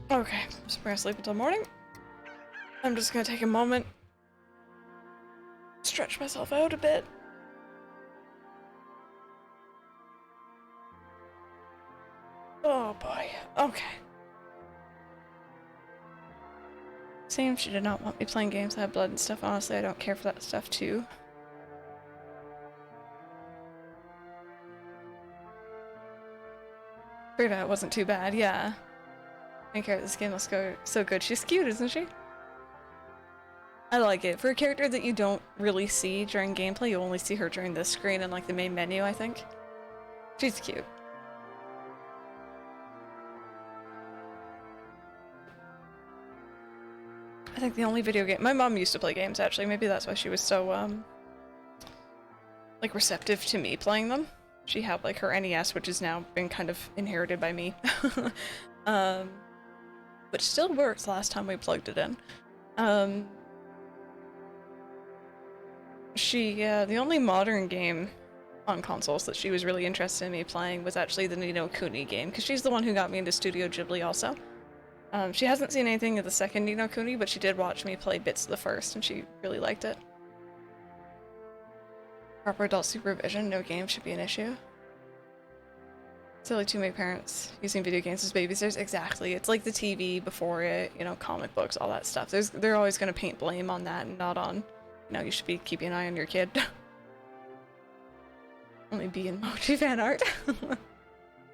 Okay, so we're gonna sleep until morning. I'm just gonna take a moment, stretch myself out a bit. Oh boy, okay. Same, she did not want me playing games that have blood and stuff. Honestly, I don't care for that stuff too. Figured out it wasn't too bad, yeah. I don't care, this game looks so good. She's cute, isn't she? I like it. For a character that you don't really see during gameplay, you only see her during the screen and like the main menu, I think. She's cute. I think the only video game— my mom used to play games, actually. Maybe that's why she was so, like, receptive to me playing them. She had, like, her NES, which has now been kind of inherited by me. Which still works last time we plugged it in. The only modern game on consoles that she was really interested in me playing was actually the Ni no Kuni game, because she's the one who got me into Studio Ghibli also. She hasn't seen anything of the second Ni no Kuni, but she did watch me play bits of the first, and she really liked it. Proper adult supervision, no game should be an issue. Silly too many parents using video games as babysitters. Exactly. It's like the TV before it, you know, comic books, all that stuff. They're always going to paint blame on that and not on, you know, you should be keeping an eye on your kid. Only be in emoji fan art.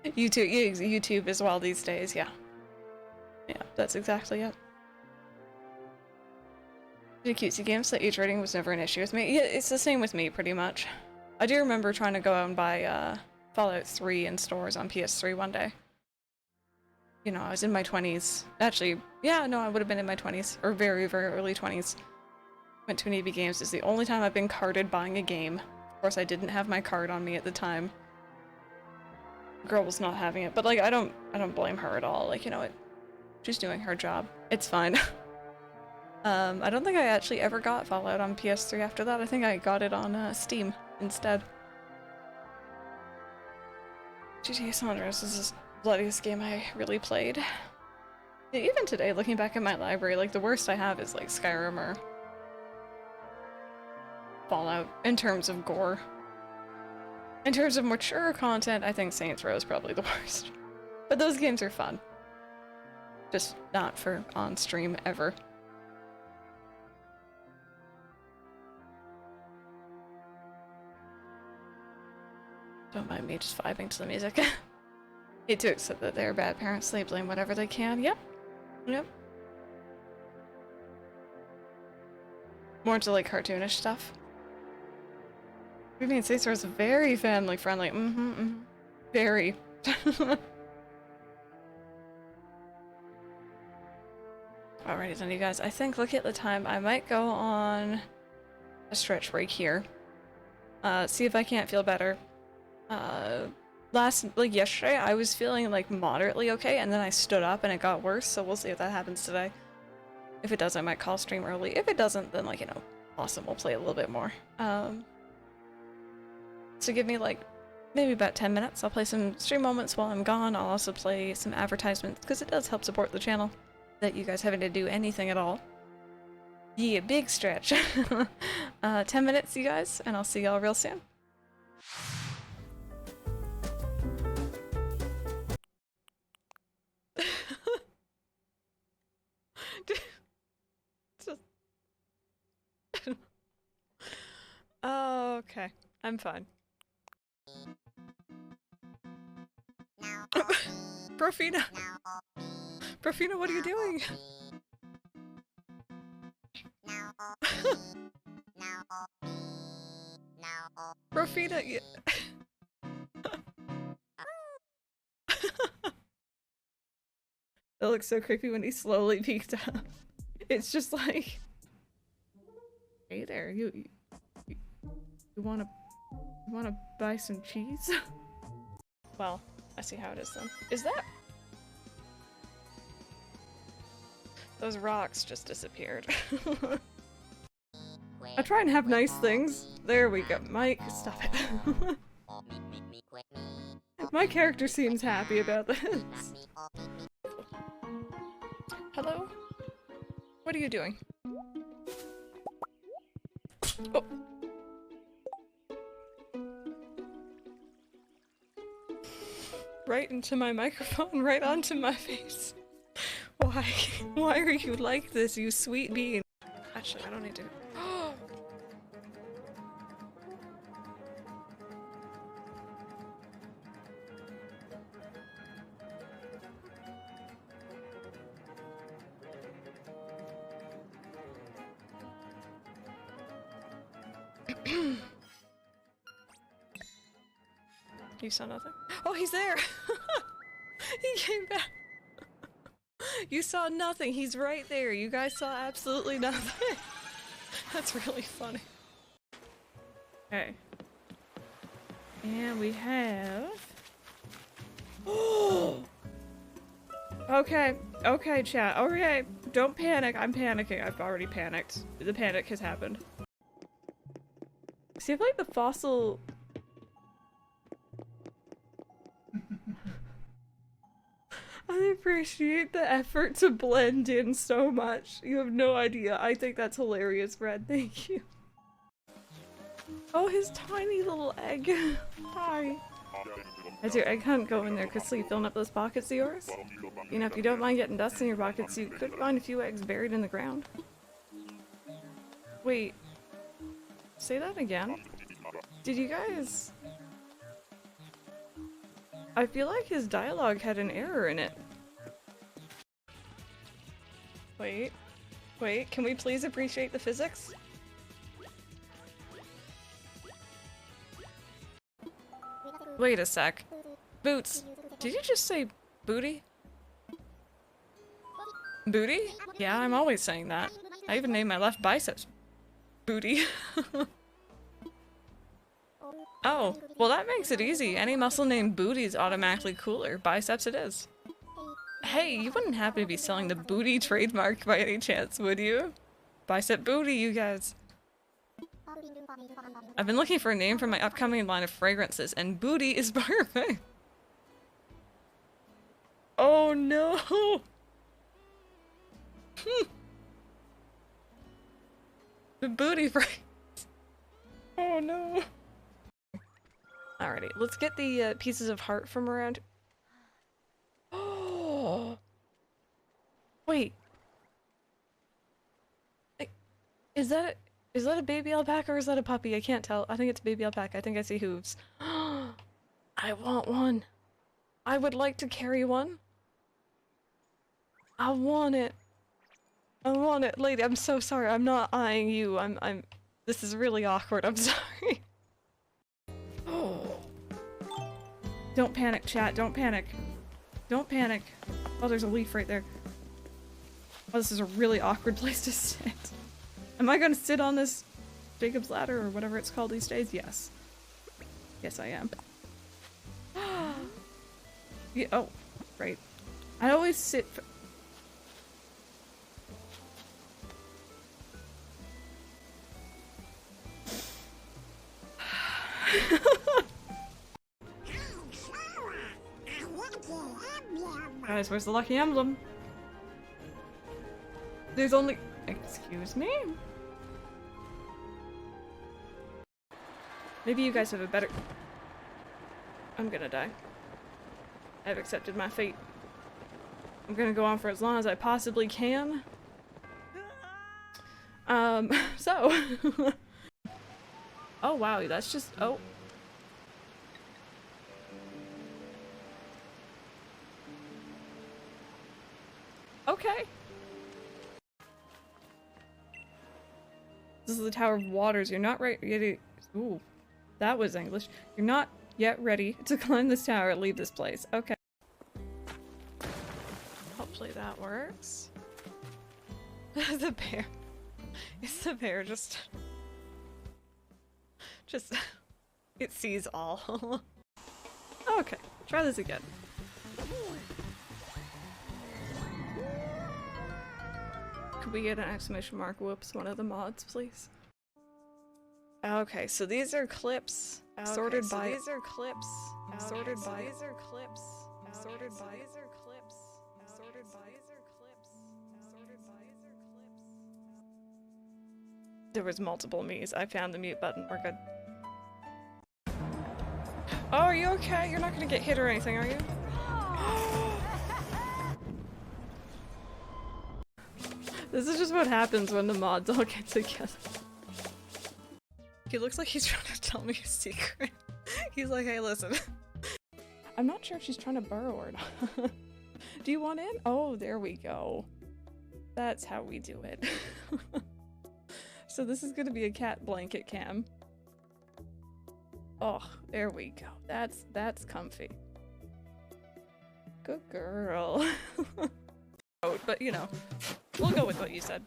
YouTube as well these days, yeah. Yeah, that's exactly it. The cutesy games, the age rating was never an issue with me. Yeah, it's the same with me, pretty much. I do remember trying to go out and buy, Fallout 3 in stores on PS3 one day. You know, I was in my 20s. Actually, yeah, no, I would have been in my 20s. Or very, very early 20s. Went to an EB Games. It's the only time I've been carded buying a game. Of course, I didn't have my card on me at the time. The girl was not having it. But, like, I don't blame her at all. Like, you know, she's doing her job. It's fine. I don't think I actually ever got Fallout on PS3 after that. I think I got it on Steam instead. GTA San Andreas is the bloodiest game I really played. Yeah, even today, looking back at my library, like the worst I have is like Skyrim or Fallout in terms of gore. In terms of mature content, I think Saints Row is probably the worst. But those games are fun. Just not for on stream ever. Don't mind me just vibing to the music. Hate to accept that they're bad parents, they blame whatever they can. Yep. Yep. More into like cartoonish stuff. I mean, Saints Row is very family friendly. Very. Alrighty then, you guys. I think, look at the time, I might go on a stretch break here. See if I can't feel better. Yesterday, I was feeling like moderately okay, and then I stood up and it got worse, so we'll see if that happens today. If it does, I might call stream early. If it doesn't, then, like, you know, awesome, we'll play a little bit more. So give me, like, maybe about 10 minutes. I'll play some stream moments while I'm gone. I'll also play some advertisements, because it does help support the channel, that you guys having to do anything at all. Yeah, big stretch. 10 minutes, you guys, and I'll see y'all real soon. Oh, okay. I'm fine. Profina! Profina, what are you doing? Profina, yeah. It looks so creepy when he slowly peeked up. It's just like, hey there, you wanna buy some cheese? Well, I see how it is then. Is that? Those rocks just disappeared. I try and have nice things. There we go. Mike, stop it. My character seems happy about this. Hello? What are you doing? Oh. Right into my microphone, right onto my face. Why? Why are you like this, you sweet bean? Actually, I don't need to. You saw nothing? Oh, he's there! He came back! You saw nothing, he's right there. You guys saw absolutely nothing. That's really funny. Okay. And we have... Okay, okay, chat. Okay, don't panic. I'm panicking. I've already panicked. The panic has happened. See, I feel like the fossil... I appreciate the effort to blend in so much. You have no idea. I think that's hilarious, Brad. Thank you. Oh, his tiny little egg. Hi. As your egg hunt go in there, could sleep filling up those pockets of yours? You know, if you don't mind getting dust in your pockets, you could find a few eggs buried in the ground. Wait. Say that again? Did you guys... I feel like his dialogue had an error in it. Wait. Wait, can we please appreciate the physics? Wait a sec. Boots, did you just say booty? Booty? Yeah, I'm always saying that. I even named my left biceps Booty. Oh, well that makes it easy. Any muscle named Booty is automatically cooler. Biceps it is. Hey, you wouldn't happen to be selling the Booty trademark by any chance, would you? Bicep Booty, you guys. I've been looking for a name for my upcoming line of fragrances, and Booty is perfect. Oh no! The Booty fragrance. Oh no. Alrighty, let's get the pieces of heart from around. Oh! Wait. Is that a baby alpaca or is that a puppy? I can't tell. I think it's baby alpaca. I think I see hooves. I want one. I would like to carry one. I want it. I want it. Lady, I'm so sorry. I'm not eyeing you. This is really awkward. I'm sorry. Don't panic, chat. Don't panic. Don't panic. Oh, there's a leaf right there. Oh, this is a really awkward place to sit. Am I gonna sit on this Jacob's ladder or whatever it's called these days? Yes. Yes, I am. Yeah, oh, right. I always sit for Guys, where's the lucky emblem? There's only... Excuse me? Maybe you guys have a better... I'm gonna die. I've accepted my fate. I'm gonna go on for as long as I possibly can. So... Oh wow, that's just... Oh. Okay. This is the Tower of Waters. You're not ready. Ooh, that was English. You're not yet ready to climb this tower and leave this place. Okay. Hopefully that works. The bear. It's the bear just... It sees all. Okay, try this again. Could we get an exclamation mark? Whoops, one of the mods, please. Okay, so these are clips sorted by. These are clips sorted by. These are clips sorted by. These are clips sorted by. These are clips sorted by. These are clips. There was multiple me's. I found the mute button. We're good. Oh, are you okay? You're not gonna get hit or anything, are you? This is just what happens when the mods all get together. He looks like he's trying to tell me a secret. He's like, hey, listen. I'm not sure if she's trying to burrow or not. Do you want in? Oh, there we go. That's how we do it. So this is gonna be a cat blanket cam. Oh, there we go. That's comfy. Good girl. But you know, we'll go with what you said.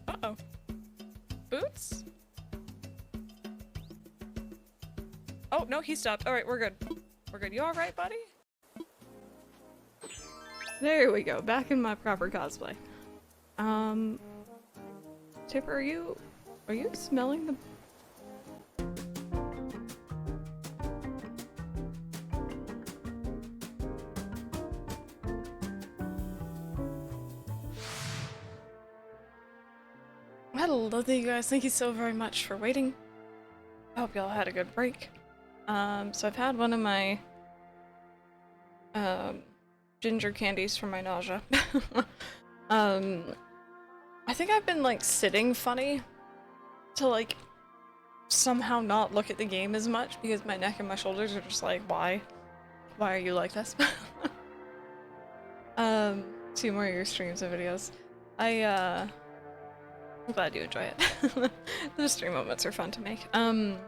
Uh-oh. Boots? Oh, no, he stopped. Alright, we're good. We're good. You alright, buddy? There we go. Back in my proper cosplay. Tipper, are you smelling the Hello there, you guys. Thank you so very much for waiting. I hope y'all had a good break. So I've had one of my ginger candies for my nausea. I think I've been like sitting funny to like somehow not look at the game as much because my neck and my shoulders are just like, why? Why are you like this? 2 more of your streams and videos. I'm glad you enjoy it. The stream moments are fun to make. So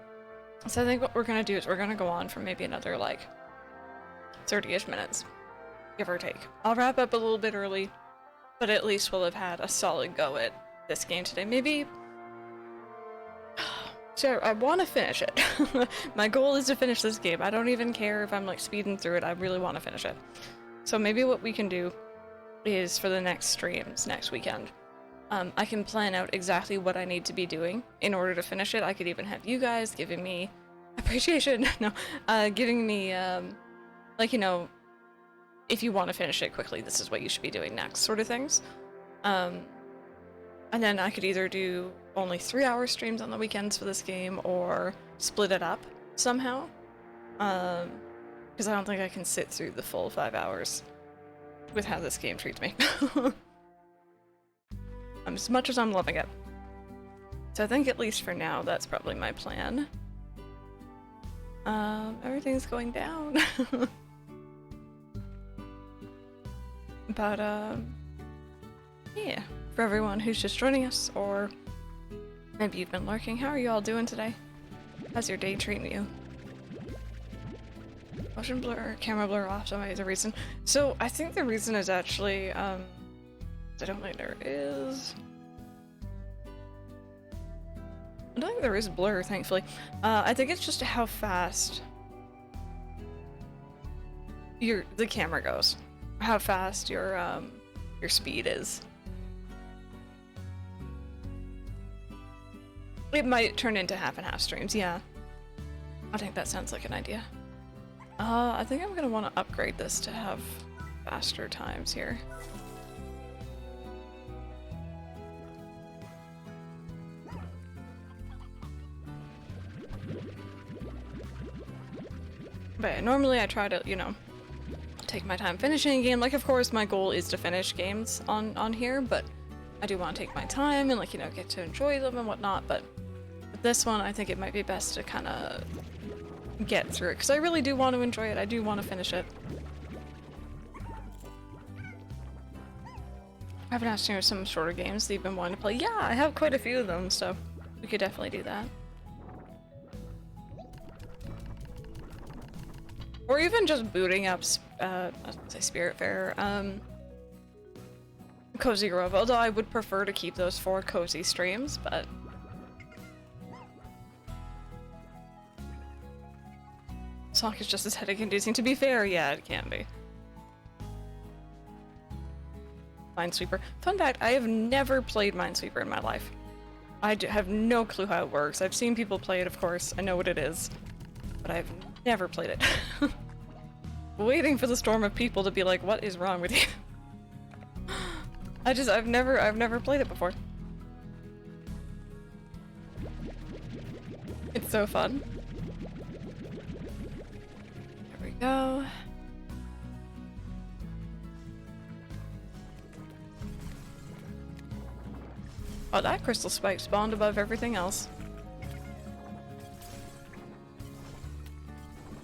I think what we're gonna do is we're gonna go on for maybe another like 30-ish minutes, give or take. I'll wrap up a little bit early, but at least we'll have had a solid go at this game today. Maybe. So I want to finish it. My goal is to finish this game. I don't even care if I'm like speeding through it. I really want to finish it. So maybe what we can do is for the next streams next weekend, I can plan out exactly what I need to be doing in order to finish it. I could even have you guys giving me appreciation. No, giving me like, you know, if you want to finish it quickly, this is what you should be doing next, sort of things. And then I could either do only 3-hour streams on the weekends for this game or split it up somehow. Because I don't think I can sit through the full 5 hours with how this game treats me. As much as I'm loving it. So I think at least for now, that's probably my plan. Everything's going down. But, yeah. For everyone who's just joining us, or maybe you've been lurking, how are you all doing today? How's your day treating you? Motion blur, camera blur off, so maybe the reason. So I think the reason is actually, I don't think there is. I don't think there is blur, thankfully. I think it's just how fast the camera goes, how fast your speed is. It might turn into half and half streams, yeah. I think that sounds like an idea. I think I'm gonna want to upgrade this to have faster times here. But normally I try to, you know, take my time finishing a game. Like, of course, my goal is to finish games on here, but I do want to take my time and, like, you know, get to enjoy them and whatnot. But with this one, I think it might be best to kind of get through it, because I really do want to enjoy it. I do want to finish it. I've been asking you some shorter games that you've been wanting to play. Yeah, I have quite a few of them, so we could definitely do that. Or even just booting up, I was gonna say Spiritfarer, Cozy Grove, although I would prefer to keep those for cozy streams, but... Sonic is just as headache-inducing. To be fair, yeah, it can be. Minesweeper. Fun fact, I have never played Minesweeper in my life. I have no clue how it works. I've seen people play it, of course. I know what it is. But I've never played it. Waiting for the storm of people to be like, what is wrong with you? I've never played it before. It's so fun. There we go. Oh, that crystal spike spawned above everything else.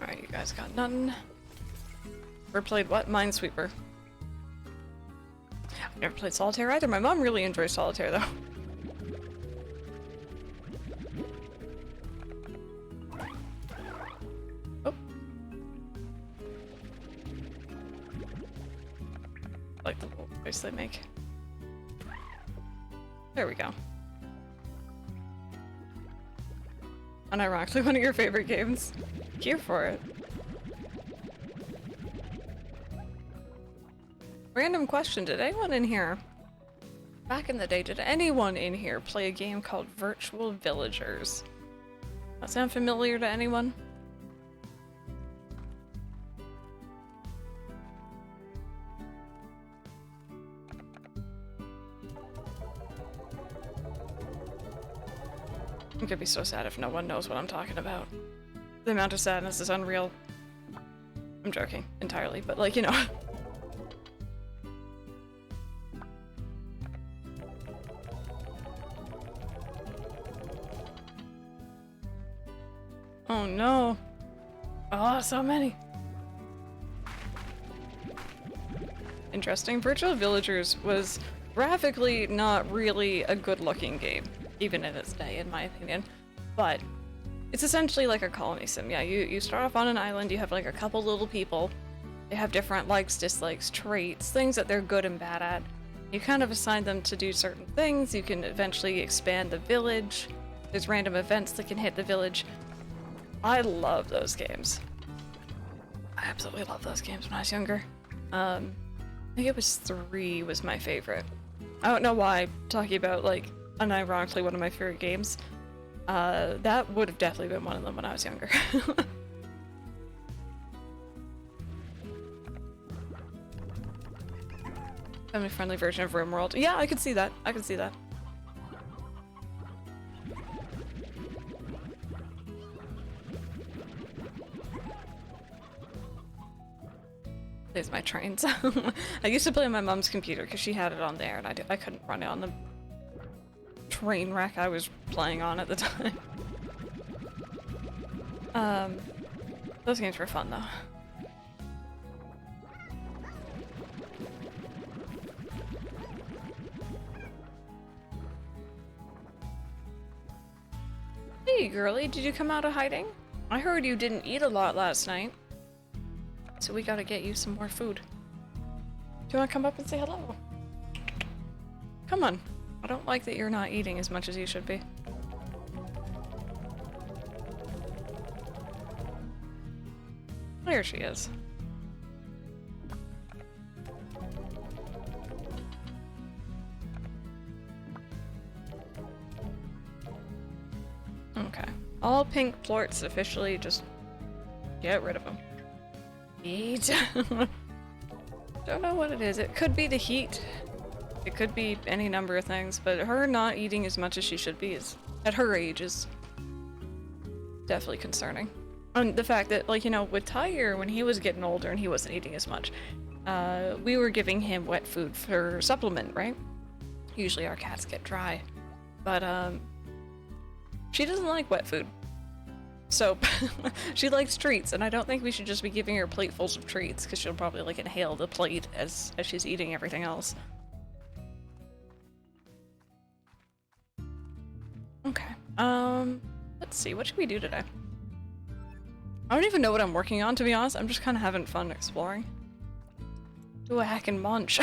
Alright, you guys got nothing. Never played what? Minesweeper. I've never played Solitaire either. My mom really enjoys Solitaire, though. Oh. I like the little voice they make. There we go. Unironically, one of your favorite games. Here for it. Random question, did anyone in here, back in the day, did anyone in here play a game called Virtual Villagers? That sound familiar to anyone? I'm gonna be so sad if no one knows what I'm talking about. The amount of sadness is unreal. I'm joking entirely, but like, you know. Oh no. Oh, so many. Interesting. Virtual Villagers was graphically not really a good-looking game, even in its day, in my opinion. But it's essentially like a colony sim. Yeah, you start off on an island, you have like a couple little people. They have different likes, dislikes, traits, things that they're good and bad at. You kind of assign them to do certain things. You can eventually expand the village. There's random events that can hit the village. I love those games. I absolutely love those games when I was younger. I think it was 3 was my favorite. I don't know why, talking about like unironically one of my favorite games. That would have definitely been one of them when I was younger. Family-friendly version of RimWorld. Yeah, I could see that. I could see that. There's my trains. I used to play on my mom's computer because she had it on there, and I couldn't run it on the train wreck I was playing on at the time. Those games were fun though. Hey girlie, did you come out of hiding? I heard you didn't eat a lot last night. So we gotta get you some more food. Do you wanna come up and say hello? Come on. I don't like that you're not eating as much as you should be. There she is. Okay. All pink plorts officially, just get rid of them. Eat. Don't know what it is. It could be the heat. It could be any number of things, but her not eating as much as she should be is, at her age, is definitely concerning. And the fact that, like, you know, with Tiger, when he was getting older and he wasn't eating as much, we were giving him wet food for supplement, right? Usually our cats get dry. But, she doesn't like wet food. So, she likes treats, and I don't think we should just be giving her platefuls of treats, because she'll probably, like, inhale the plate as she's eating everything else. Okay, let's see, what should we do today? I don't even know what I'm working on, to be honest. I'm just kind of having fun exploring. Do a hack and munch.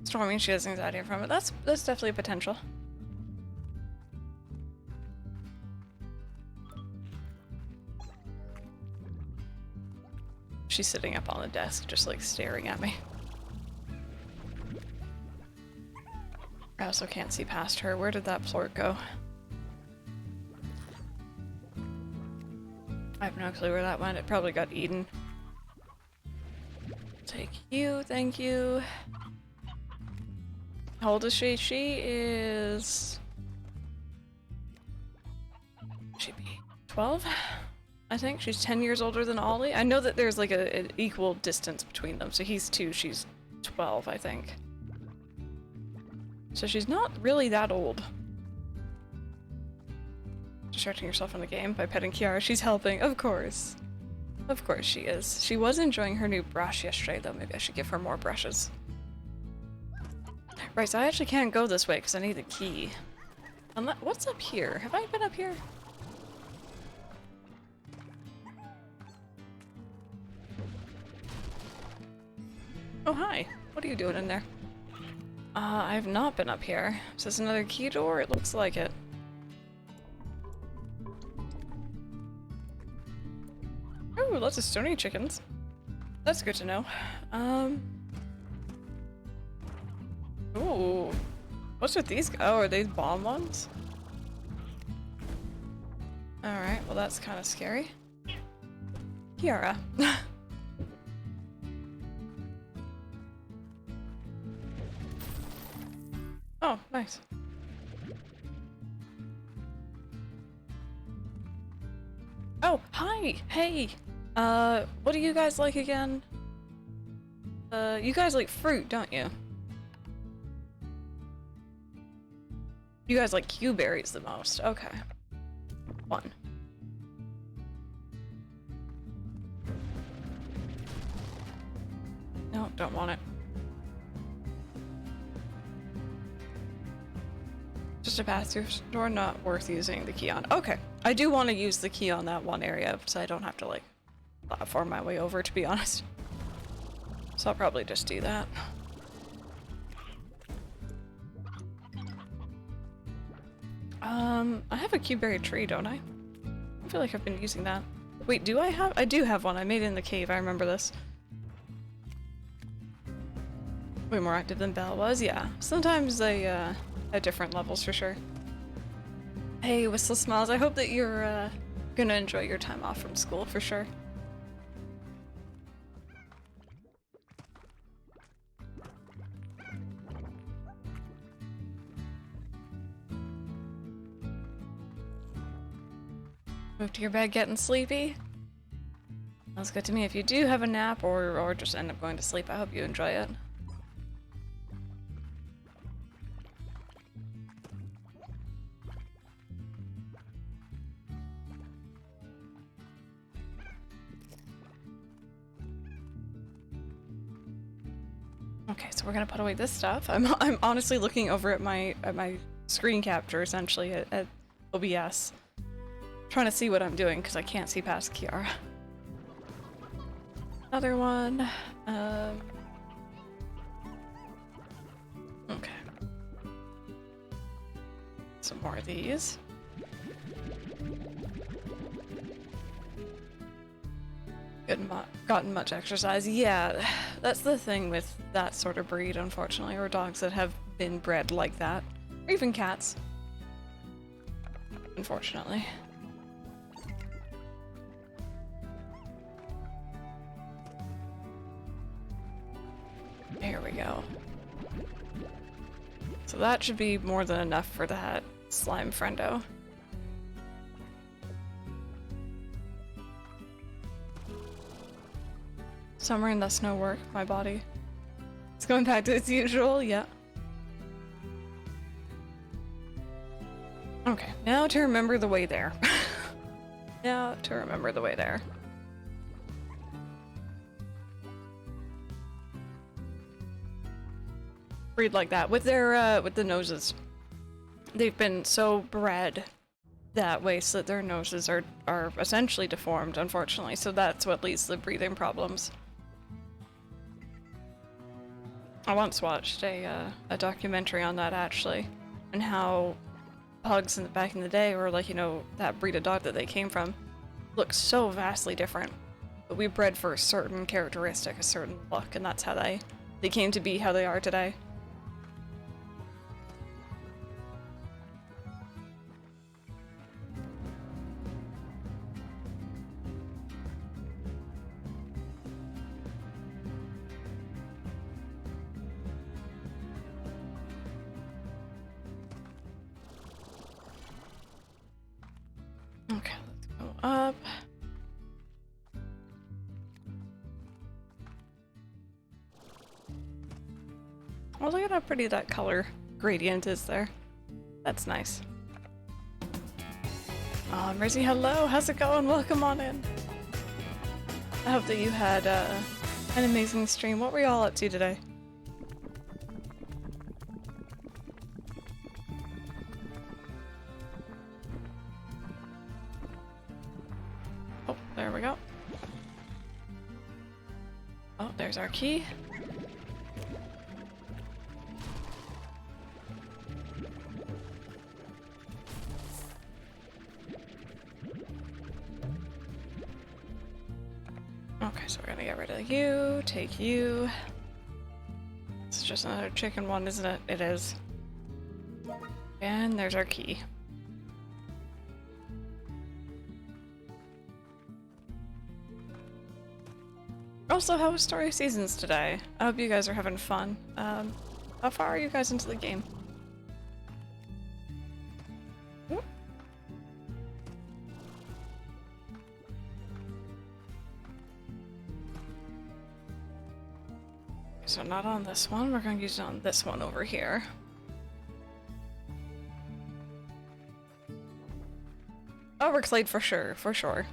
Stormy, she has anxiety from it. That's definitely a potential. She's sitting up on the desk, just like staring at me. I also can't see past her. Where did that plort go? I have no clue where that went. It probably got eaten. Take you, thank you. How old is she? She is... She'd be 12? I think she's 10 years older than Ollie. I know that there's like an equal distance between them. So he's 2, she's 12, I think. So she's not really that old. Distracting yourself from the game by petting Kiara. She's helping, of course. Of course she is. She was enjoying her new brush yesterday though. Maybe I should give her more brushes. Right, so I actually can't go this way because I need the key. What's up here? Have I been up here? Oh, hi. What are you doing in there? I have not been up here. Is this another key door? It looks like it. Oh, lots of stony chickens. That's good to know. Ooh. What's with these? Oh, are they bomb ones? Alright, well that's kind of scary. Kiara. Oh, nice. Oh, hi! Hey! What do you guys like again? You guys like fruit, don't you? You guys like Q-berries the most. Okay. One. No, don't want it. Just a pass-through store, not worth using the key on. Okay. I do want to use the key on that one area, so I don't have to, like, platform my way over, to be honest. So I'll probably just do that. I have a Q-berry tree, don't I? I feel like I've been using that. Wait, do I have? I do have one. I made it in the cave. I remember this. Way more active than Belle was, yeah. Sometimes they, at different levels, for sure. Hey, Whistle Smiles, I hope that you're, gonna enjoy your time off from school, for sure. Move to your bed getting sleepy? Sounds good to me. If you do have a nap or just end up going to sleep, I hope you enjoy it. Okay, so we're gonna put away this stuff. I'm honestly looking over at my screen capture essentially at OBS. Trying to see what I'm doing because I can't see past Kiara. Another one. Okay. Some more of these. Gotten much exercise. Yeah, that's the thing with that sort of breed, unfortunately, or dogs that have been bred like that. Or even cats. Unfortunately. Here we go. So that should be more than enough for that slime friendo. Summer and thus no work, my body. It's going back to its usual, yeah. Okay, now to remember the way there. Now to remember the way there. Breed like that with their with the noses. They've been so bred that way so that their noses are essentially deformed, unfortunately. So that's what leads to the breathing problems. I once watched a documentary on that actually, and how pugs back in the day, or like, you know, that breed of dog that they came from, look so vastly different. But we bred for a certain characteristic, a certain look, and that's how they came to be how they are today. Okay, let's go up. Oh, look at how pretty that color gradient is there. That's nice. Oh, Mersey, hello! How's it going? Welcome on in. I hope that you had an amazing stream. What were y'all up to today? Oh, there we go. Oh, there's our key. Okay, so we're gonna get rid of you, take you. It's just another chicken one, isn't it? It is. And there's our key. Also, how was Story Seasons today? I hope you guys are having fun. How far are you guys into the game? So not on this one, we're gonna use it on this one over here. Overclayed for sure, for sure.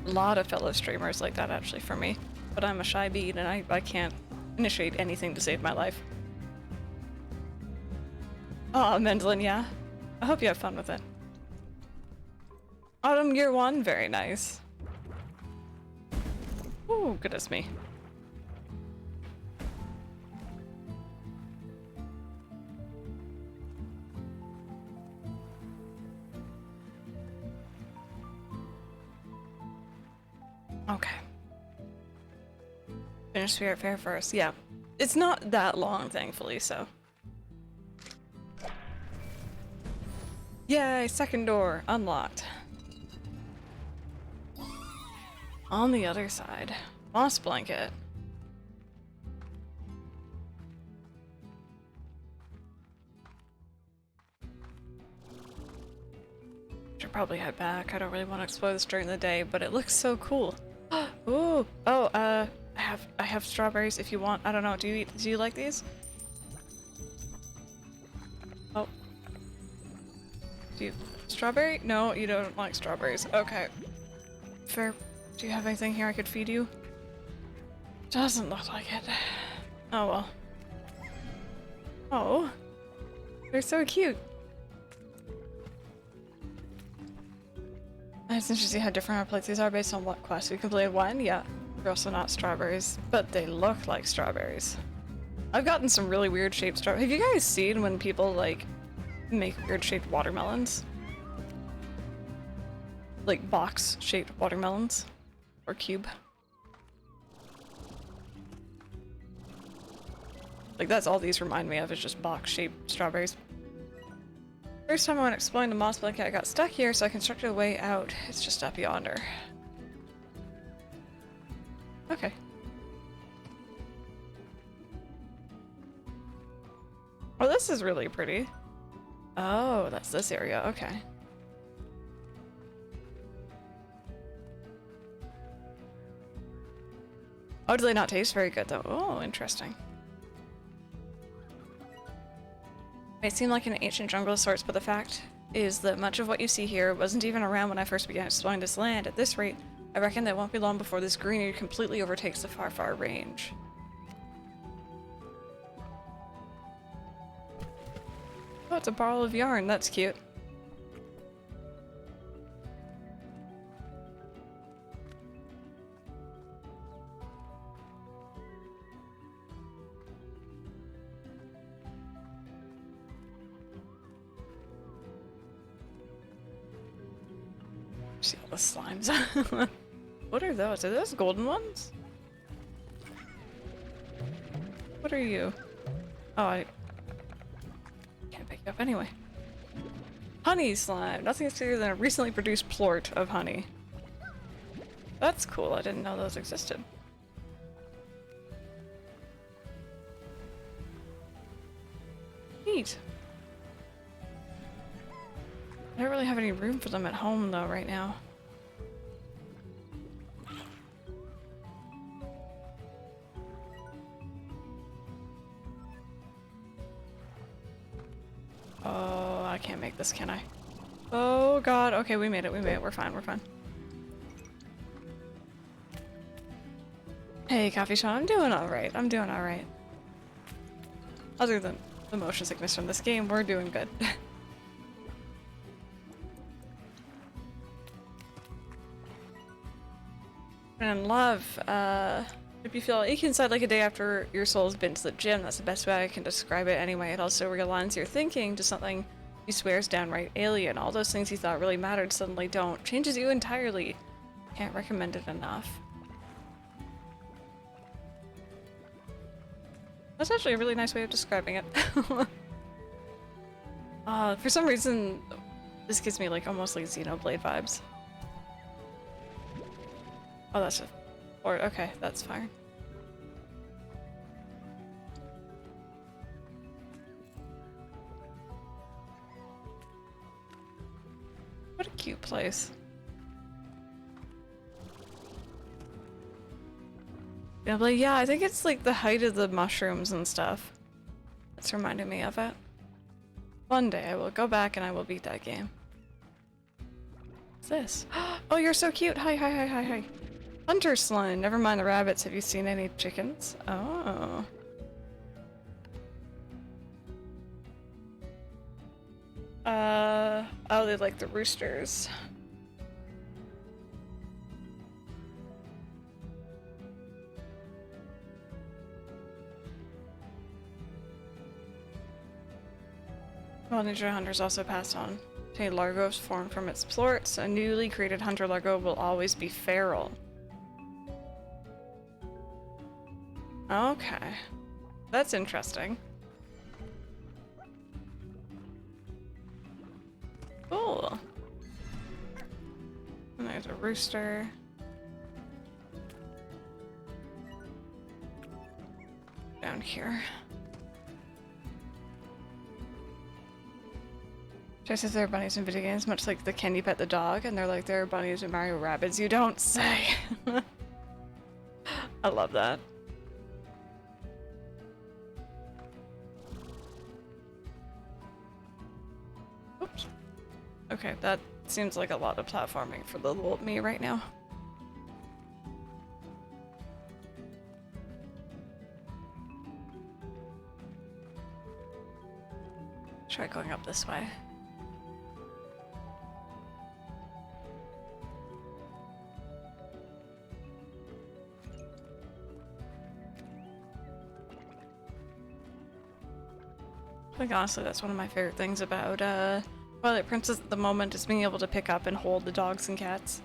A lot of fellow streamers like that actually for me, but I'm a shy bead and I can't initiate anything to save my life. Oh, Mendlin, yeah. I hope you have fun with it. Autumn year 1, very nice. Oh, goodness me. Okay. Finish Spirit Fair first. Yeah. It's not that long, thankfully, so. Yay, second door unlocked. On the other side. Moss blanket. Should probably head back. I don't really want to explore this during the day, but it looks so cool. Ooh. Oh, I have strawberries if you want. I don't know. Do you like these? Oh. Strawberry? No, you don't like strawberries. Okay. Fair. Do you have anything here I could feed you? Doesn't look like it. Oh well. Oh. They're so cute. It's interesting how different our places are based on what quest we completed. One, yeah. They're also not strawberries, but they look like strawberries. I've gotten some really weird shaped strawberries. Have you guys seen when people like make weird shaped watermelons? Like box shaped watermelons? Or cube? Like that's all these remind me of, is just box shaped strawberries. First time I went exploring the moss blanket, I got stuck here, so I constructed a way out. It's just up yonder. Okay. Oh, this is really pretty. Oh, that's this area. Okay. Oh, do they not taste very good though? Oh, interesting. It seemed like an ancient jungle of sorts, but the fact is that much of what you see here wasn't even around when I first began exploring this land. At this rate, I reckon that it won't be long before this greenery completely overtakes the far, far range. Oh, it's a bottle of yarn. That's cute. See all the slimes. What are those? Are those golden ones? What are you? Oh, I can't pick you up anyway. Honey slime. Nothing is clearer than a recently produced plort of honey. That's cool. I didn't know those existed. Neat. I don't really have any room for them at home though right now. Oh, I can't make this, can I? Oh god, okay, we made it, we're fine, we're fine. Hey, Coffee Shop, I'm doing alright, I'm doing alright. Other than the motion sickness from this game, we're doing good. And love, if you feel ache inside like a day after your soul's been to the gym, that's the best way I can describe it anyway. It also realigns your thinking to something you swear is downright alien. All those things you thought really mattered suddenly don't. Changes you entirely. Can't recommend it enough. That's actually a really nice way of describing it. For some reason, this gives me like almost like Xenoblade vibes. Oh, that's a board. Okay, that's fine. What a cute place. Yeah, but yeah, I think it's like the height of the mushrooms and stuff. That's reminding me of it. One day I will go back and I will beat that game. What's this? Oh, you're so cute! Hi, hi, hi, hi, hi. Hunter slime. Never mind the rabbits. Have you seen any chickens? Oh. Oh, they like the roosters. Well, Ninja Hunters also passed on. Okay, largos formed from its plorts. A newly created hunter largo will always be feral. Okay. That's interesting. Cool. And there's a rooster. Down here. Just as there are bunnies in video games, much like the Can You Pet the Dog, and they're like there are bunnies in Mario Rabbids. You don't say! I love that. Oops. Okay, that seems like a lot of platforming for the little me right now. Try going up this way. I think honestly that's one of my favorite things about Twilight Princess at the moment is being able to pick up and hold the dogs and cats.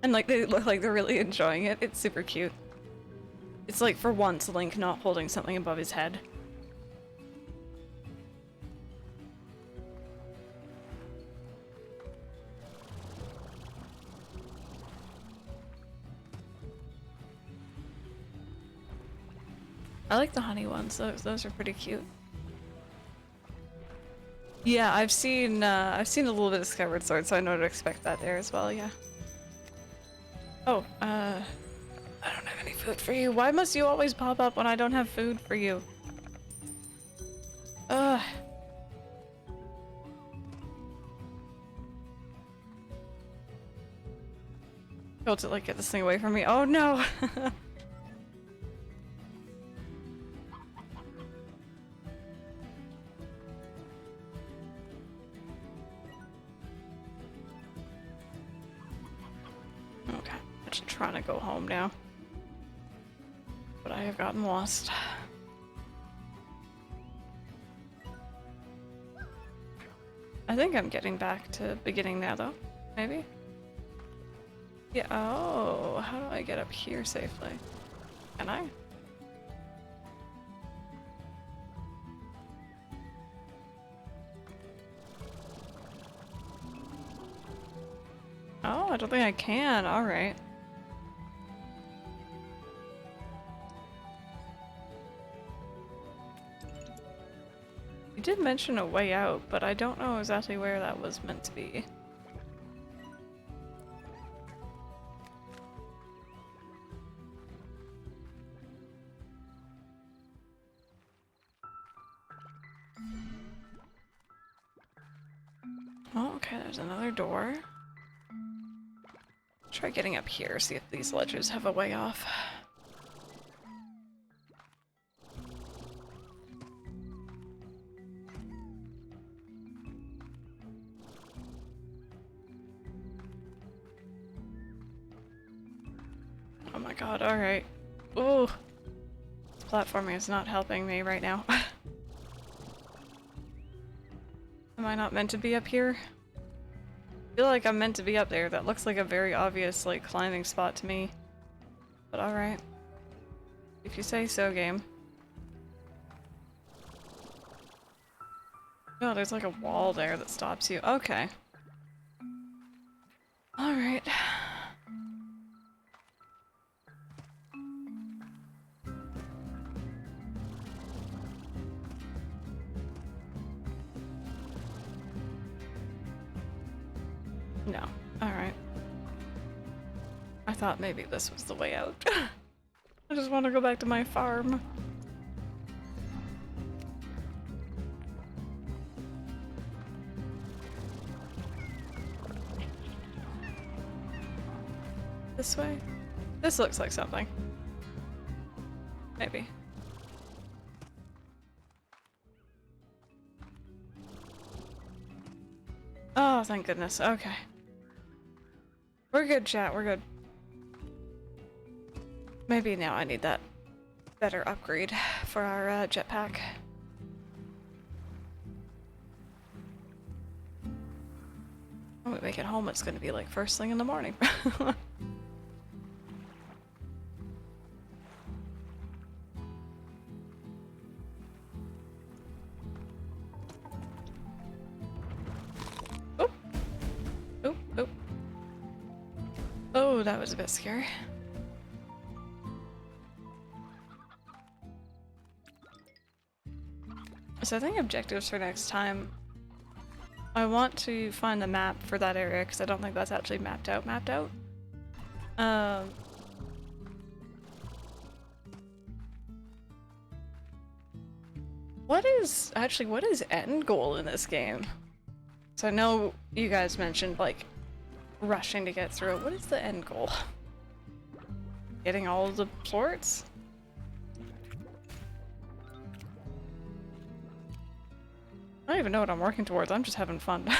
And like they look like they're really enjoying it. It's super cute. It's like for once Link not holding something above his head. I like the honey ones, those are pretty cute. Yeah, I've seen a little bit of Skyward Sword, so I know to expect that there as well, yeah. Oh, I don't have any food for you. Why must you always pop up when I don't have food for you? Ugh. Go to like get this thing away from me. Oh no! Okay, I'm just trying to go home now. But I have gotten lost. I think I'm getting back to beginning now though. Maybe? Yeah, oh, how do I get up here safely? Can I? Oh, I don't think I can. Alright. You did mention a way out, but I don't know exactly where that was meant to be. Oh, okay, there's another door. Try getting up here, see if these ledges have a way off. Oh my god, alright. Ooh! This platforming is not helping me right now. Am I not meant to be up here? I feel like I'm meant to be up there. That looks like a very obvious, like, climbing spot to me. But alright. If you say so, game. No, there's like a wall there that stops you. Okay. Alright. No. Alright. I thought maybe this was the way out. I just want to go back to my farm. This way? This looks like something. Maybe. Oh, thank goodness. Okay. We're good, chat. We're good. Maybe now I need that better upgrade for our jetpack. When we make it home, it's gonna be like first thing in the morning. Oh! Oh, oh. Oh, that was a bit scary. So I think objectives for next time, I want to find the map for that area because I don't think that's actually mapped out. What is end goal in this game? So I know you guys mentioned like rushing to get through it. What is the end goal? Getting all of the plorts? I don't even know what I'm working towards. I'm just having fun.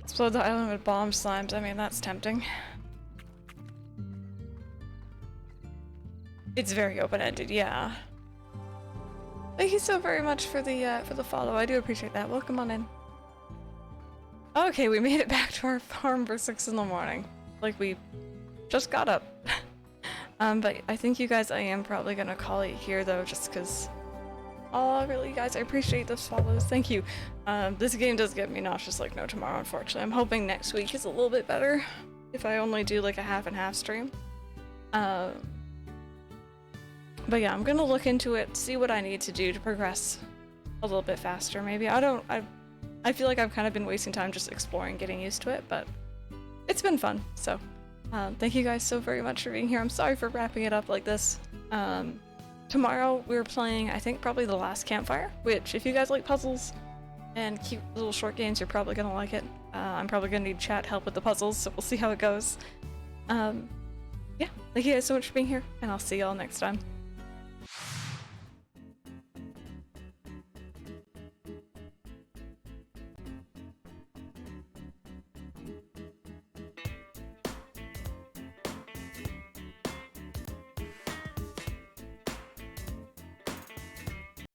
Explode the island with bomb slimes. I mean, that's tempting. It's very open-ended, yeah. Thank you so very much for the follow. I do appreciate that. Welcome on in. Okay, we made it back to our farm for 6 in the morning. Like we just got up. But I think you guys, I am probably gonna call it here though, just because. Oh, really, guys, I appreciate those follows. Thank you. This game does get me nauseous like no tomorrow, unfortunately. I'm hoping next week is a little bit better if I only do like a half and half stream. But yeah, I'm gonna look into it, see what I need to do to progress a little bit faster. Maybe I feel like I've kind of been wasting time just exploring, getting used to it, but it's been fun. So. Thank you guys so very much for being here. I'm sorry for wrapping it up like this. Tomorrow we're playing, I think, probably the Last Campfire, which if you guys like puzzles and cute little short games, you're probably gonna like it. I'm probably gonna need chat help with the puzzles, so we'll see how it goes. Yeah, thank you guys so much for being here, and I'll see y'all next time.